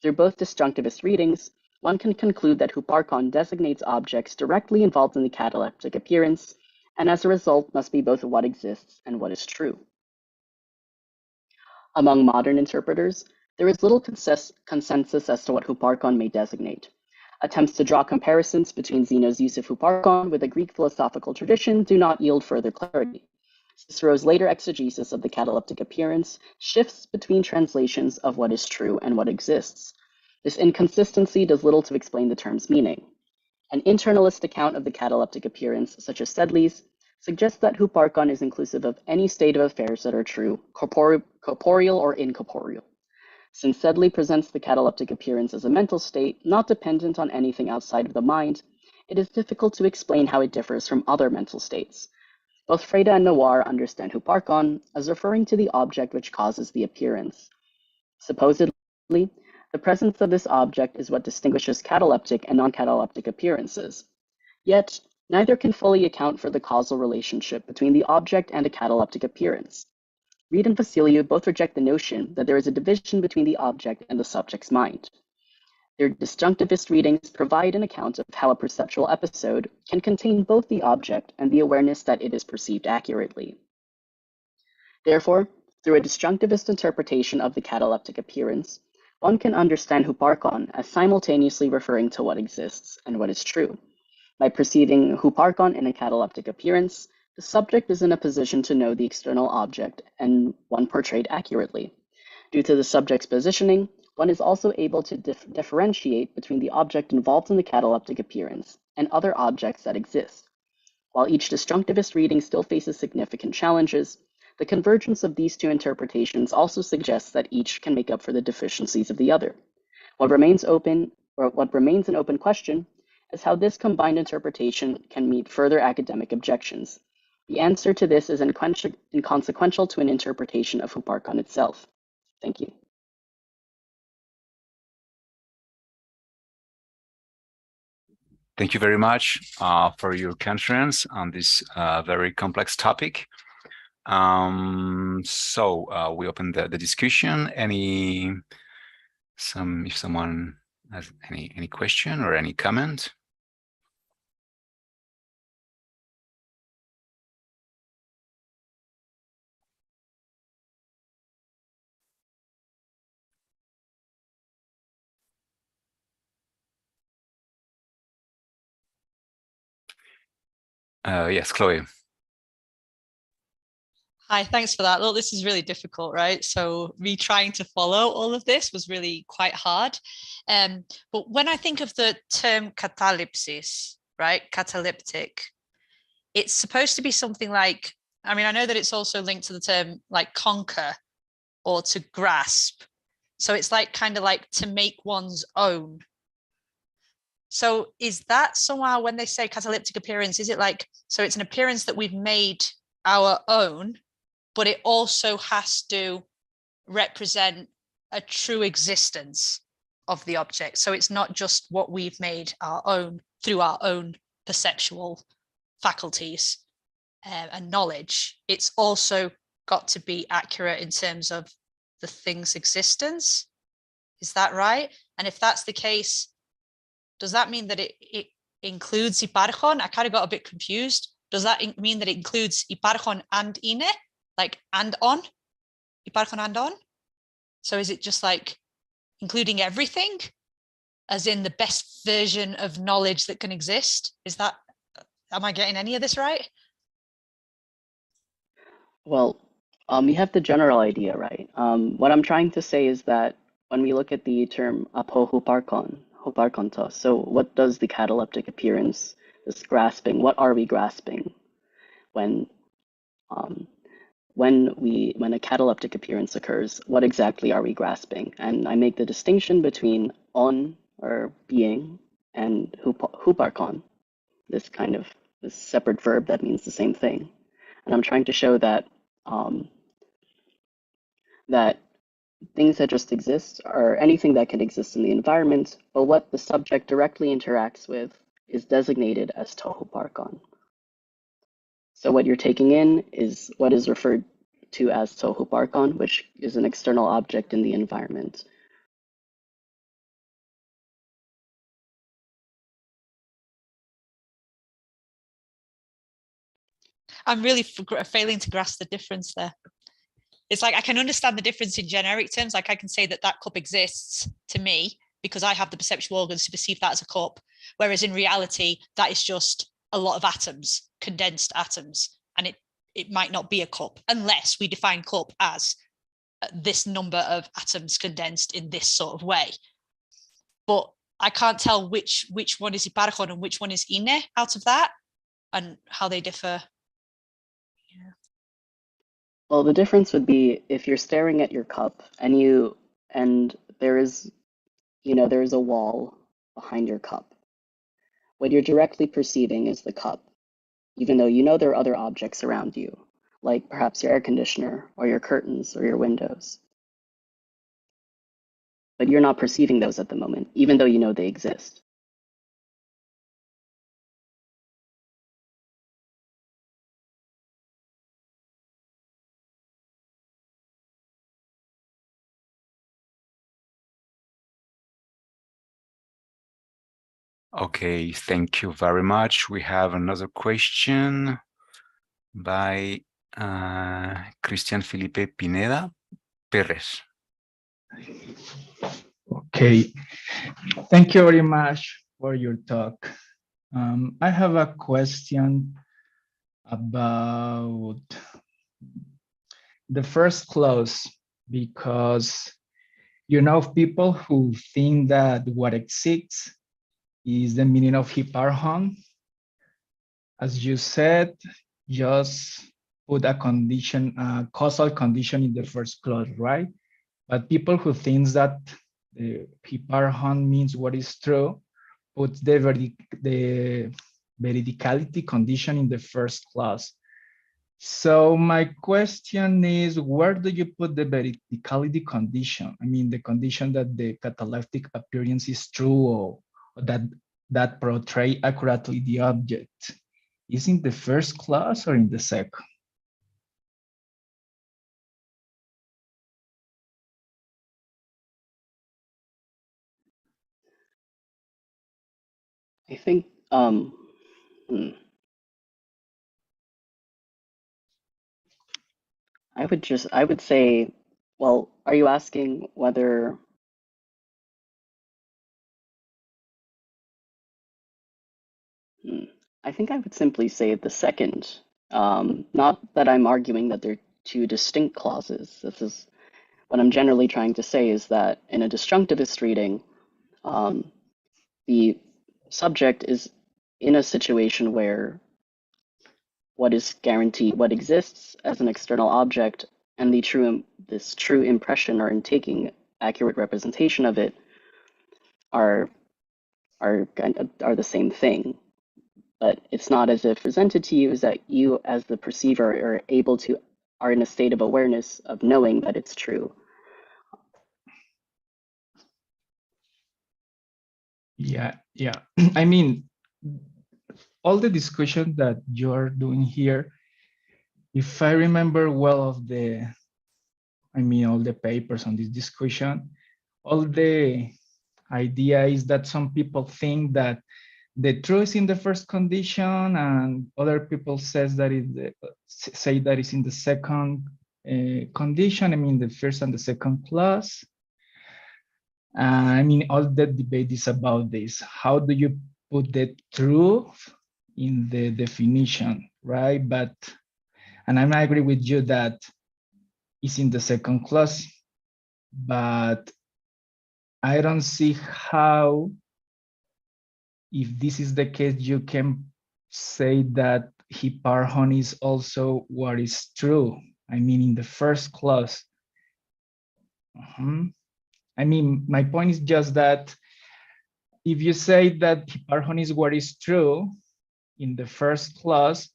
Through both disjunctivist readings, one can conclude that huparkon designates objects directly involved in the cataleptic appearance, and as a result must be both what exists and what is true. Among modern interpreters, there is little consensus as to what huparkon may designate. Attempts to draw comparisons between Zeno's use of huparkon with the Greek philosophical tradition do not yield further clarity. Cicero's later exegesis of the cataleptic appearance shifts between translations of what is true and what exists. This inconsistency does little to explain the term's meaning. An internalist account of the cataleptic appearance, such as Sedley's, suggests that huparchon is inclusive of any state of affairs that are true, corporeal or incorporeal. Since Sedley presents the cataleptic appearance as a mental state, not dependent on anything outside of the mind, it is difficult to explain how it differs from other mental states. Both Freda and Noir understand huparchon as referring to the object which causes the appearance. Supposedly, the presence of this object is what distinguishes cataleptic and non-cataleptic appearances. Yet, neither can fully account for the causal relationship between the object and a cataleptic appearance. Reid and Vassiliou both reject the notion that there is a division between the object and the subject's mind. Their disjunctivist readings provide an account of how a perceptual episode can contain both the object and the awareness that it is perceived accurately. Therefore, through a disjunctivist interpretation of the cataleptic appearance, one can understand huparchon as simultaneously referring to what exists and what is true. By perceiving huparchon in a cataleptic appearance, the subject is in a position to know the external object and one portrayed accurately. Due to the subject's positioning, one is also able to differentiate between the object involved in the cataleptic appearance and other objects that exist. While each disjunctivist reading still faces significant challenges, the convergence of these two interpretations also suggests that each can make up for the deficiencies of the other. What remains an open question is how this combined interpretation can meet further academic objections. The answer to this is inconsequential to an interpretation of huparchon itself. Thank you. Thank you very much for your conference on this very complex topic. So we open the discussion. If someone has any question or any comment. Yes, Chloe. Hi, thanks for that. Look, this is really difficult, right? So me trying to follow all of this was really quite hard. But when I think of the term catalepsis, right, cataleptic, it's supposed to be something like, I mean, I know that it's also linked to the term like conquer or to grasp. So it's like kind of like to make one's own. So is that somehow when they say cataleptic appearance, is it like, so it's an appearance that we've made our own, but it also has to represent a true existence of the object. So it's not just what we've made our own through our own perceptual faculties and knowledge. It's also got to be accurate in terms of the thing's existence. Is that right? And if that's the case, does that mean that it includes hiparchon? I kind of got a bit confused. Does that mean that it includes hiparchon and ine, like and on, hiparchon and on? So is it just like including everything, as in the best version of knowledge that can exist? Is that, am I getting any of this right? Well, you have the general idea right. What I'm trying to say is that when we look at the term apo huparchontos, so what does the cataleptic appearance, this grasping, what are we grasping when a cataleptic appearance occurs? What exactly are we grasping? And I make the distinction between on or being and huparchon, this separate verb that means the same thing. And I'm trying to show that that things that just exist are anything that can exist in the environment, but what the subject directly interacts with is designated as to huparchon. So what you're taking in is what is referred to as to huparchon, which is an external object in the environment. I'm really failing to grasp the difference there. It's like I can understand the difference in generic terms. Like I can say that that cup exists to me because I have the perceptual organs to perceive that as a cup. Whereas in reality, that is just a lot of atoms, condensed atoms. And it might not be a cup unless we define cup as this number of atoms condensed in this sort of way. But I can't tell which one is hiparchon and which one is ine out of that, and how they differ. Yeah. Well, the difference would be if you're staring at your cup and there is, there is a wall behind your cup. What you're directly perceiving is the cup, even though you know there are other objects around you, like perhaps your air conditioner or your curtains or your windows. But you're not perceiving those at the moment, even though you know they exist. Okay, thank you very much. We have another question by Cristian Felipe Pineda Perez. Okay, thank you very much for your talk. I have a question about the first clause, because people who think that what exists is the meaning of hiparchon. As you said, just put a condition, a causal condition in the first clause, right? But people who think that the hiparchon means what is true, put the veridicality condition in the first clause. So my question is, where do you put the veridicality condition? I mean, the condition that the cataleptic appearance is true, or that portray accurately the object. Is in the first clause or in the second? I think, I would say, well, are you asking whether, I think I would simply say the second. Not that I'm arguing that they're two distinct clauses. This is what I'm generally trying to say, is that in a disjunctivist reading, the subject is in a situation where what is guaranteed, what exists as an external object, and this true impression or taking accurate representation of it are the same thing. But it's not as if presented to you is that you, as the perceiver, are in a state of awareness of knowing that it's true. Yeah. I mean, all the discussion that you're doing here, if I remember well all the papers on this discussion, all the idea is that some people think that the truth is in the first condition, and other people say that it's in the second condition. I mean, the first and the second clause. I mean, all the debate is about this. How do you put the truth in the definition, right? And I agree with you that it's in the second clause, but I don't see how, if this is the case, you can say that hiparchon is also what is true. I mean, in the first clause. I mean, my point is just that if you say that hiparchon is what is true in the first clause,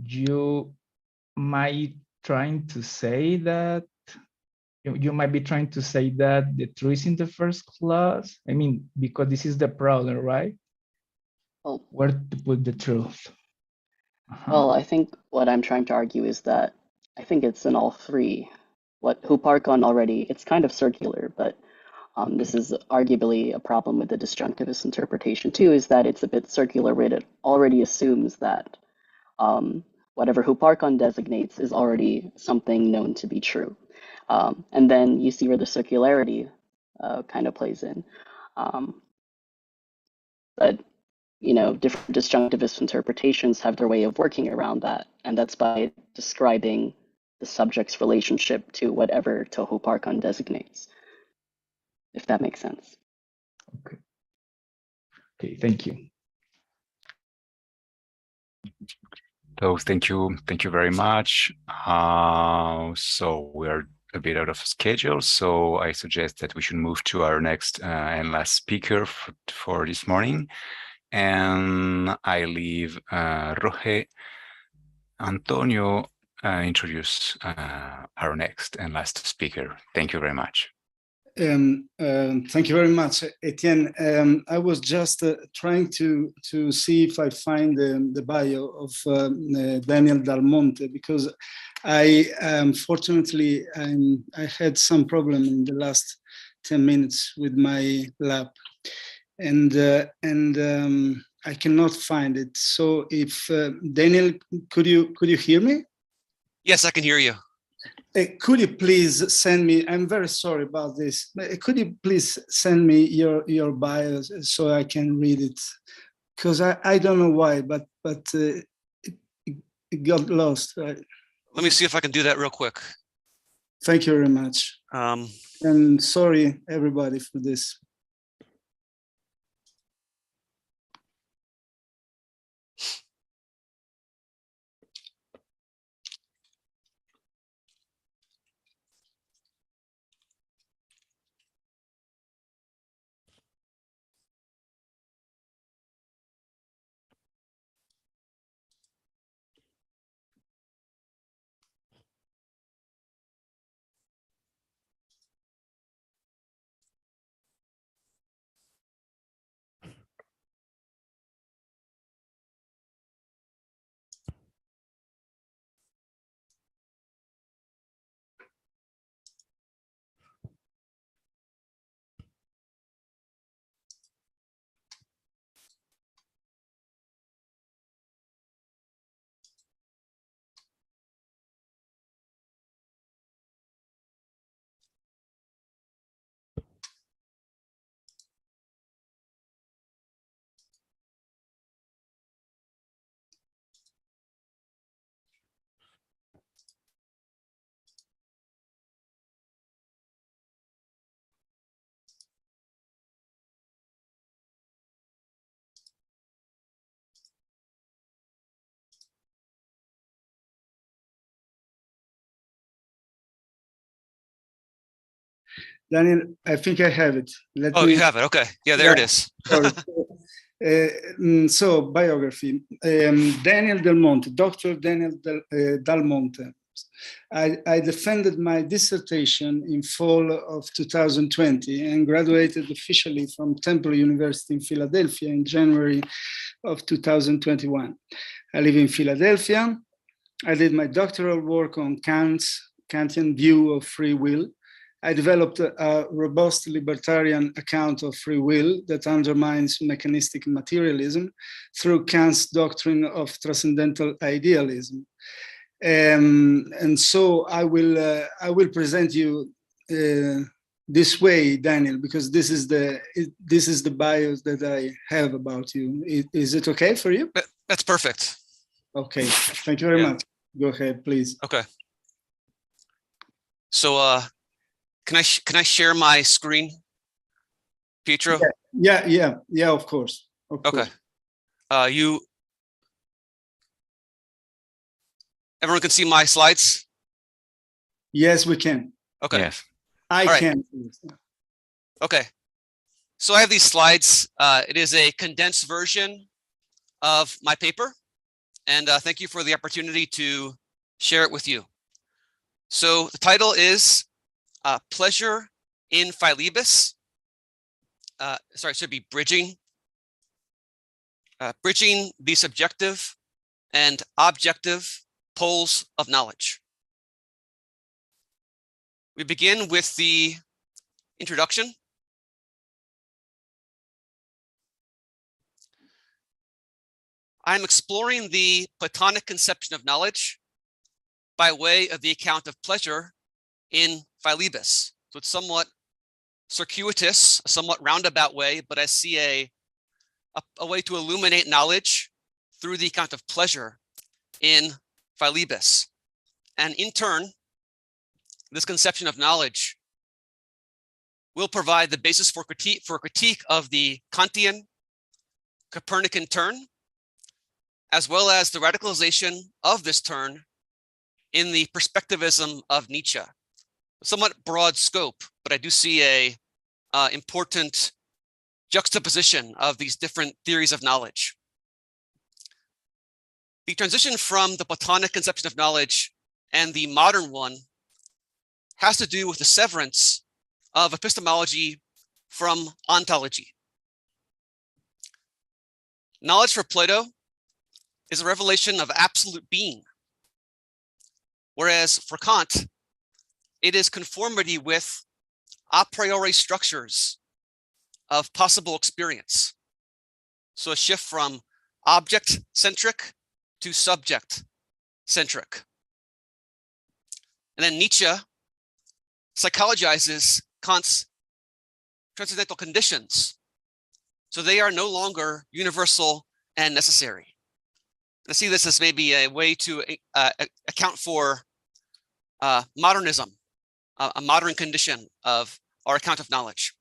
you might trying to say that you might be trying to say that the truth is in the first clause. I mean, because this is the problem, right? Well, where to put the truth? Well, I think what I'm trying to argue is that I think it's in all three. What Huparkon already, it's kind of circular, but this is arguably a problem with the disjunctivist interpretation too, is that it's a bit circular where it already assumes that whatever Huparkon designates is already something known to be true. And then you see where the circularity kind of plays in. But different disjunctivist interpretations have their way of working around that, and that's by describing the subject's relationship to whatever Tohu Parkon designates, if that makes sense. Okay. Okay, thank you. So thank you very much. So we're a bit out of schedule, so I suggest that we should move to our next and last speaker for this morning. And I leave Roge Antonio introduce our next and last speaker. Thank you very much. Thank you very much, Etienne. I was just trying to see if I find the bio of Daniel Dal Monte, because fortunately I had some problem in the last 10 minutes with my lab, and I cannot find it. So if Daniel, could you hear me? Yes, I can hear you. Could you please send me, I'm very sorry about this, could you please send me your bio so I can read it? Because I don't know why, but it got lost. Right? Let me see if I can do that real quick. Thank you very much. And sorry, everybody, for this. Daniel, I think I have it. You have it. Okay. Yeah, there it is. So, biography. Daniel Del Monte, Dr. Daniel Dal Monte. I defended my dissertation in fall of 2020 and graduated officially from Temple University in Philadelphia in January of 2021. I live in Philadelphia. I did my doctoral work on Kantian view of free will. I developed a robust libertarian account of free will that undermines mechanistic materialism through Kant's doctrine of transcendental idealism. And so I will present you this way, Daniel, because this is the bios that I have about you. Is it okay for you? That's perfect. Okay, thank you very much. Go ahead, please. Okay. So can I share my screen, Pietro? Yeah, of course. Okay. Everyone can see my slides? Yes, we can. Okay. Yes. I can. Okay. So I have these slides. It is a condensed version of my paper. And thank you for the opportunity to share it with you. So the title is Pleasure in Philebus. Sorry, it should be Bridging the Subjective and Objective Poles of Knowledge. We begin with the introduction. I'm exploring the Platonic conception of knowledge by way of the account of pleasure in Philebus. So it's somewhat circuitous, a somewhat roundabout way, but I see a way to illuminate knowledge through the account of pleasure in Philebus. And in turn, this conception of knowledge will provide the basis for critique of the Kantian, Copernican turn, as well as the radicalization of this turn in the perspectivism of Nietzsche. Somewhat broad scope, but I do see a important juxtaposition of these different theories of knowledge. The transition from the Platonic conception of knowledge and the modern one has to do with the severance of epistemology from ontology. Knowledge for Plato is a revelation of absolute being, whereas for Kant, it is conformity with a priori structures of possible experience. So a shift from object-centric to subject-centric. And then Nietzsche psychologizes Kant's transcendental conditions. So they are no longer universal and necessary. I see this as maybe a way to account for modernism, a modern condition of our account of knowledge.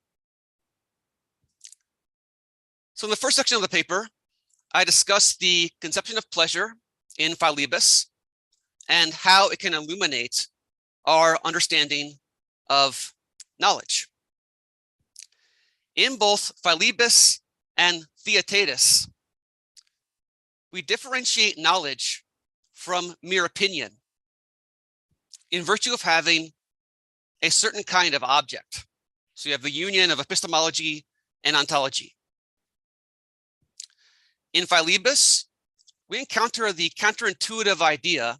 So in the first section of the paper, I discussed the conception of pleasure in Philebus and how it can illuminate our understanding of knowledge. In both Philebus and Theaetetus, we differentiate knowledge from mere opinion in virtue of having a certain kind of object. So you have the union of epistemology and ontology. In Philebus, we encounter the counterintuitive idea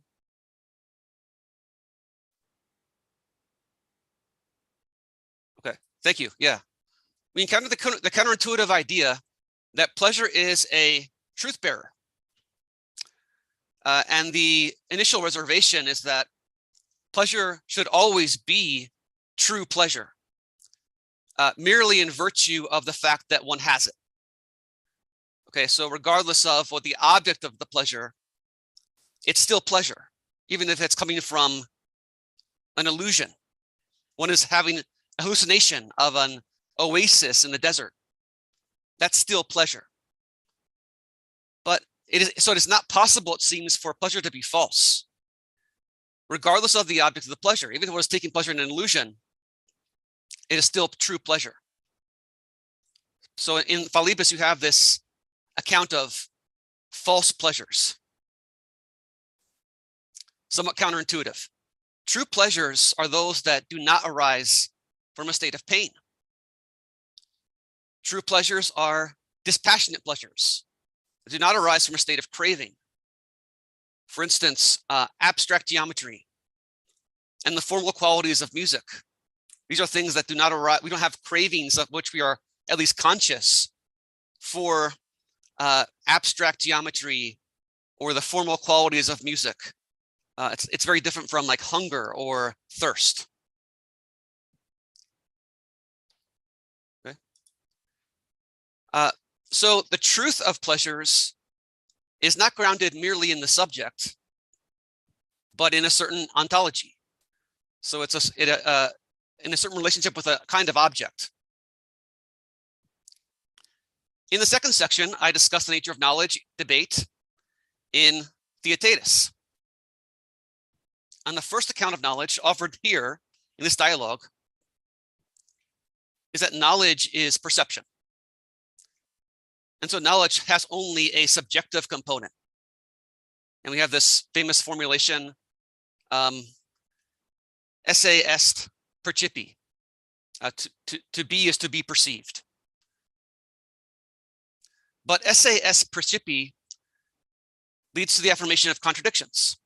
thank you. Yeah. We encounter the counterintuitive idea that pleasure is a truth bearer. And the initial reservation is that pleasure should always be true pleasure, merely in virtue of the fact that one has it. Okay, so regardless of what the object of the pleasure, it's still pleasure, even if it's coming from an illusion. One is having a hallucination of an oasis in the desert. That's still pleasure. But it is not possible, it seems, for pleasure to be false, regardless of the object of the pleasure. Even if one is taking pleasure in an illusion, it is still true pleasure. So in Philebus, you have this account of false pleasures, somewhat counterintuitive. True pleasures are those that do not arise from a state of pain. True pleasures are dispassionate pleasures that do not arise from a state of craving. For instance, abstract geometry and the formal qualities of music. These are things that do not arise. We don't have cravings of which we are at least conscious for abstract geometry or the formal qualities of music. It's very different from like hunger or thirst. Okay. So the truth of pleasures is not grounded merely in the subject, but in a certain ontology. So it's in a certain relationship with a kind of object. In the second section, I discussed the nature of knowledge debate in Theaetetus. On the first account of knowledge offered here in this dialogue is that knowledge is perception. And so knowledge has only a subjective component. And we have this famous formulation, esse est percipi. To be is to be perceived. But esse est percipi leads to the affirmation of contradictions.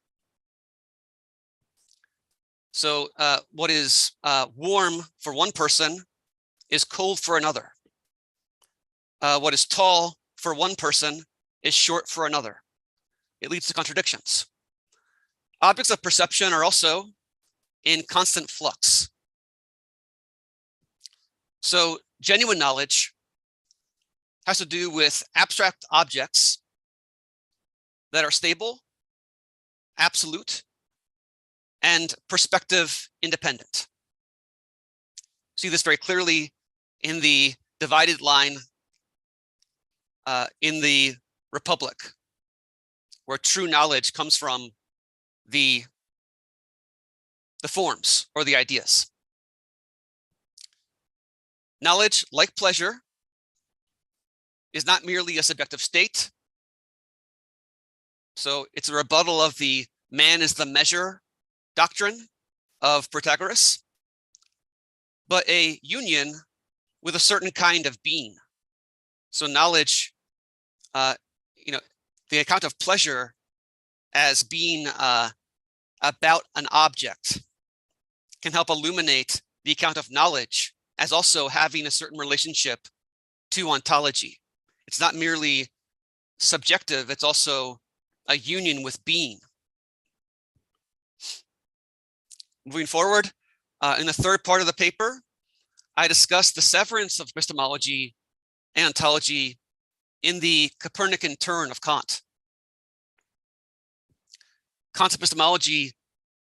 So what is warm for one person is cold for another. What is tall for one person is short for another. It leads to contradictions. Objects of perception are also in constant flux. So genuine knowledge has to do with abstract objects that are stable, absolute, and perspective independent. See this very clearly in the divided line in the Republic, where true knowledge comes from the forms or the ideas. Knowledge, like pleasure, is not merely a subjective state. So it's a rebuttal of the man is the measure doctrine of Protagoras, but a union with a certain kind of being. So knowledge, the account of pleasure as being about an object can help illuminate the account of knowledge as also having a certain relationship to ontology. It's not merely subjective, it's also a union with being. Moving forward, in the third part of the paper, I discussed the severance of epistemology and ontology in the Copernican turn of Kant. Kant's epistemology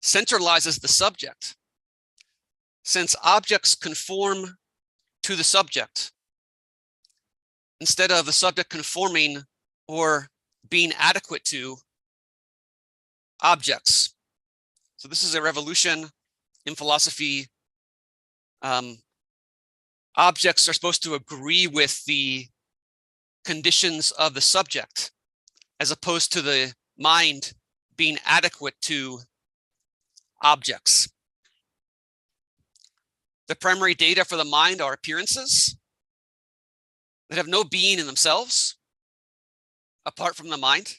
centralizes the subject, since objects conform to the subject, instead of the subject conforming or being adequate to objects. So this is a revolution in philosophy. Objects are supposed to agree with the conditions of the subject, as opposed to the mind being adequate to objects. The primary data for the mind are appearances that have no being in themselves apart from the mind.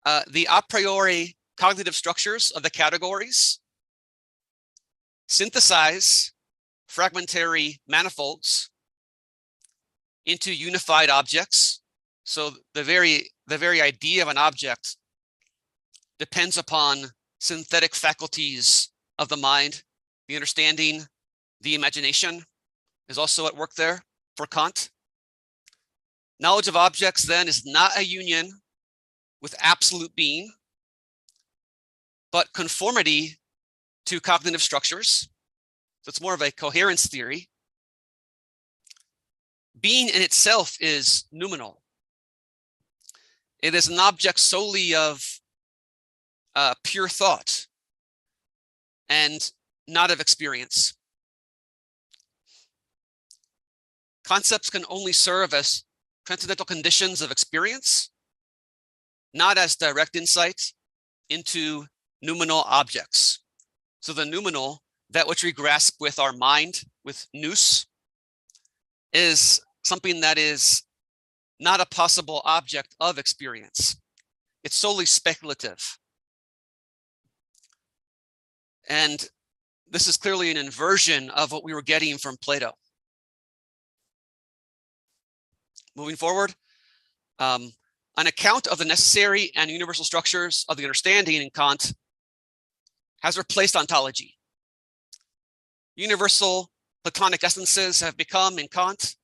The a priori cognitive structures of the categories synthesize fragmentary manifolds into unified objects. So the very idea of an object depends upon synthetic faculties of the mind. The understanding, the imagination is also at work there for Kant. Knowledge of objects then is not a union with absolute being, but conformity to cognitive structures. So it's more of a coherence theory. Being in itself is noumenal. It is an object solely of pure thought and not of experience. Concepts can only serve as transcendental conditions of experience, not as direct insight into noumenal objects. So the noumenal, that which we grasp with our mind, with nous, is something that is not a possible object of experience. It's solely speculative. And this is clearly an inversion of what we were getting from Plato. Moving forward, an account of the necessary and universal structures of the understanding in Kant has replaced ontology. Universal Platonic essences have become, in Kant,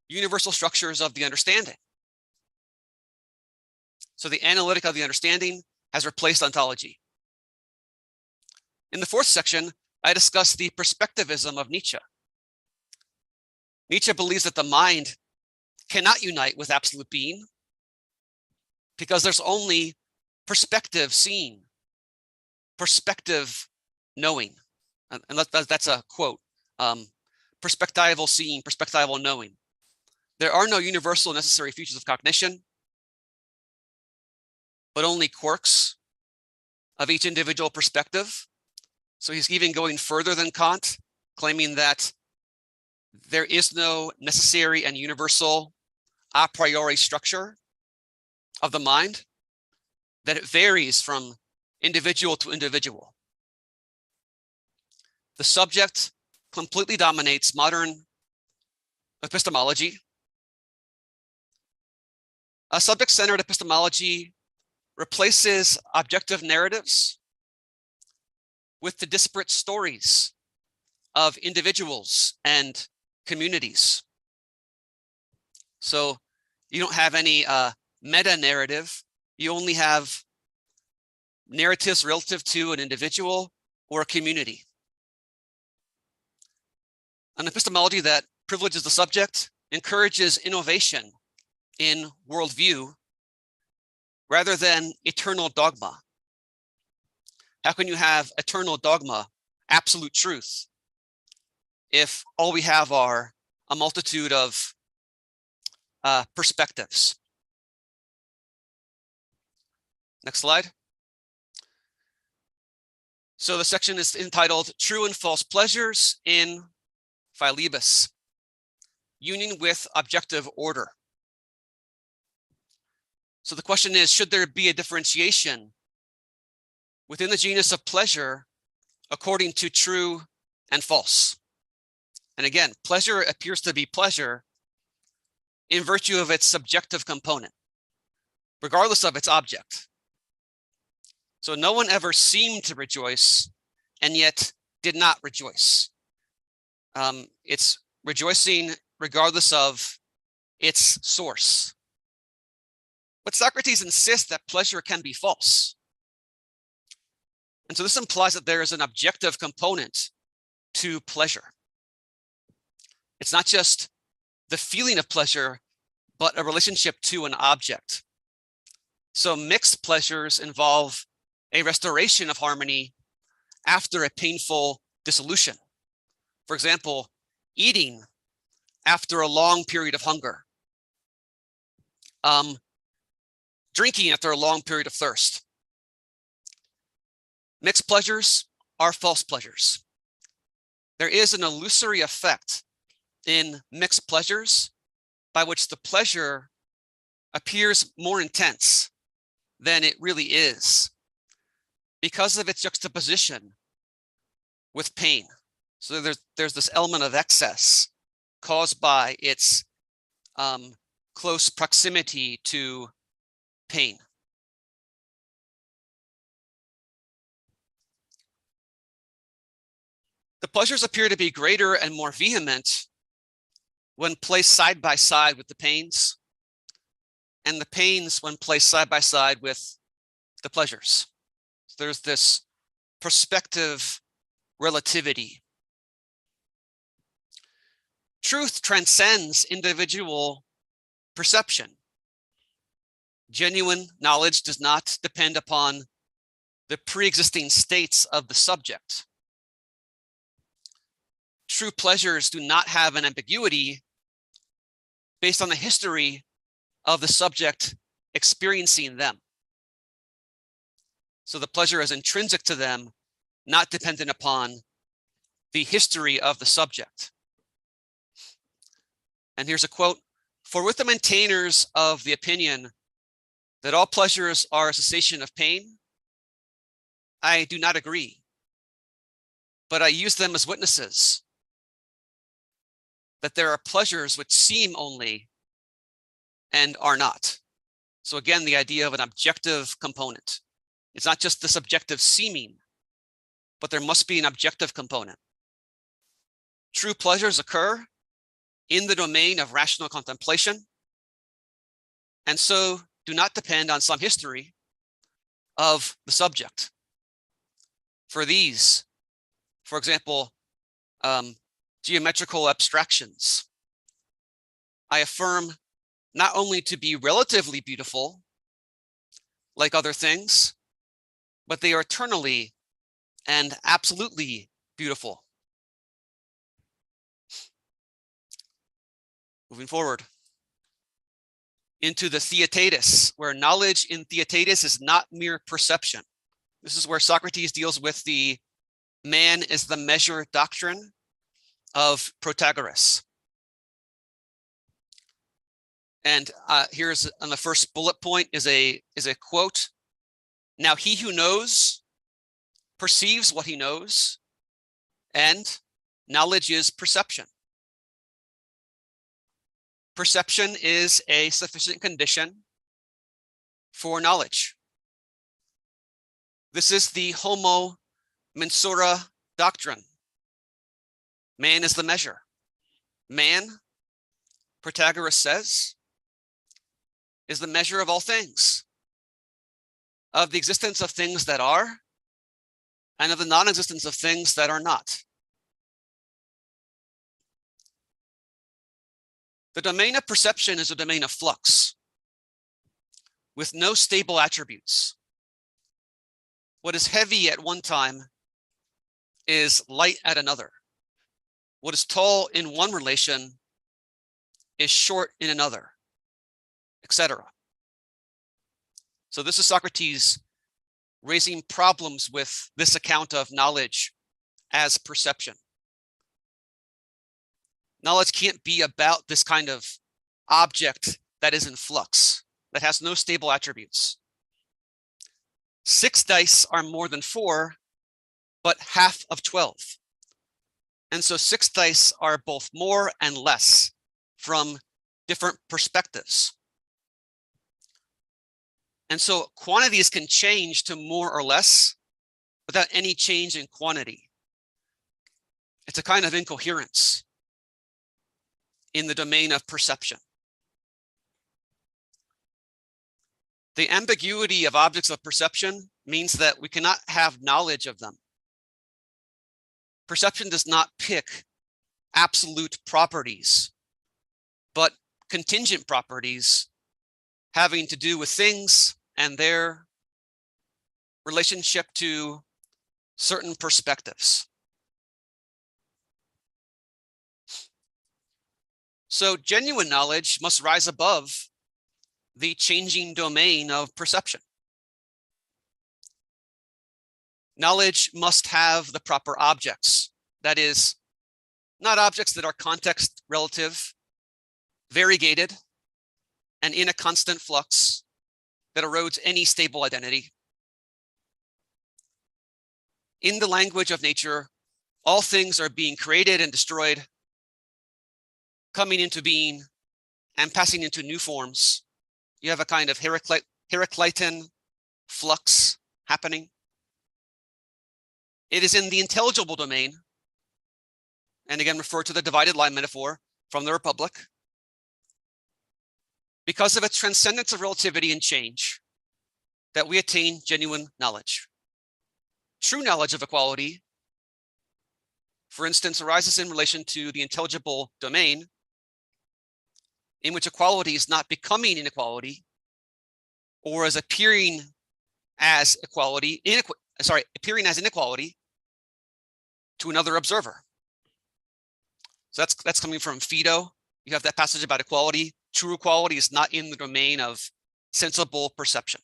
universal structures of the understanding. So the analytic of the understanding has replaced ontology. In the fourth section, I discussed the perspectivism of Nietzsche. Nietzsche believes that the mind cannot unite with absolute being because there's only perspective seeing, perspective knowing. And that's a quote, perspectival seeing, perspectival knowing. There are no universal necessary features of cognition, but only quirks of each individual perspective. So he's even going further than Kant, claiming that there is no necessary and universal a priori structure of the mind, that it varies from individual to individual. The subject completely dominates modern epistemology. A subject-centered epistemology replaces objective narratives with the disparate stories of individuals and communities. So you don't have any meta narrative. You only have narratives relative to an individual or a community. An epistemology that privileges the subject encourages innovation in worldview rather than eternal dogma. How can you have eternal dogma, absolute truth, if all we have are a multitude of perspectives? Next slide. So the section is entitled True and False Pleasures in Philebus, Union with Objective Order. So the question is, should there be a differentiation within the genus of pleasure according to true and false? And again, pleasure appears to be pleasure in virtue of its subjective component, regardless of its object. So no one ever seemed to rejoice and yet did not rejoice. It's rejoicing regardless of its source. But Socrates insists that pleasure can be false. And so this implies that there is an objective component to pleasure. It's not just the feeling of pleasure, but a relationship to an object. So mixed pleasures involve a restoration of harmony after a painful dissolution. For example, eating after a long period of hunger. Drinking after a long period of thirst. Mixed pleasures are false pleasures. There is an illusory effect in mixed pleasures by which the pleasure appears more intense than it really is because of its juxtaposition with pain. So there's this element of excess caused by its close proximity to pain. The pleasures appear to be greater and more vehement when placed side by side with the pains, and the pains when placed side by side with the pleasures. So there's this perspective relativity. Truth transcends individual perception. Genuine knowledge does not depend upon the pre-existing states of the subject. True pleasures do not have an ambiguity based on the history of the subject experiencing them. So the pleasure is intrinsic to them, not dependent upon the history of the subject. And here's a quote: "For with the maintainers of the opinion that all pleasures are a cessation of pain, I do not agree, but I use them as witnesses that there are pleasures which seem only and are not." So again, the idea of an objective component. It's not just the subjective seeming, but there must be an objective component. True pleasures occur in the domain of rational contemplation, and so do not depend on some history of the subject. For these, for example, geometrical abstractions, I affirm not only to be relatively beautiful, like other things, but they are eternally and absolutely beautiful. Moving forward into the Theaetetus, where knowledge in Theaetetus is not mere perception. This is where Socrates deals with the man is the measure doctrine of Protagoras. And here's on the first bullet point is a quote: "Now he who knows perceives what he knows, and knowledge is perception. Perception is a sufficient condition for knowledge. This is the homo mensura doctrine. Man is the measure. Man, Protagoras says, is the measure of all things, of the existence of things that are, and of the non-existence of things that are not. The domain of perception is a domain of flux, with no stable attributes. What is heavy at one time is light at another. What is tall in one relation is short in another, etc. So this is Socrates raising problems with this account of knowledge as perception. Knowledge can't be about this kind of object that is in flux, that has no stable attributes. 6 dice are more than 4, but half of 12. And so 6 dice are both more and less from different perspectives. And so quantities can change to more or less without any change in quantity. It's a kind of incoherence in the domain of perception. The ambiguity of objects of perception means that we cannot have knowledge of them. Perception does not pick absolute properties, but contingent properties having to do with things and their relationship to certain perspectives. So genuine knowledge must rise above the changing domain of perception. Knowledge must have the proper objects. That is, not objects that are context relative, variegated, and in a constant flux that erodes any stable identity. In the language of nature, all things are being created and destroyed, coming into being and passing into new forms. You have a kind of Heraclitan flux happening. It is in the intelligible domain, and again, refer to the divided line metaphor from the Republic. Because of its transcendence of relativity and change, that we attain genuine knowledge. True knowledge of equality, for instance, arises in relation to the intelligible domain, in which equality is not becoming inequality, or as appearing as equality, appearing as inequality to another observer. So that's coming from Phaedo. You have that passage about equality. True equality is not in the domain of sensible perception.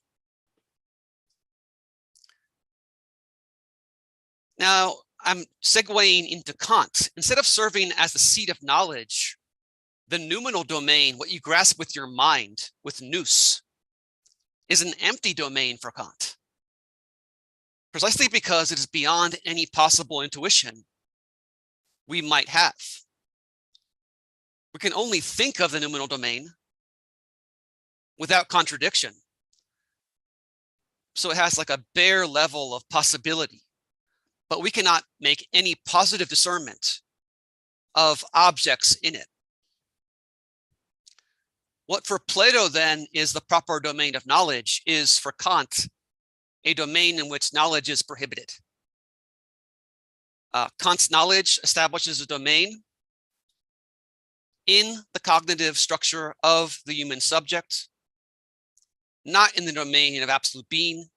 Now, I'm segueing into Kant. Instead of serving as the seat of knowledge, the noumenal domain, what you grasp with your mind, with nous, is an empty domain for Kant. Precisely because it is beyond any possible intuition we might have. We can only think of the noumenal domain without contradiction. So it has like a bare level of possibility, but we cannot make any positive discernment of objects in it. What for Plato then is the proper domain of knowledge is for Kant a domain in which knowledge is prohibited. Kant's knowledge establishes a domain in the cognitive structure of the human subject, not in the domain of absolute being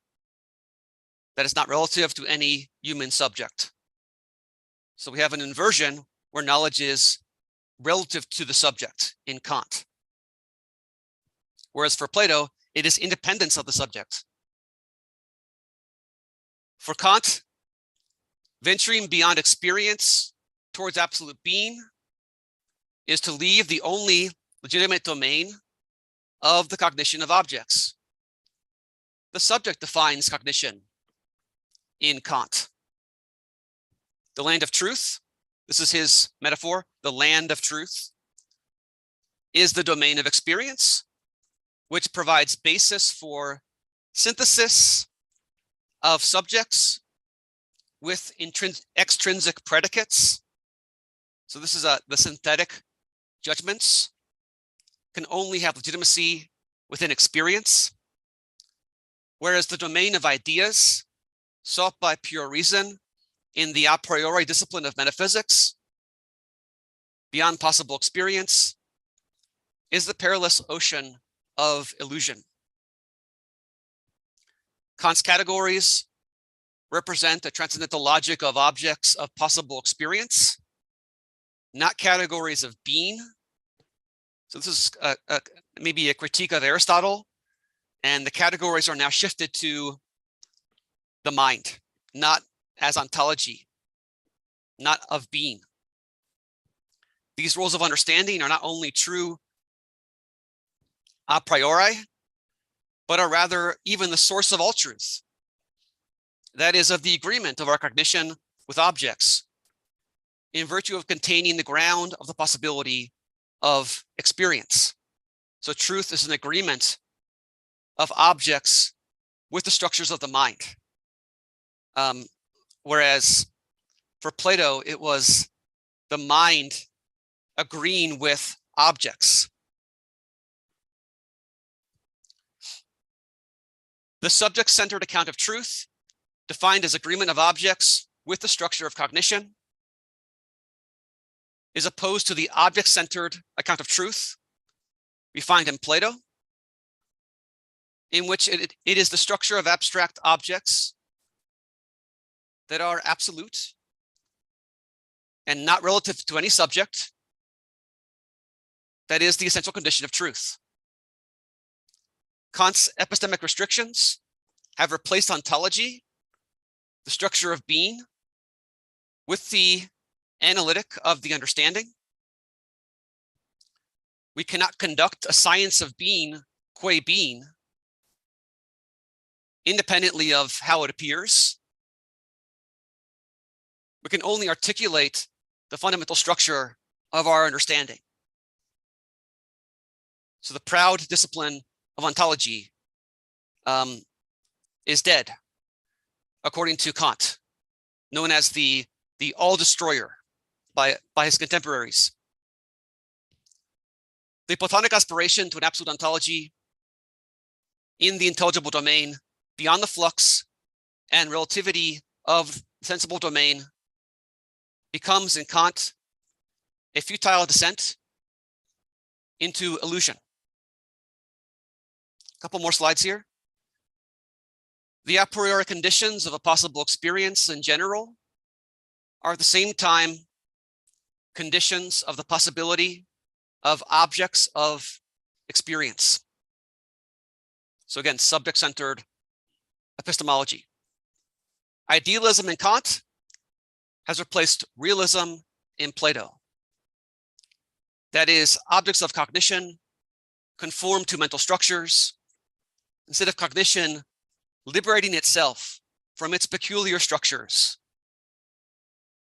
that is not relative to any human subject. So we have an inversion where knowledge is relative to the subject in Kant. Whereas for Plato, it is independence of the subject. For Kant, venturing beyond experience towards absolute being is to leave the only legitimate domain of the cognition of objects. The subject defines cognition in Kant. The land of truth, this is his metaphor, the land of truth, is the domain of experience, which provides basis for synthesis of subjects with extrinsic predicates. So this is the synthetic judgments can only have legitimacy within experience, whereas the domain of ideas sought by pure reason in the a priori discipline of metaphysics, beyond possible experience, is the perilous ocean of illusion. Kant's categories represent a transcendental logic of objects of possible experience, not categories of being. So this is maybe a critique of Aristotle, and the categories are now shifted to the mind, not as ontology, not of being. These rules of understanding are not only true a priori, but are rather even the source of all truth. That is, of the agreement of our cognition with objects, in virtue of containing the ground of the possibility of experience. So truth is an agreement of objects with the structures of the mind. Whereas for Plato, it was the mind agreeing with objects. The subject-centered account of truth, defined as agreement of objects with the structure of cognition, is opposed to the object-centered account of truth we find in Plato, in which it is the structure of abstract objects that are absolute and not relative to any subject that is the essential condition of truth. Kant's epistemic restrictions have replaced ontology, the structure of being, with the analytic of the understanding. We cannot conduct a science of being, qua being, independently of how it appears. We can only articulate the fundamental structure of our understanding. So the proud discipline of ontology is dead, according to Kant, known as the all-destroyer by his contemporaries. The Platonic aspiration to an absolute ontology in the intelligible domain, beyond the flux and relativity of the sensible domain, becomes in Kant a futile descent into illusion. A couple more slides here. The a priori conditions of a possible experience in general are at the same time conditions of the possibility of objects of experience. So again, subject-centered epistemology. Idealism in Kant has replaced realism in Plato. That is, objects of cognition conform to mental structures, instead of cognition liberating itself from its peculiar structures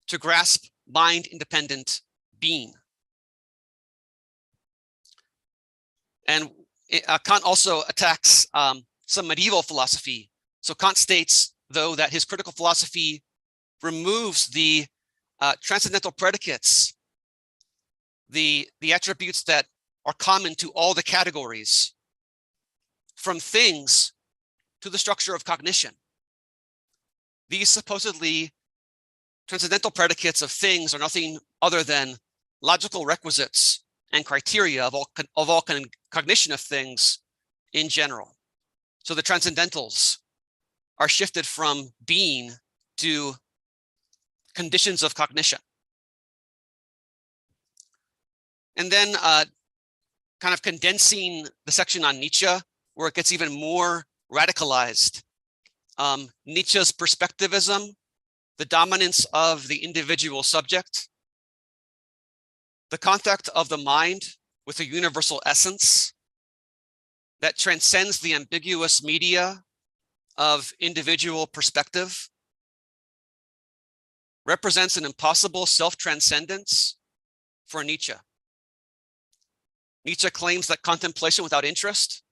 to grasp mind-independent being. And Kant also attacks some medieval philosophy. So Kant states, though, that his critical philosophy removes the transcendental predicates, the attributes that are common to all the categories, from things to the structure of cognition. These supposedly transcendental predicates of things are nothing other than logical requisites and criteria of all cognition of things in general. So the transcendentals are shifted from being to conditions of cognition. And then kind of condensing the section on Nietzsche, where it gets even more radicalized. Nietzsche's perspectivism, the dominance of the individual subject, the contact of the mind with a universal essence that transcends the ambiguous media of individual perspective, represents an impossible self-transcendence for Nietzsche. Nietzsche claims that contemplation without interest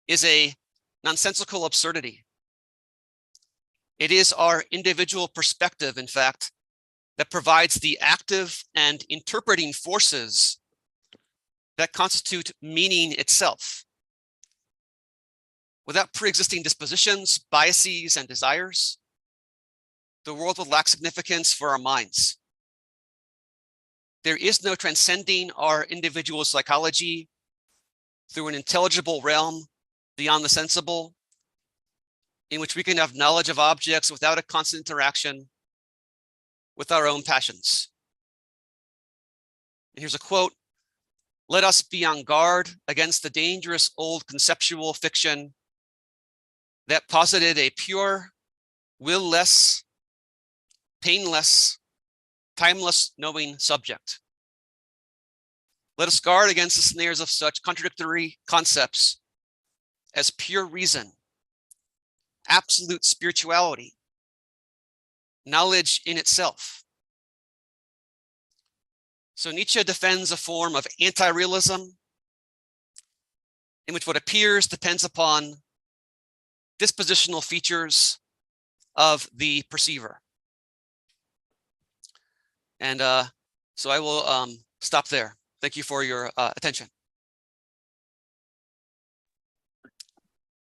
is a nonsensical absurdity. It is our individual perspective, in fact, that provides the active and interpreting forces that constitute meaning itself. without pre-existing dispositions, biases, and desires, the world would lack significance for our minds. There is no transcending our individual psychology through an intelligible realm beyond the sensible, in which we can have knowledge of objects without a constant interaction with our own passions. And here's a quote: "Let us be on guard against the dangerous old conceptual fiction that posited a pure, will-less, painless, timeless knowing subject. Let us guard against the snares of such contradictory concepts as pure reason, absolute spirituality, knowledge in itself." So Nietzsche defends a form of anti-realism in which what appears depends upon dispositional features of the perceiver. And so I will stop there. Thank you for your attention.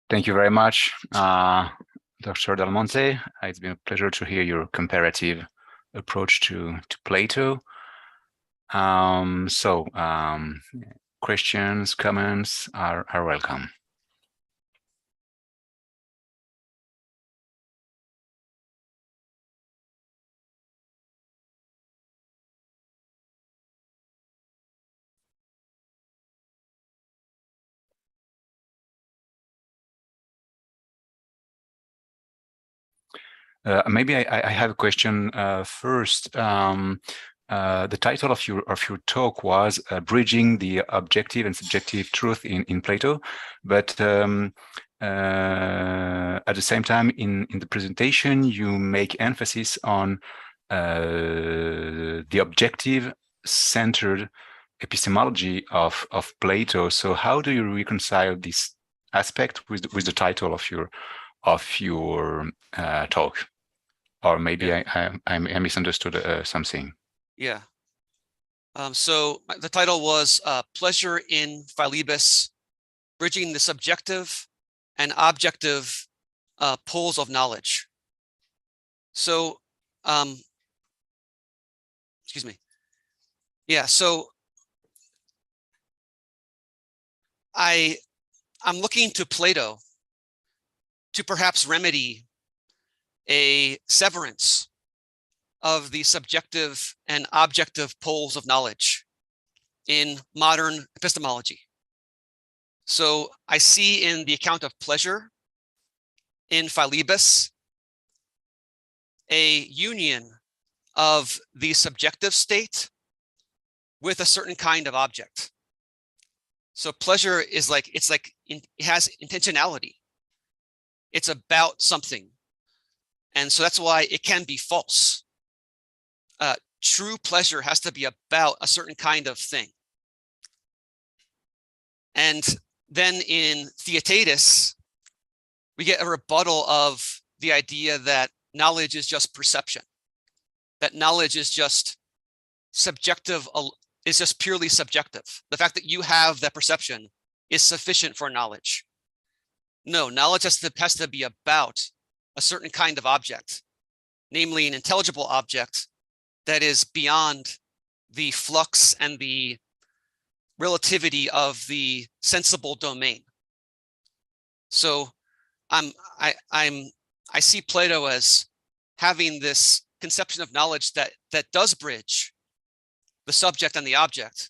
Thank you very much, Dr. Del Monte. It's been a pleasure to hear your comparative approach to Plato. Questions, comments are welcome. Maybe I have a question first. The title of your talk was "Bridging the Objective and Subjective Truth in Plato," but at the same time, in the presentation, you make emphasis on the objective-centered epistemology of Plato. So, how do you reconcile this aspect with the title of your talk? Or maybe Yeah. I misunderstood something. Yeah. So the title was "Pleasure in Philebus, Bridging the Subjective and Objective Poles of Knowledge." So, excuse me. Yeah, so I'm looking to Plato to perhaps remedy a severance of the subjective and objective poles of knowledge in modern epistemology. So I see in the account of pleasure in Philebus a union of the subjective state with a certain kind of object. So pleasure is it has intentionality. It's about something. And so that's why it can be false. True pleasure has to be about a certain kind of thing. And then in Theaetetus, we get a rebuttal of the idea that knowledge is just perception, that knowledge is just subjective, is just purely subjective. The fact that you have that perception is sufficient for knowledge. No, knowledge has to be about a certain kind of object, namely an intelligible object that is beyond the flux and the relativity of the sensible domain. So I see Plato as having this conception of knowledge that does bridge the subject and the object,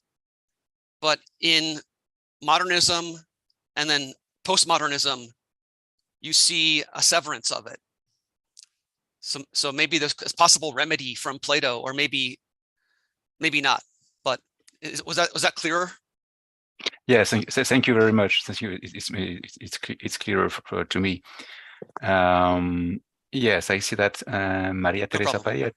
but in modernism and then postmodernism, you see a severance of it. So maybe there's a possible remedy from Plato, or maybe not. But was that clearer? Yes, thank you very much. Thank you. It's clearer to me. Yes, I see that Maria Teresa Padilla.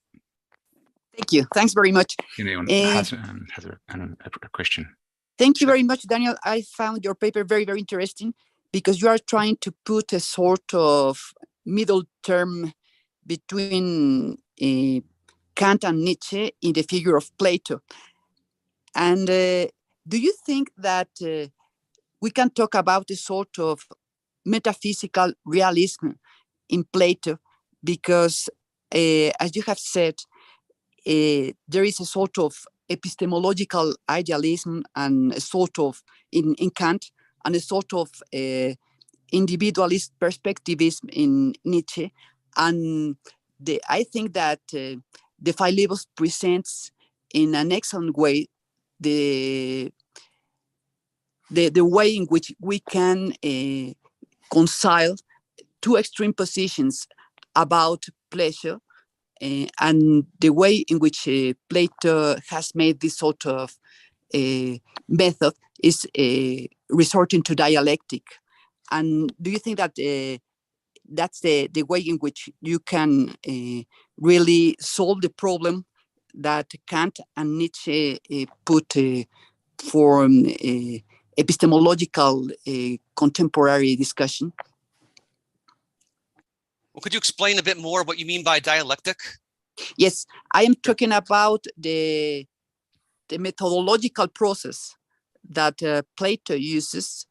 Thank you. Thanks very much. Has a question. Thank you very much, Daniel. I found your paper very, very interesting because you are trying to put a sort of middle term between Kant and Nietzsche in the figure of Plato. And do you think that we can talk about a sort of metaphysical realism in Plato, because as you have said, there is a sort of epistemological idealism and a sort of in Kant, and a sort of individualist perspectivism in Nietzsche. And I think that the Philebus presents in an excellent way the way in which we can concile two extreme positions about pleasure, and the way in which Plato has made this sort of method is resorting to dialectic. And do you think that that's the way in which you can really solve the problem that Kant and Nietzsche put for epistemological contemporary discussion? Well, could you explain a bit more what you mean by dialectic? Yes, I am talking about the methodological process that Plato uses,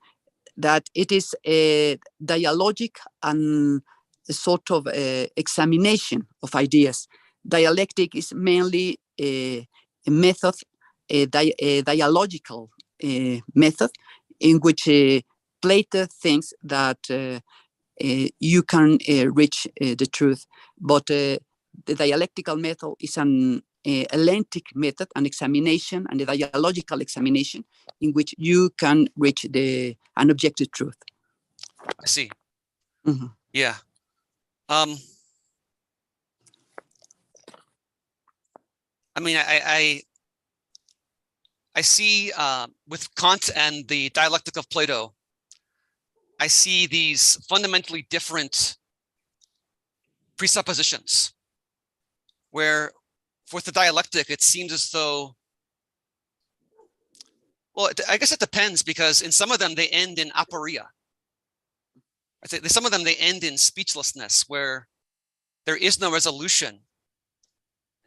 that it is a dialogic and a sort of examination of ideas. Dialectic is mainly a method, a dialogical method, in which Plato thinks that you can reach the truth. But the dialectical method is an lentic method, an examination, and a dialogical examination in which you can reach an objective truth. I see. Mm-hmm. Yeah. I mean, I see with Kant and the dialectic of Plato, I see these fundamentally different presuppositions, where for the dialectic, it seems as though, well, I guess it depends, because in some of them, they end in aporia. I think some of them, they end in speechlessness, where there is no resolution.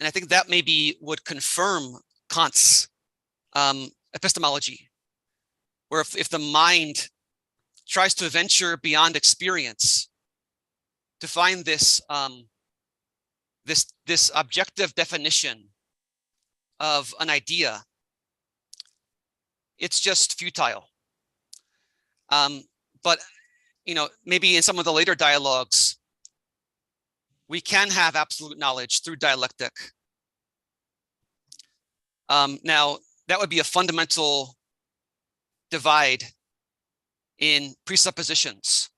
And I think that maybe would confirm Kant's epistemology, where if the mind tries to venture beyond experience to find this this objective definition of an idea, it's just futile. But maybe in some of the later dialogues, we can have absolute knowledge through dialectic. Now, that would be a fundamental divide in presuppositions.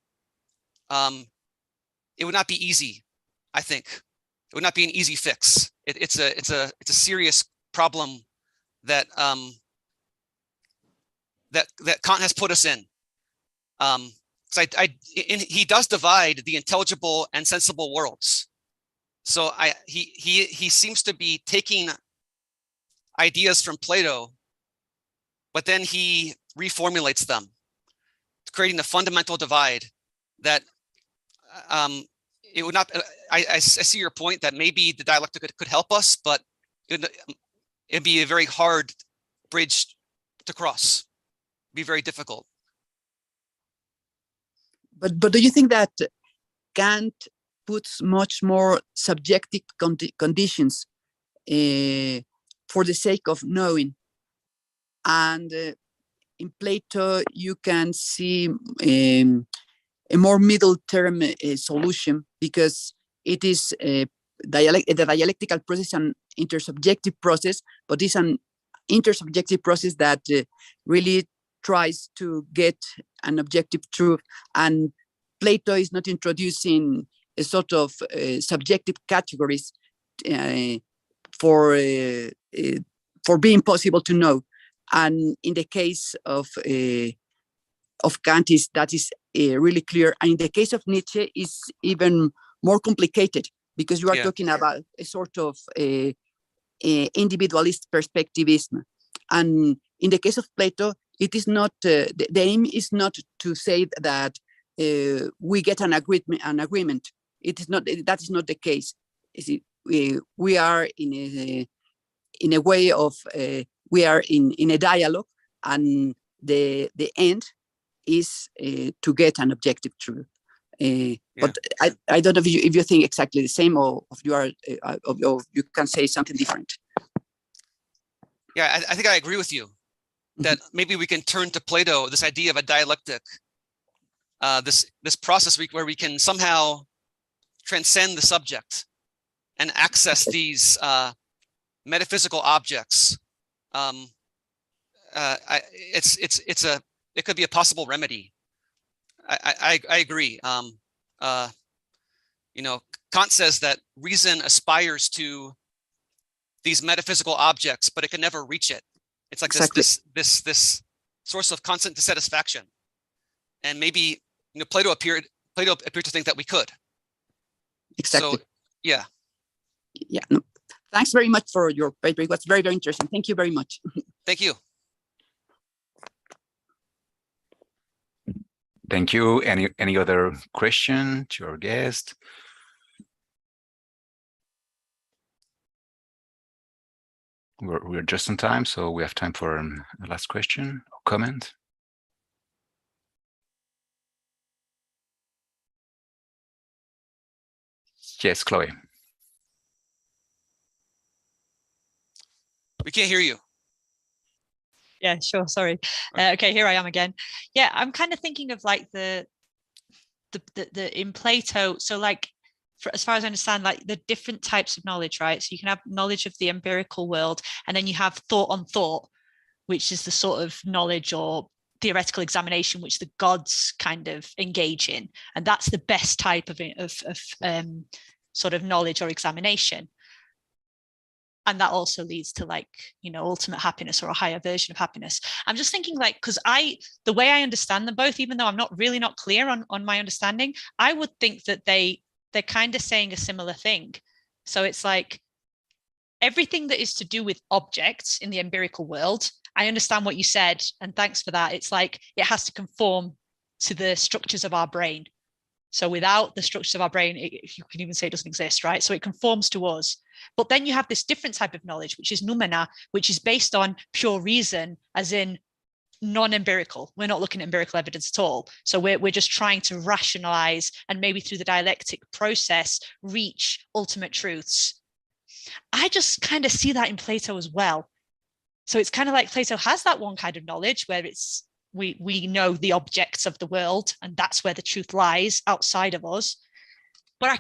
It would not be easy, I think. It would not be an easy fix. It's a serious problem that that Kant has put us in. So he does divide the intelligible and sensible worlds. So he seems to be taking ideas from Plato, but then he reformulates them, creating a fundamental divide that it would not. I see your point that maybe the dialectic could help us, but it'd be a very hard bridge to cross. It'd be very difficult. But do you think that Kant puts much more subjective conditions for the sake of knowing? And in Plato, you can see a more middle term solution, because it is the dialectical process, an intersubjective process, but it's an intersubjective process that really tries to get an objective truth. And Plato is not introducing a sort of subjective categories for being possible to know. And in the case of Kant, that is really clear. And in the case of Nietzsche, is even more complicated, because you are talking about a sort of individualist perspectivism. And in the case of Plato, it is not the aim is not to say that we get an agreement. It is not. That is not the case. We are in a way of we are in a dialogue, and the end is to get an objective truth. But I don't know if you think exactly the same, or if you are or you can say something different. Yeah, I think I agree with you that maybe we can turn to Plato, this idea of a dialectic, this process where we can somehow transcend the subject and access these metaphysical objects. It could be a possible remedy. I agree. You know, Kant says that reason aspires to these metaphysical objects, but it can never reach it. It's like this source of constant dissatisfaction. And maybe, you know, Plato appeared to think that we could. Exactly. So, yeah. Yeah. No. Thanks very much for your paper. It was very, very interesting. Thank you very much. Thank you. Thank you. Any other question to our guest? We're just on time, so we have time for a last question or comment. Yes, Chloe. We can't hear you. Yeah, sure. Sorry. Okay, here I am again. Yeah, I'm kind of thinking of like the in Plato. So like, as far as I understand, like the different types of knowledge, right? So you can have knowledge of the empirical world, and then you have thought on thought, which is the sort of knowledge or theoretical examination which the gods kind of engage in, and that's the best type of sort of knowledge or examination. And that also leads to, like, you know, ultimate happiness or a higher version of happiness. I'm just thinking, like, because the way I understand them both, even though I'm not clear on my understanding, I would think that they're kind of saying a similar thing. So it's like everything that is to do with objects in the empirical world, I understand what you said, and thanks for that. It's like it has to conform to the structures of our brain. So without the structures of our brain, if you can even say it doesn't exist, right? So it conforms to us. But then you have this different type of knowledge, which is noumena, which is based on pure reason, as in non-empirical. We're not looking at empirical evidence at all. So we're just trying to rationalize and maybe through the dialectic process, reach ultimate truths. I just kind of see that in Plato as well. So it's kind of like Plato has that one kind of knowledge where it's we know the objects of the world, and that's where the truth lies outside of us. But I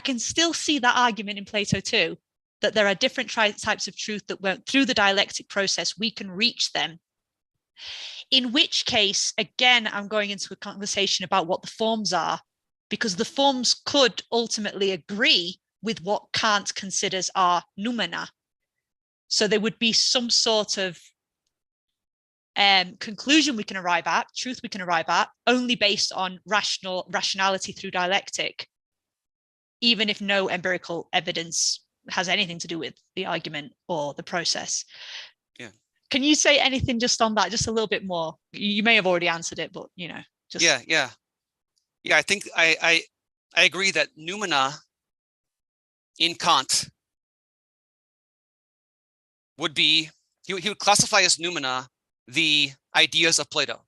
can still see that argument in Plato too, that there are different types of truth that through the dialectic process, we can reach them. In which case, again, I'm going into a conversation about what the forms are, because the forms could ultimately agree with what Kant considers our noumena. So there would be some sort of conclusion we can arrive at, truth we can arrive at, only based on rationality through dialectic, even if no empirical evidence has anything to do with the argument or the process. Yeah. Can you say anything just on that, just a little bit more? You may have already answered it, but you know, just Yeah. I think I agree that noumena in Kant would be, he would classify as noumena the ideas of Plato.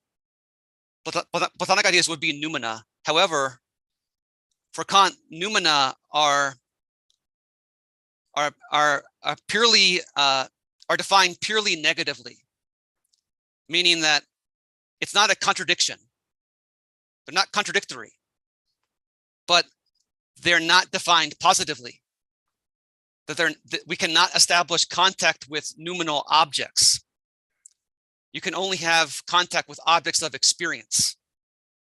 Platonic ideas would be noumena. However, for Kant, noumena are purely are defined purely negatively, meaning that it's not a contradiction. They're not contradictory, but they're not defined positively. That we cannot establish contact with noumenal objects. You can only have contact with objects of experience.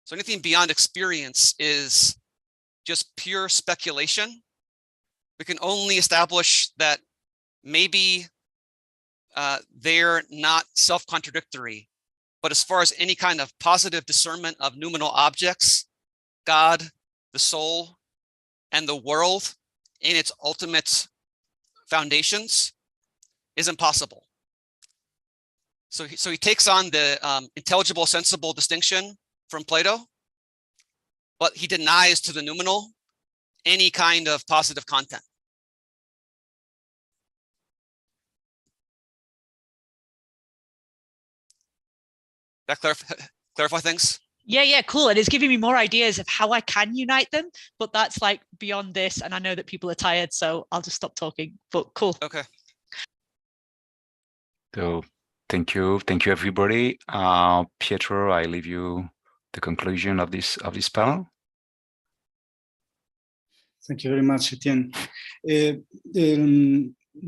So anything beyond experience is just pure speculation. We can only establish that maybe they're not self-contradictory, but as far as any kind of positive discernment of noumenal objects, God, the soul, and the world in its ultimate foundations is impossible. So he takes on the intelligible, sensible distinction from Plato, but he denies to the noumenal any kind of positive content. That clarify? clarify things? Yeah, cool. And it's giving me more ideas of how I can unite them, but that's like beyond this. And I know that people are tired, so I'll just stop talking, but cool. Okay. So thank you everybody. Pietro, I leave you the conclusion of this panel. Thank you very much, Etienne.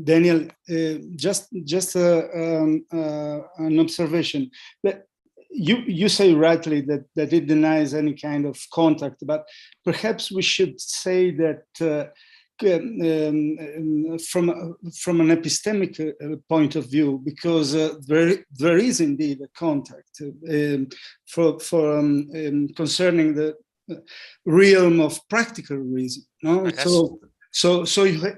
Daniel, just an observation. You say rightly that it denies any kind of contact, but perhaps we should say that from an epistemic point of view, because there is indeed a contact concerning the realm of practical reason. No, Right, so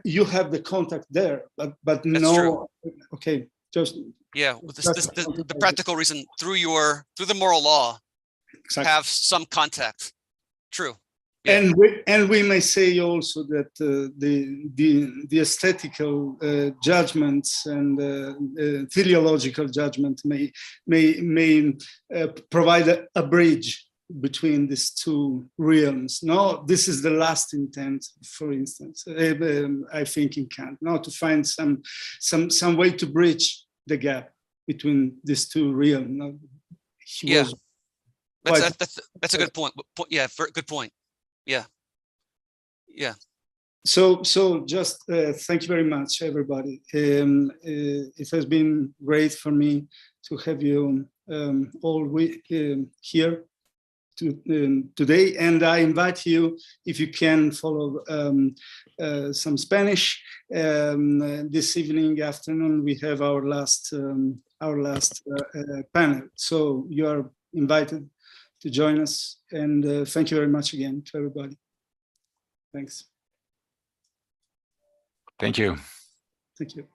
you have the contact there, but no. True. Okay, just yeah. The practical reason through the moral law, exactly. have some contact. True. Yeah. And we may say also that the aesthetical judgments and teleological judgment may provide a bridge between these two realms. No, this is the last intent, for instance. I think in Kant, to find some way to bridge the gap between these two realms. That's a good point. Yeah, good point. Yeah. So just thank you very much, everybody. It has been great for me to have you all here today, and I invite you, if you can, follow some Spanish. This afternoon we have our last panel, so you are invited to join us, and thank you very much again to everybody. Thanks. Thank you. Thank you.